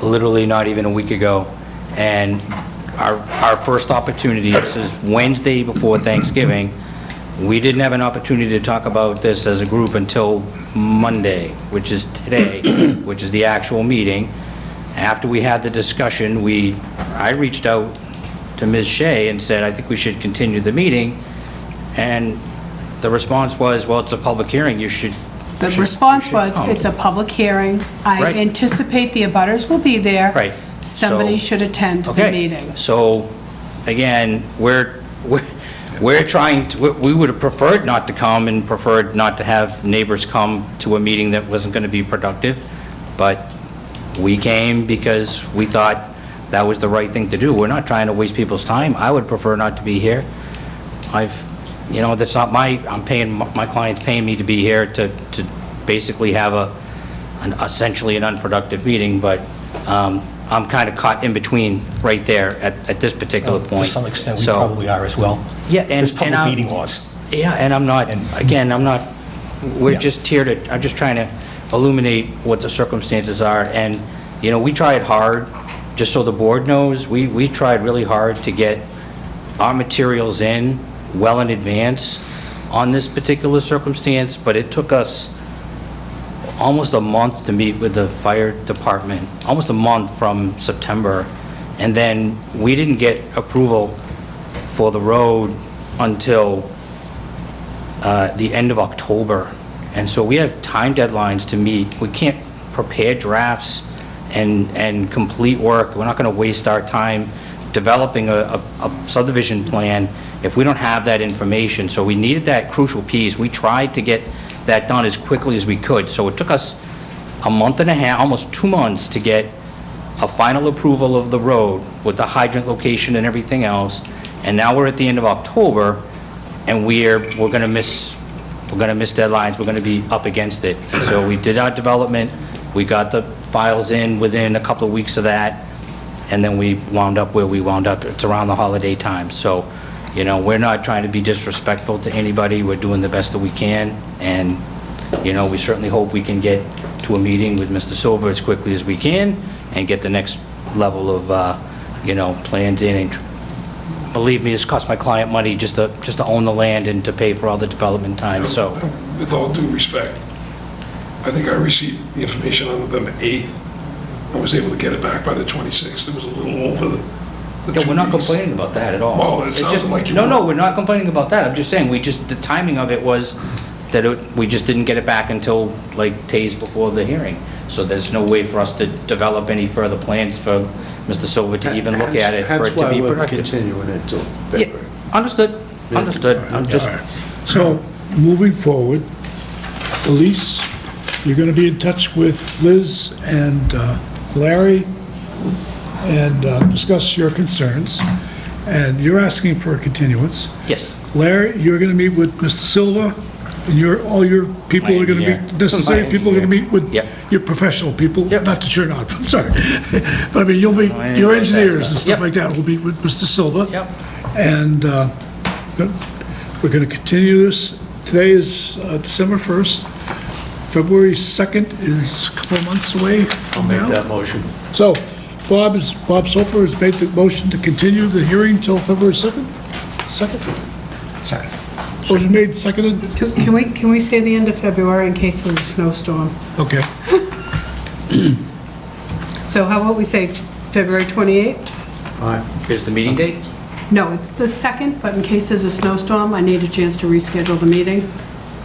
literally not even a week ago, and our first opportunity, this is Wednesday before Thanksgiving, we didn't have an opportunity to talk about this as a group until Monday, which is today, which is the actual meeting. After we had the discussion, I reached out to Ms. Shea and said, I think we should continue the meeting, and the response was, well, it's a public hearing, you should. The response was, it's a public hearing. I Right. anticipate the abutters will be there. Right. Somebody So- should attend the Okay. meeting. So, again, we're trying to, we would have preferred not to come and preferred not to have neighbors come to a meeting that wasn't going to be productive, but we came because we thought that was the right thing to do. We're not trying to waste people's time. I would prefer not to be here. That's not my client's paying me to be here to basically have essentially an unproductive meeting, but I'm kind of caught in between right there at this particular point. To some extent, we So- probably are as well. Yeah, and... There's public I'm- meeting laws. Yeah, and I'm not, we're just here to, I'm just trying to illuminate what the circumstances are, and, we tried hard, just so the board knows, we tried really hard to get our materials in well in advance. on this particular circumstance, but it took us almost a month to meet with the fire department, almost a month from September, and then we didn't get approval for the road until the end of October. And so we have time deadlines to meet. We can't prepare drafts and complete work. We're not going to waste our time developing a subdivision plan if we don't have that information. So we needed that crucial piece. We tried to get that done as quickly as we could. So it took us a month and a half, almost 2 months, to get a final approval of the road with the hydrant location and everything else. And now we're at the end of October, and we're going to miss deadlines. We're going to be up against it. And so we did our development. We got the files in within a couple of weeks of that, and then we wound up where we wound up. It's around the holiday time. So, you know, we're not trying to be disrespectful to anybody. We're doing the best that we can, and, you know, we certainly hope we can get to a meeting with Mr. Silva as quickly as we can and get the next level of, you know, plans in. And believe me, it's cost my client money just to own the land and to pay for all the development time, so. With all due respect, I think I received the information on November 8th. I was able to get it back by the 26th. It was a little over the 2 weeks. Yeah, we're not complaining about that at all. Well, it It's sounded just- like you No, were. no, we're not complaining about that. I'm just saying, the timing of it was that we just didn't get it back until like days before the hearing. So there's no way for us to develop any further plans for Mr. Silva to even look at it, for it to be Hence why we're productive. continuing it till Yeah, February. understood, understood. I'm just, All right. So, moving forward, Elise, you're going to be in touch with Liz and Larry and discuss your concerns, and you're asking for a continuance. yes. Larry, you're going to meet with Mr. Silva, and all your people My are going to engineer. meet, necessary My people are going to engineer. meet with Yep. your professional people. Yep. Not that you're not, I'm sorry. But I mean, you'll meet, I your know that engineers and stuff. stuff Yep. like that will meet with Mr. Silva. Yep. And we're going to continue this. Today is December 1st. February 2nd is a couple of months away from Make now. that motion. So Bob Soper has made the motion to continue the hearing till February 2nd? Second? Second. Motion made, seconded? Can we say the end of February in case there's a snowstorm? Okay. So how about we say February 28th? All right. Here's the meeting date? No, it's the 2nd, but in case there's a snowstorm, I need a chance to reschedule the meeting.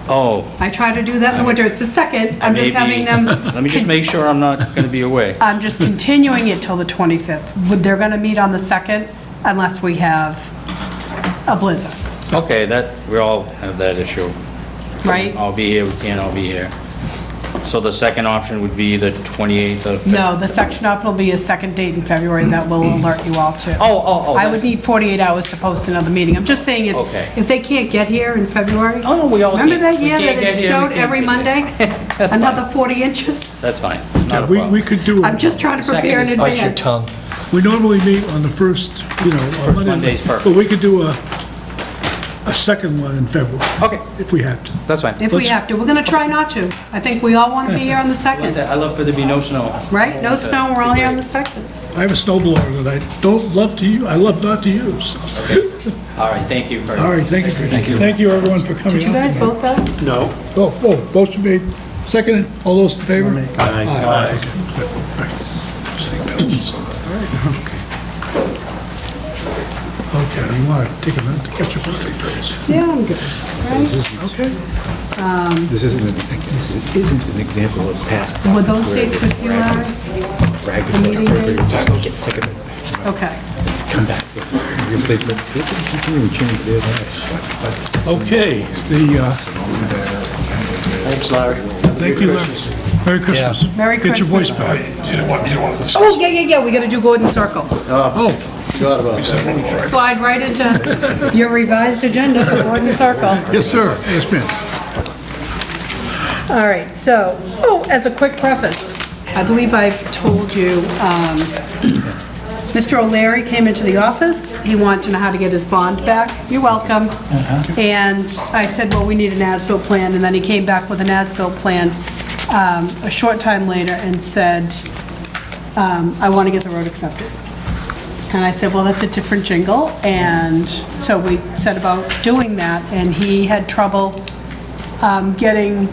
Oh. I try to do that in the winter, it's the 2nd, I'm just having them... Let me just make sure I'm not going to be away. I'm just continuing it till the 25th. They're going to meet on the 2nd unless we have a blizzard, Okay, we all have that issue. right? I'll be here, we can't all be here. So the second option would be the 28th of... No, the section up will be a second date in February that will alert you all to. Oh. I would need 48 hours to post another meeting. I'm just saying Okay. if they can't get here in February. Oh, no, we all Remember can't. that We year can't that it get here, we snowed can't every get Monday? That's Another 40 inches? That's fine, not Yeah, a we problem. could do, I'm just trying to prepare in Second is advance. Tongue. we normally meet on the first, First Monday's perfect. But we could do a second one in February. Okay. If we had to. That's fine. If we have to. We're going to try not to. I think we all want to be here on the 2nd, I love for there to be no snow. right? No snow, we're all here on the 2nd. I have a snowblower that I love not to use. All right, thank you very much. All right, thank you. Thank you, everyone, for coming out. Did you guys tonight. vote that? No. Motion made, seconded, all those in favor? Aye. Okay, you want to take a minute to catch your breath? Yeah, I'm good. Right? Okay. This isn't an example of past. Were those dates with you, Larry? The meeting dates? Get sick of it. Okay. Come back with replacement. They can continue to change their lives. Okay, Thanks, Larry. thank you, Larry. Merry Christmas. Merry Get your voice Christmas. back. You don't want to discuss. Oh, yeah, we got to do Gordon Circle. Oh, Forgot about that. Slide right into your revised agenda for Gordon Circle. yes, sir. Yes, ma'am. All right, so, as a quick preface, I believe I've told you, Mr. O'Leary came into the office. He wanted to know how to get his bond back. You're welcome. And I said, well, we need an as-built plan, and then he came back with an as-built plan a short time later and said, I want to get the road accepted. And I said, well, that's a different jingle, and so we set about doing that, and he had trouble getting,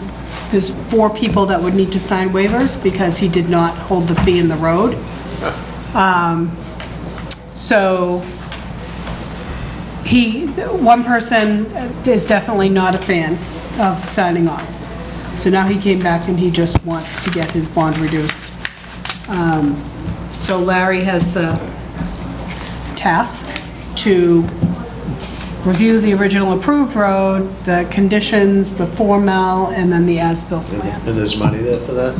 there's 4 people that would need to sign waivers because he did not hold the fee in the road. So one person is definitely not a fan of signing on. So now he came back and he just wants to get his bond reduced. So Larry has the task to review the original approved road, the conditions, the formal, and then the as-built plan. And there's money there for that?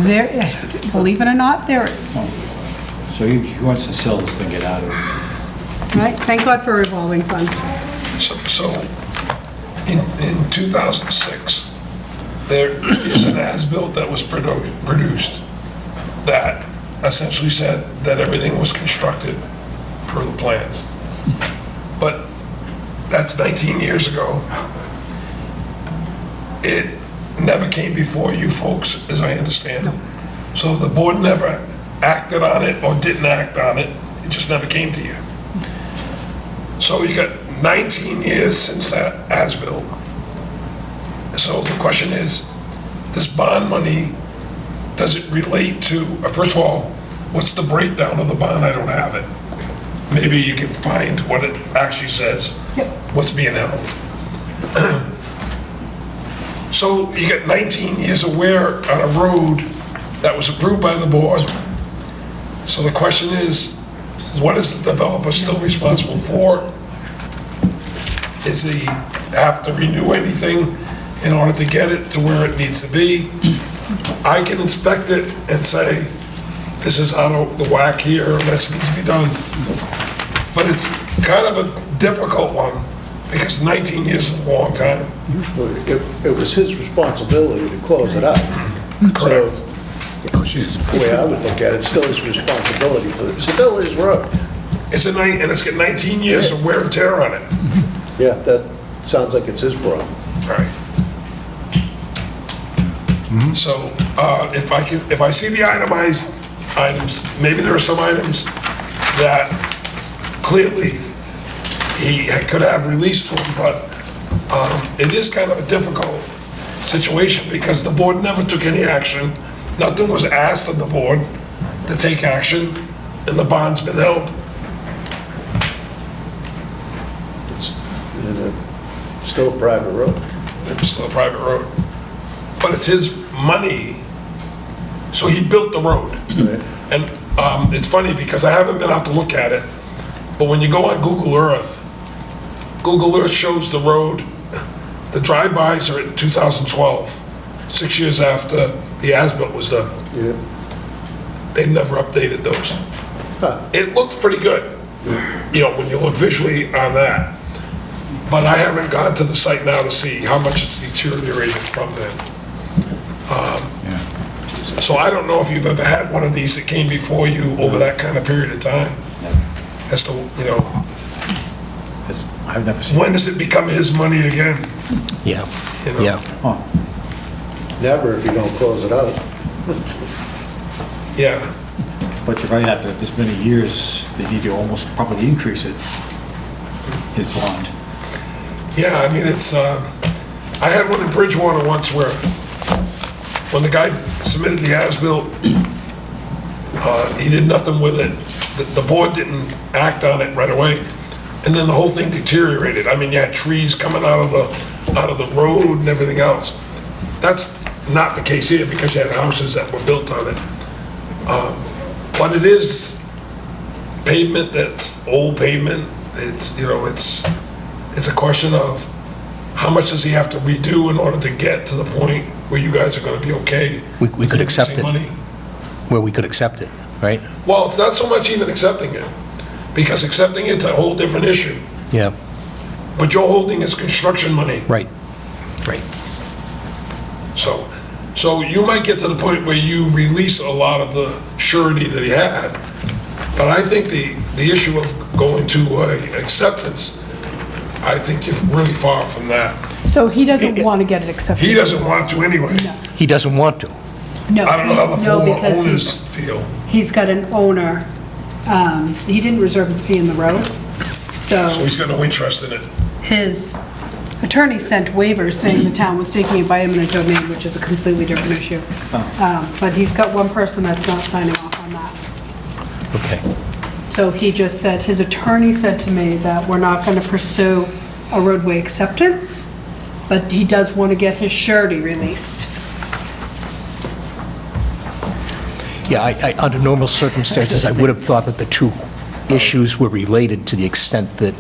There is, believe it or not, there is. So he wants to sell this thing, get out of it. Right? Thank God for revolving fund. So, in 2006, there is an as-built that was produced that essentially said that everything was constructed per the plans. But that's 19 years ago. It never came before you folks, as I understand it. So the board never acted on it or didn't act on it. It just never came to you. So you got 19 years since that as-built. So the question is, this bond money, does it relate to, first of all, what's the breakdown of the bond? I don't have it. Maybe you can find what it actually says, what's being held. So you got 19 years of wear on a road that was approved by the board. So the question is, what is the developer still responsible for? Does he have to renew anything in order to get it to where it needs to be? I can inspect it and say, this is out of the whack here, this needs to be done. But it's kind of a difficult one, because 19 years is a long time. It was his responsibility to close it up. Correct. So, the way I would look at it, it's still his responsibility for it. It's still his road. And it's got 19 years of wear and tear on it. Yeah, that sounds like it's his problem. All right. So if I see the itemized items, maybe there are some items that clearly he could have released to him, but it is kind of a difficult situation because the board never took any action. Nothing was asked of the board to take action, and the bond's been held. It's still a private road. It's still a private road. But it's his money, so he built the road. Right. And it's funny because I haven't been out to look at it, but when you go on Google Earth shows the road, the drive-bys are in 2012, 6 years after the as-built was done. Yeah. They never updated those. It looks pretty good, when you look visually on that. But I haven't gone to the site now to see how much it's deteriorated from then. So I don't know if you've ever had one of these that came before you over that kind of period of time. As to, I've never seen. when does it become his money again? Yeah, You know? yeah. Never if you don't close it out. Yeah. But you're right, after this many years, they need to almost probably increase it, his bond. Yeah, I mean, it's, I had one in Bridgewater once where, when the guy submitted the as-built, he did nothing with it. The board didn't act on it right away, and then the whole thing deteriorated. I mean, you had trees coming out of the road and everything else. That's not the case here, because you had houses that were built on it. But it is pavement that's old pavement. It's, it's a question of how much does he have to redo in order to get to the point where you guys are gonna be okay? We could accept releasing it. money? Where we could accept it, right? Well, it's not so much even accepting it, because accepting it's a whole different issue. Yeah, But you're holding his construction money. right, right. So you might get to the point where you release a lot of the surety that he had. But I think the issue of going to acceptance, I think you're really far from that. So he doesn't want to get it accepted? He doesn't want to anyway. He doesn't want to. No. I don't know how the No, former because owners feel. he's got an owner he didn't reserve the fee in the road, So he's got no interest in it. his attorney sent waivers saying the town was taking it by eminent domain, which is a completely different issue. But he's got one person that's not signing off on that. Okay. So he just said, his attorney said to me that we're not going to pursue a roadway acceptance, but he does want to get his surety released. Yeah, under normal circumstances, I would have thought that the two issues were related to the extent that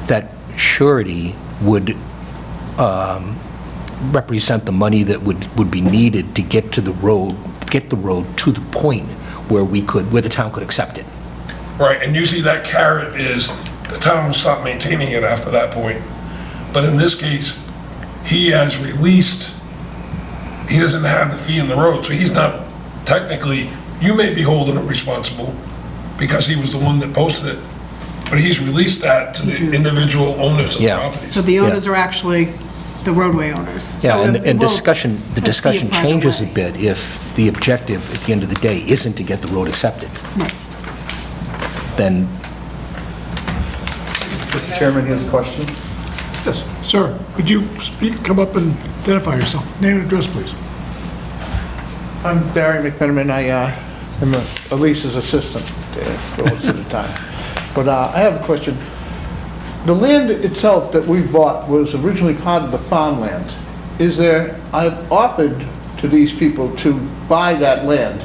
that surety would represent the money that would be needed to get to the road to the point where the town could accept it. Right, and usually that carrot is the town will stop maintaining it after that point. But in this case, he has released, he doesn't have the fee in the road, so he's not technically, you may be holding him responsible because he was the one that posted it, but he's released that to the individual owners of the properties. So the owners are actually the roadway owners. Yeah, So and it the will discussion be a private changes a way. bit if the objective at the end of the day isn't to get the road accepted. Right. Then, Mr. Chairman, he has a question. Yes, sir, could you come up and identify yourself? Name and address, please. I'm Barry McMenamin. I am Elise's assistant for most of the time. But I have a question. The land itself that we bought was originally part of the farmland. I've offered to these people to buy that land,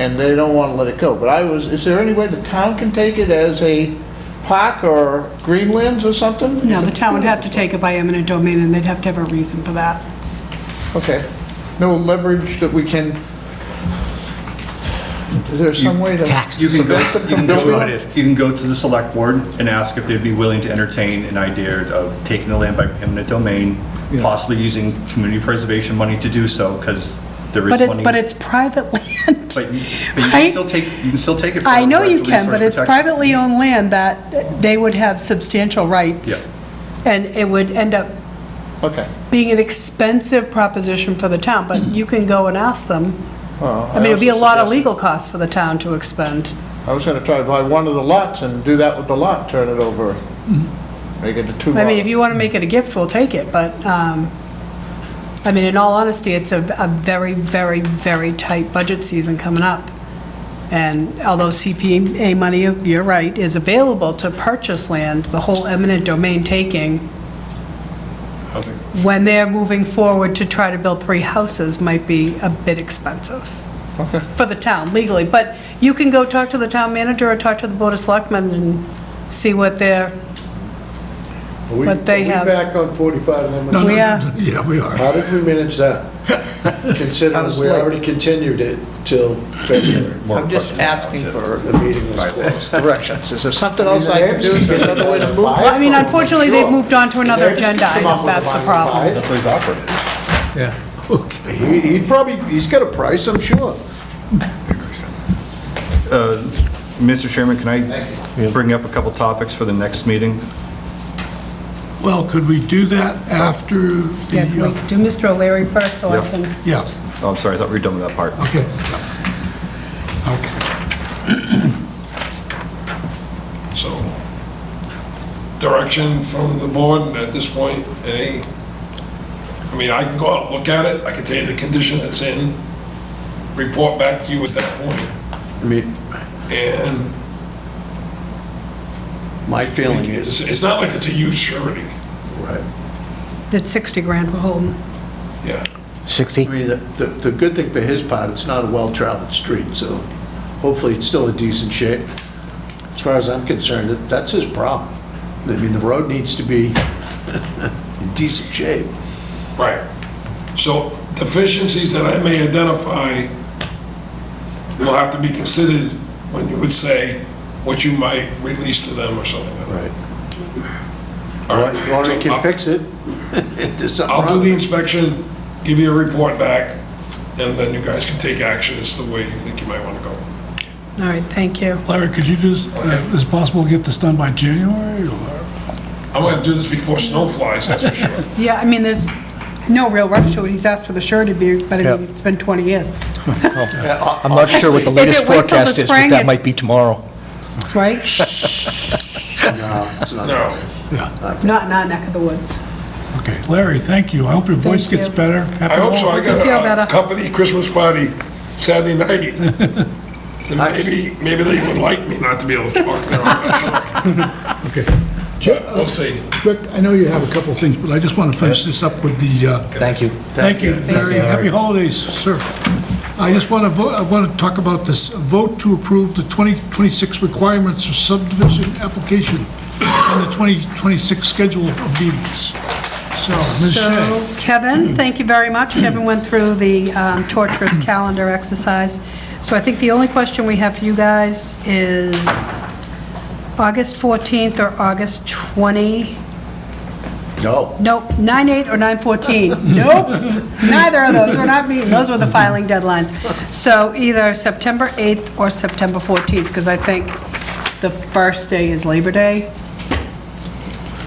and they don't want to let it go. But is there any way the town can take it as a park or greenlands or something? No, the town would have to take it by eminent domain, and they'd have to have a reason for that. Okay. No leverage that we can, is there some way to? You can go, prevent them you from can go, doing it? you can go to the select board and ask if they'd be willing to entertain an idea of taking the land by eminent domain, possibly using community preservation money to do so, because there is money. But it's private land. But you right? can still take it from I know you natural can, but resource it's protection. privately owned land that they would have substantial rights. And it would end up being an expensive proposition for the town, but you can go and ask them. I mean, it'd be a lot of legal costs for the town to expend. I was gonna try to buy one of the lots and do that with the lot, turn it over, make it a two lot. I mean, if you want to make it a gift, we'll take it, but, I mean, in all honesty, it's a very, very, very tight budget season coming up. And although CPA money, you're right, is available to purchase land, the whole eminent domain taking, when they're moving forward to try to build 3 houses, might be a bit expensive for the town legally. But you can go talk to the town manager or talk to the Board of Selectmen and see what they have. Are we back on 45 limits? We are. Yeah, we are. How did we manage that? Considering we already continued it till February. I'm just asking for the meeting was closed. Directions. Is there something else I can do? Is there another way to move? Well, I mean, unfortunately, they've moved on to another agenda item, that's the problem. That's what he's offering. Yeah. Okay. He's got a price, I'm sure. Mr. Chairman, can I bring up a couple topics for the next meeting? Well, could we do that after the... Yeah, can we do Mr. O'Leary first, so I Yep. can... Yeah, Oh, I'm sorry, I thought we were done with that part. okay. Okay. So, direction from the board at this point, I mean, I can go out, look at it, I can tell you the condition it's in, report back to you at that point. And My feeling is, it's not like it's a huge surety. right. It's 60 grand we're holding. Yeah. 60? I mean, the good thing for his part, it's not a well-traveled street, so hopefully it's still in decent shape. As far as I'm concerned, that's his problem. I mean, the road needs to be in decent shape. Right. So deficiencies that I may identify will have to be considered when you would say what you might release to them or something like that. Right. All right. Or So he can fix it. I'll do the inspection, give you a report back, and then you guys can take action as to the way you think you might want to go. All right, thank you. Larry, could you just, is it possible to get this done by January, or? I'm going to do this before snow flies, that's for sure. Yeah, I mean, there's No real rush to it. He's asked for the surety, but I Yep. mean, it's been 20 years, I'm not sure what the If latest it waits till the forecast is, spring, but that it's- might be tomorrow. right? No, it's not. No. Not in our neck of the woods. Okay, Larry, thank you. I hope your voice Thank gets you. better. Happy I hope so. I holidays. You feel got better? a company Christmas party Saturday night. And maybe they would like me not to be able to talk there. I'm not Okay. sure. But we'll see. Rick, I know you have a couple of things, but I just want to finish this up with the, Thank you. thank you, Larry. Happy holidays, sir. I just want to vote, I want to talk about this, vote to approve the 2026 requirements for subdivision application and the 2026 schedule of meetings. So, Ms. So, Shea. Kevin, thank you very much. Kevin went through the torturous calendar exercise. So I think the only question we have for you guys is August 14th or August 20? No. Nope, 9/8 or 9/14. Nope, neither of those. We're not meeting. Those were the filing deadlines. So either September 8th or September 14th, because I think the first day is Labor Day.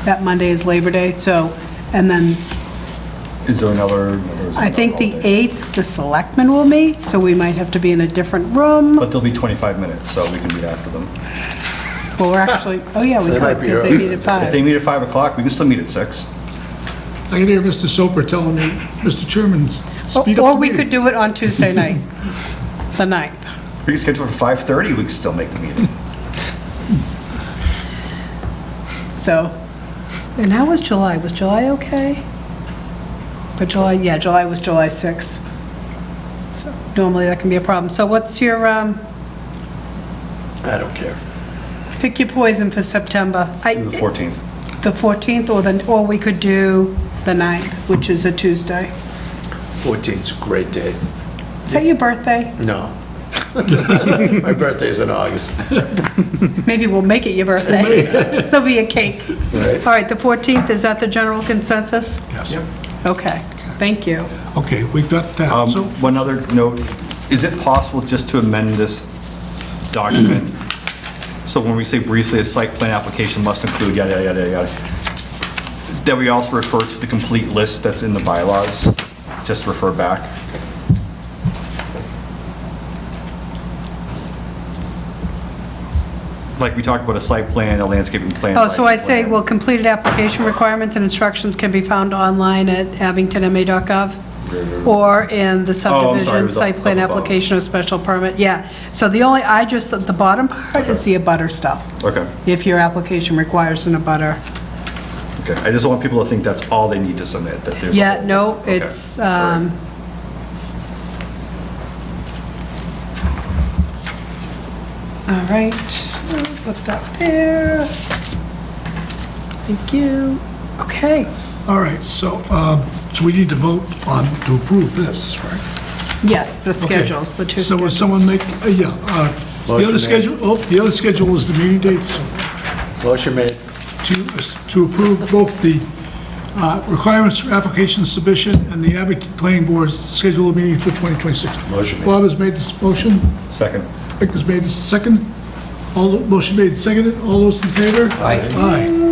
That Monday is Labor Day, so, and then Is there another? I think the 8th, the selectmen will meet, so we might have to be in a different room. But they'll be 25 minutes, so we can meet after them. Well, we're actually, oh yeah, we They could, might be because they early. meet at If they 5. meet at 5 o'clock, we can still meet at 6. I can hear Mr. Soper telling me, Mr. Chairman, speed up Or the we meeting. could do it on Tuesday night, the 9th. We can schedule it for 5:30, we can still make the meeting. So, and how was July? Was July okay? But July, yeah, July was July 6th. So normally that can be a problem. So what's your, I don't care. pick your poison for September? The 14th. The 14th, or we could do the 9th, which is a Tuesday. 14th's a great day. Is that your birthday? No. My birthday's in August. Maybe we'll make it your birthday. There'll be a cake. Right. All right, the 14th, is that the general consensus? Yes. Okay, thank you. Okay, we've got that. So, One other note, is it possible just to amend this document? So when we say briefly, a site plan application must include yada, yada, yada, yada, that we also refer to the complete list that's in the bylaws, just refer back? Like we talked about a site plan, a landscaping plan. Oh, so I say, lighting well, plan. completed application requirements and instructions can be found online at abingtonma.gov or in the subdivision was site up plan above. application or special permit, yeah. So the only, the bottom part is the abutter stuff. Okay, If your application requires an abutter. okay. I just don't want people to think that's all they need to submit, that there's. a Yeah, whole no, list. Okay, it's, all right. all right, put that there. Thank you. Okay. all right, so we need to vote on, to approve this, right? Yes, the Okay. schedules, the two So would schedules. someone make, the Motion other made. schedule, the other schedule is the meeting dates, so Motion made. to approve both the requirements for application submission and the Abington Planning Board's schedule of meeting for 2026. Motion made. Bob has made this motion, Second. Rick has made this second. Motion made, seconded, all those in favor? Aye. Aye.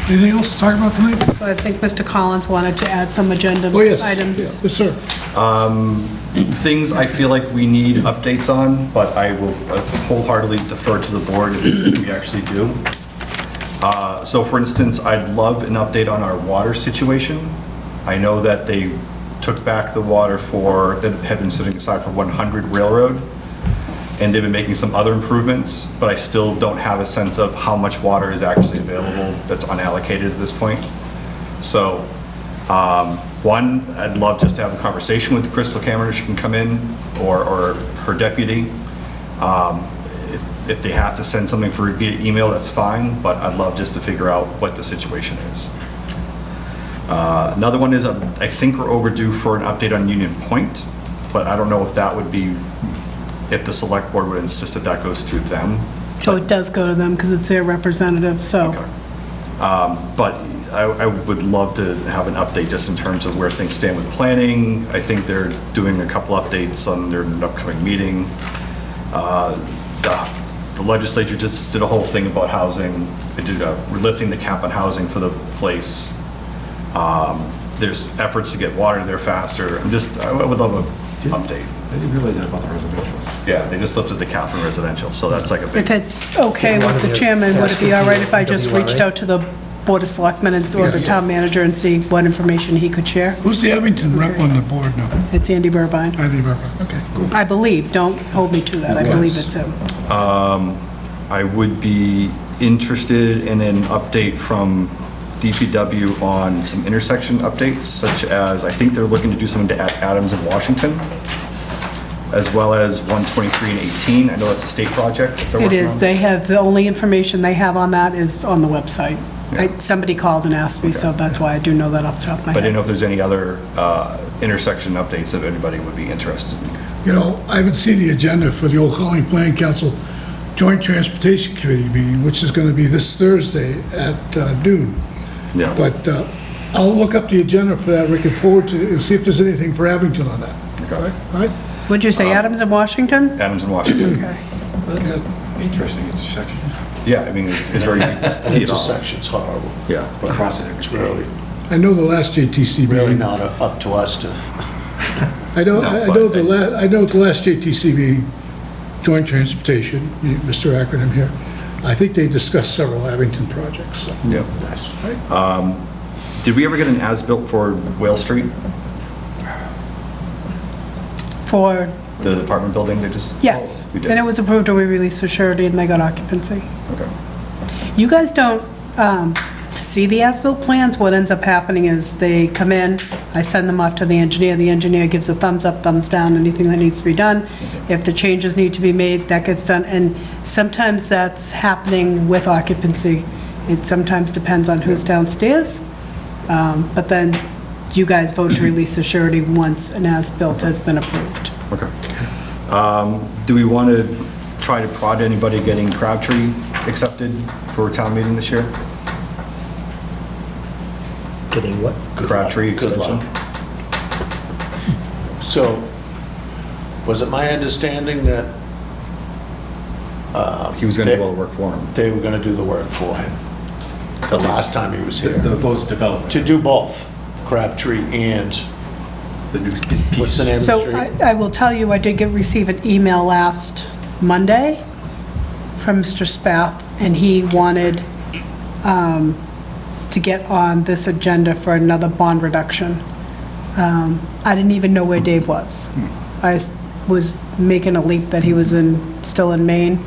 Anything else to talk about tonight? So I think Mr. Collins wanted to add some agenda Oh, yes. items. Yes, sir. Things I feel like we need updates on, but I will wholeheartedly defer to the board if we actually do. So for instance, I'd love an update on our water situation. I know that they took back the water that had been sitting aside for 100 Railroad, and they've been making some other improvements, but I still don't have a sense of how much water is actually available that's unallocated at this point. So, one, I'd love just to have a conversation with Crystal Cameron if she can come in, or her deputy. If they have to send something via email, that's fine, but I'd love just to figure out what the situation is. Another one is, I think we're overdue for an update on Union Point, but I don't know if that would be, if the select board would insist that that goes through them. So it does go to them because it's their representative, so. But I would love to have an update just in terms of where things stand with planning. I think they're doing a couple updates on their upcoming meeting. The legislature just did a whole thing about housing. They did, we're lifting the cap on housing for the place. there's efforts to get water there faster. I would love an update. I didn't realize that about the residential. Yeah, they just lifted the cap on residential, so that's like a big. If it's okay with the chairman, would it be all right if I just reached out to the Board of Selectmen or the town manager and see what information he could share? Who's the Abington rep on the board now? It's Andy Burbine. Andy Burbank. Okay, cool. I believe, don't hold me to that, I believe it's him. I would be interested in an update from DPW on some intersection updates, such as, I think they're looking to do something to Adams and Washington, as well as 123 and 18. I know that's a state project that they're It working is, on. they have, the only information they have on that is on the website. Somebody called and asked me, so that's why I do know that off the top of my But I didn't head. know if there's any other intersection updates that anybody would be interested in. You know, I haven't seen the agenda for the Old Colony Planning Council Joint Transportation Committee meeting, which is going to be this Thursday at noon. Yeah. But I'll look up the agenda for that, looking forward to, and see if there's anything for Abington on that. Okay. All right? Would you say Adams and Washington? Adams and Washington. Okay. That's an interesting intersection. Yeah, I mean, it's very, just An tee it off. intersection's horrible. Yeah. But Cross it it's every day. really, I know the last JTC really meeting. not up to us to, I know No, the last JTC meeting, Joint Transportation, Mr. Acronym here, I think they discussed several Abington projects, so. Yeah. Did we ever get an as-built for Whale Street, For, the apartment building they just? yes, Oh, we did. and it was approved and we released the surety and they got occupancy. Okay. You guys don't see the as-built plans. What ends up happening is they come in, I send them off to the engineer gives a thumbs up, thumbs down, anything that needs to be done. If the changes need to be made, that gets done, and sometimes that's happening with occupancy. It sometimes depends on who's downstairs, but then you guys vote to release the surety once an as-built has been approved. Okay. Do we want to try to prod anybody getting Crabtree accepted for town meeting this year? Getting what? Crabtree good extension? luck. So, was it my understanding that He was going to do all the work for him. they were gonna do the work for him the last time he was here? Those developments. To do both, Crabtree and, The new what's the name of the So street? I will tell you, I did receive an email last Monday from Mr. Spath, and he wanted to get on this agenda for another bond reduction. I didn't even know where Dave was. I was making a leap that he was still in Maine,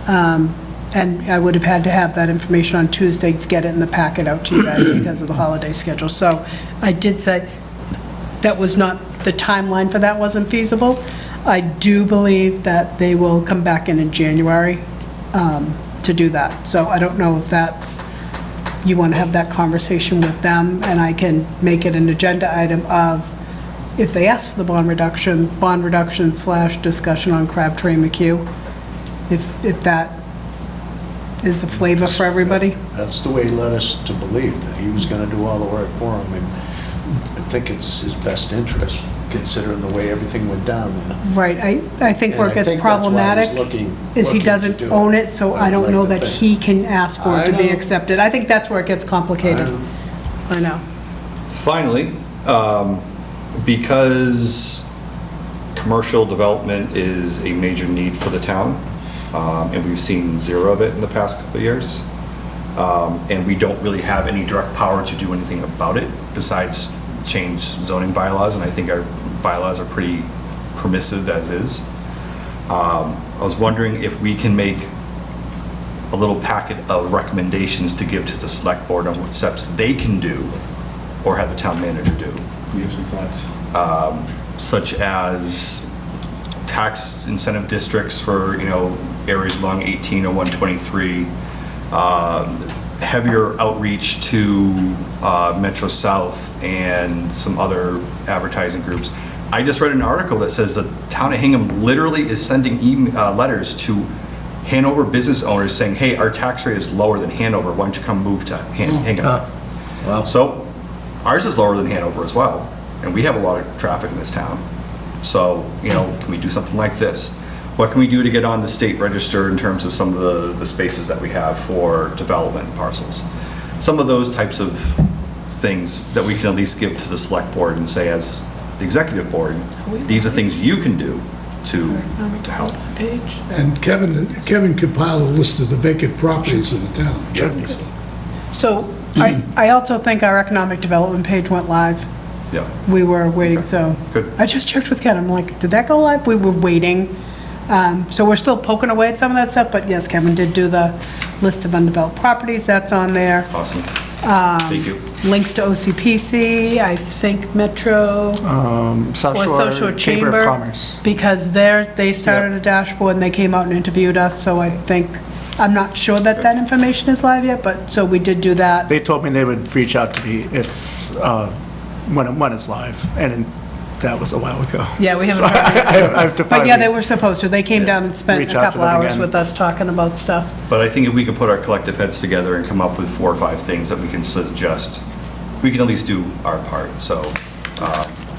and I would have had to have that information on Tuesday to get it in the packet out to you guys because of the holiday schedule. So I did say that was not, the timeline for that wasn't feasible. I do believe that they will come back in January to do that. So I don't know if that's, you want to have that conversation with them, and I can make it an agenda item of, if they ask for the bond reduction / discussion on Crabtree and McHugh, if that is a flavor for everybody. That's the way he led us to believe, that he was gonna do all the work for him, and I think it's his best interest, considering the way everything went down there. Right, I think where it And I gets think that's why he's problematic is he looking to doesn't do it. own it, so I don't I'd know like that to he can ask for it to I be know. accepted. I think that's where it gets complicated. I know. Finally, because commercial development is a major need for the town, and we've seen zero of it in the past couple of years, and we don't really have any direct power to do anything about it besides change zoning bylaws, and I think our bylaws are pretty permissive as is. I was wondering if we can make a little packet of recommendations to give to the select board on what steps they can do or have the town manager do. We have some thoughts. Such as tax incentive districts for, areas along 18 or 123, heavier outreach to Metro South and some other advertising groups. I just read an article that says the town of Hingham literally is sending letters to Hanover business owners saying, hey, our tax rate is lower than Hanover, why don't you come move to Hingham? Wow. So ours is lower than Hanover as well, and we have a lot of traffic in this town. So, can we do something like this? What can we do to get on the state register in terms of some of the spaces that we have for development parcels? Some of those types of things that we can at least give to the select board and say, as the executive board, these are things you can do to help. And Kevin compiled a list of the vacant properties in the town. So I also think our economic development page went live. Yeah. We were waiting, so. Good. I just checked with Ken, I'm like, did that go live? We were waiting. So we're still poking away at some of that stuff, but yes, Kevin did do the list of undeveloped properties, that's on there. Awesome. Thank you. Links to OCPC, I think Metro. South or South Shore Chamber of Commerce. Because they started a dashboard and they came out and interviewed us, so I think, I'm not sure that information is live yet, but, so we did do that. They told me they would reach out to me if, when it's live, and that was a while ago. Yeah, we haven't So heard yet. I have to But yeah, they finally were supposed to. They came down and spent a reach out to couple them hours again. with us talking about stuff. But I think if we could put our collective heads together and come up with 4 or 5 things that we can suggest, we can at least do our part. So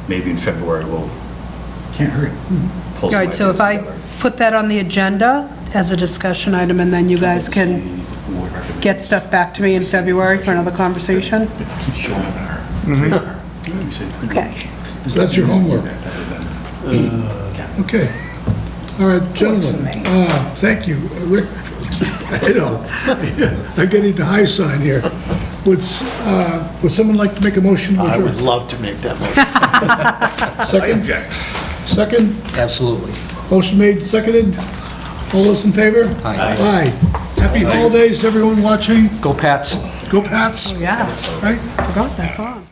maybe in February, we'll Can't hurt. pull All some right, so if I ideas together. put that on the agenda as a discussion item, and then you guys can get stuff back to me in February for another conversation? Okay. So that's your homework. Okay. All right, gentlemen, thank you. Rick, I know, I'm getting the high sign here. Would someone like to make a motion? I would love to make that motion. Second? Second? Absolutely. Motion made, seconded. All those in favor? Aye. Happy holidays, everyone watching. Go Pats. Go Pats. Yeah, Right? forgot that's on.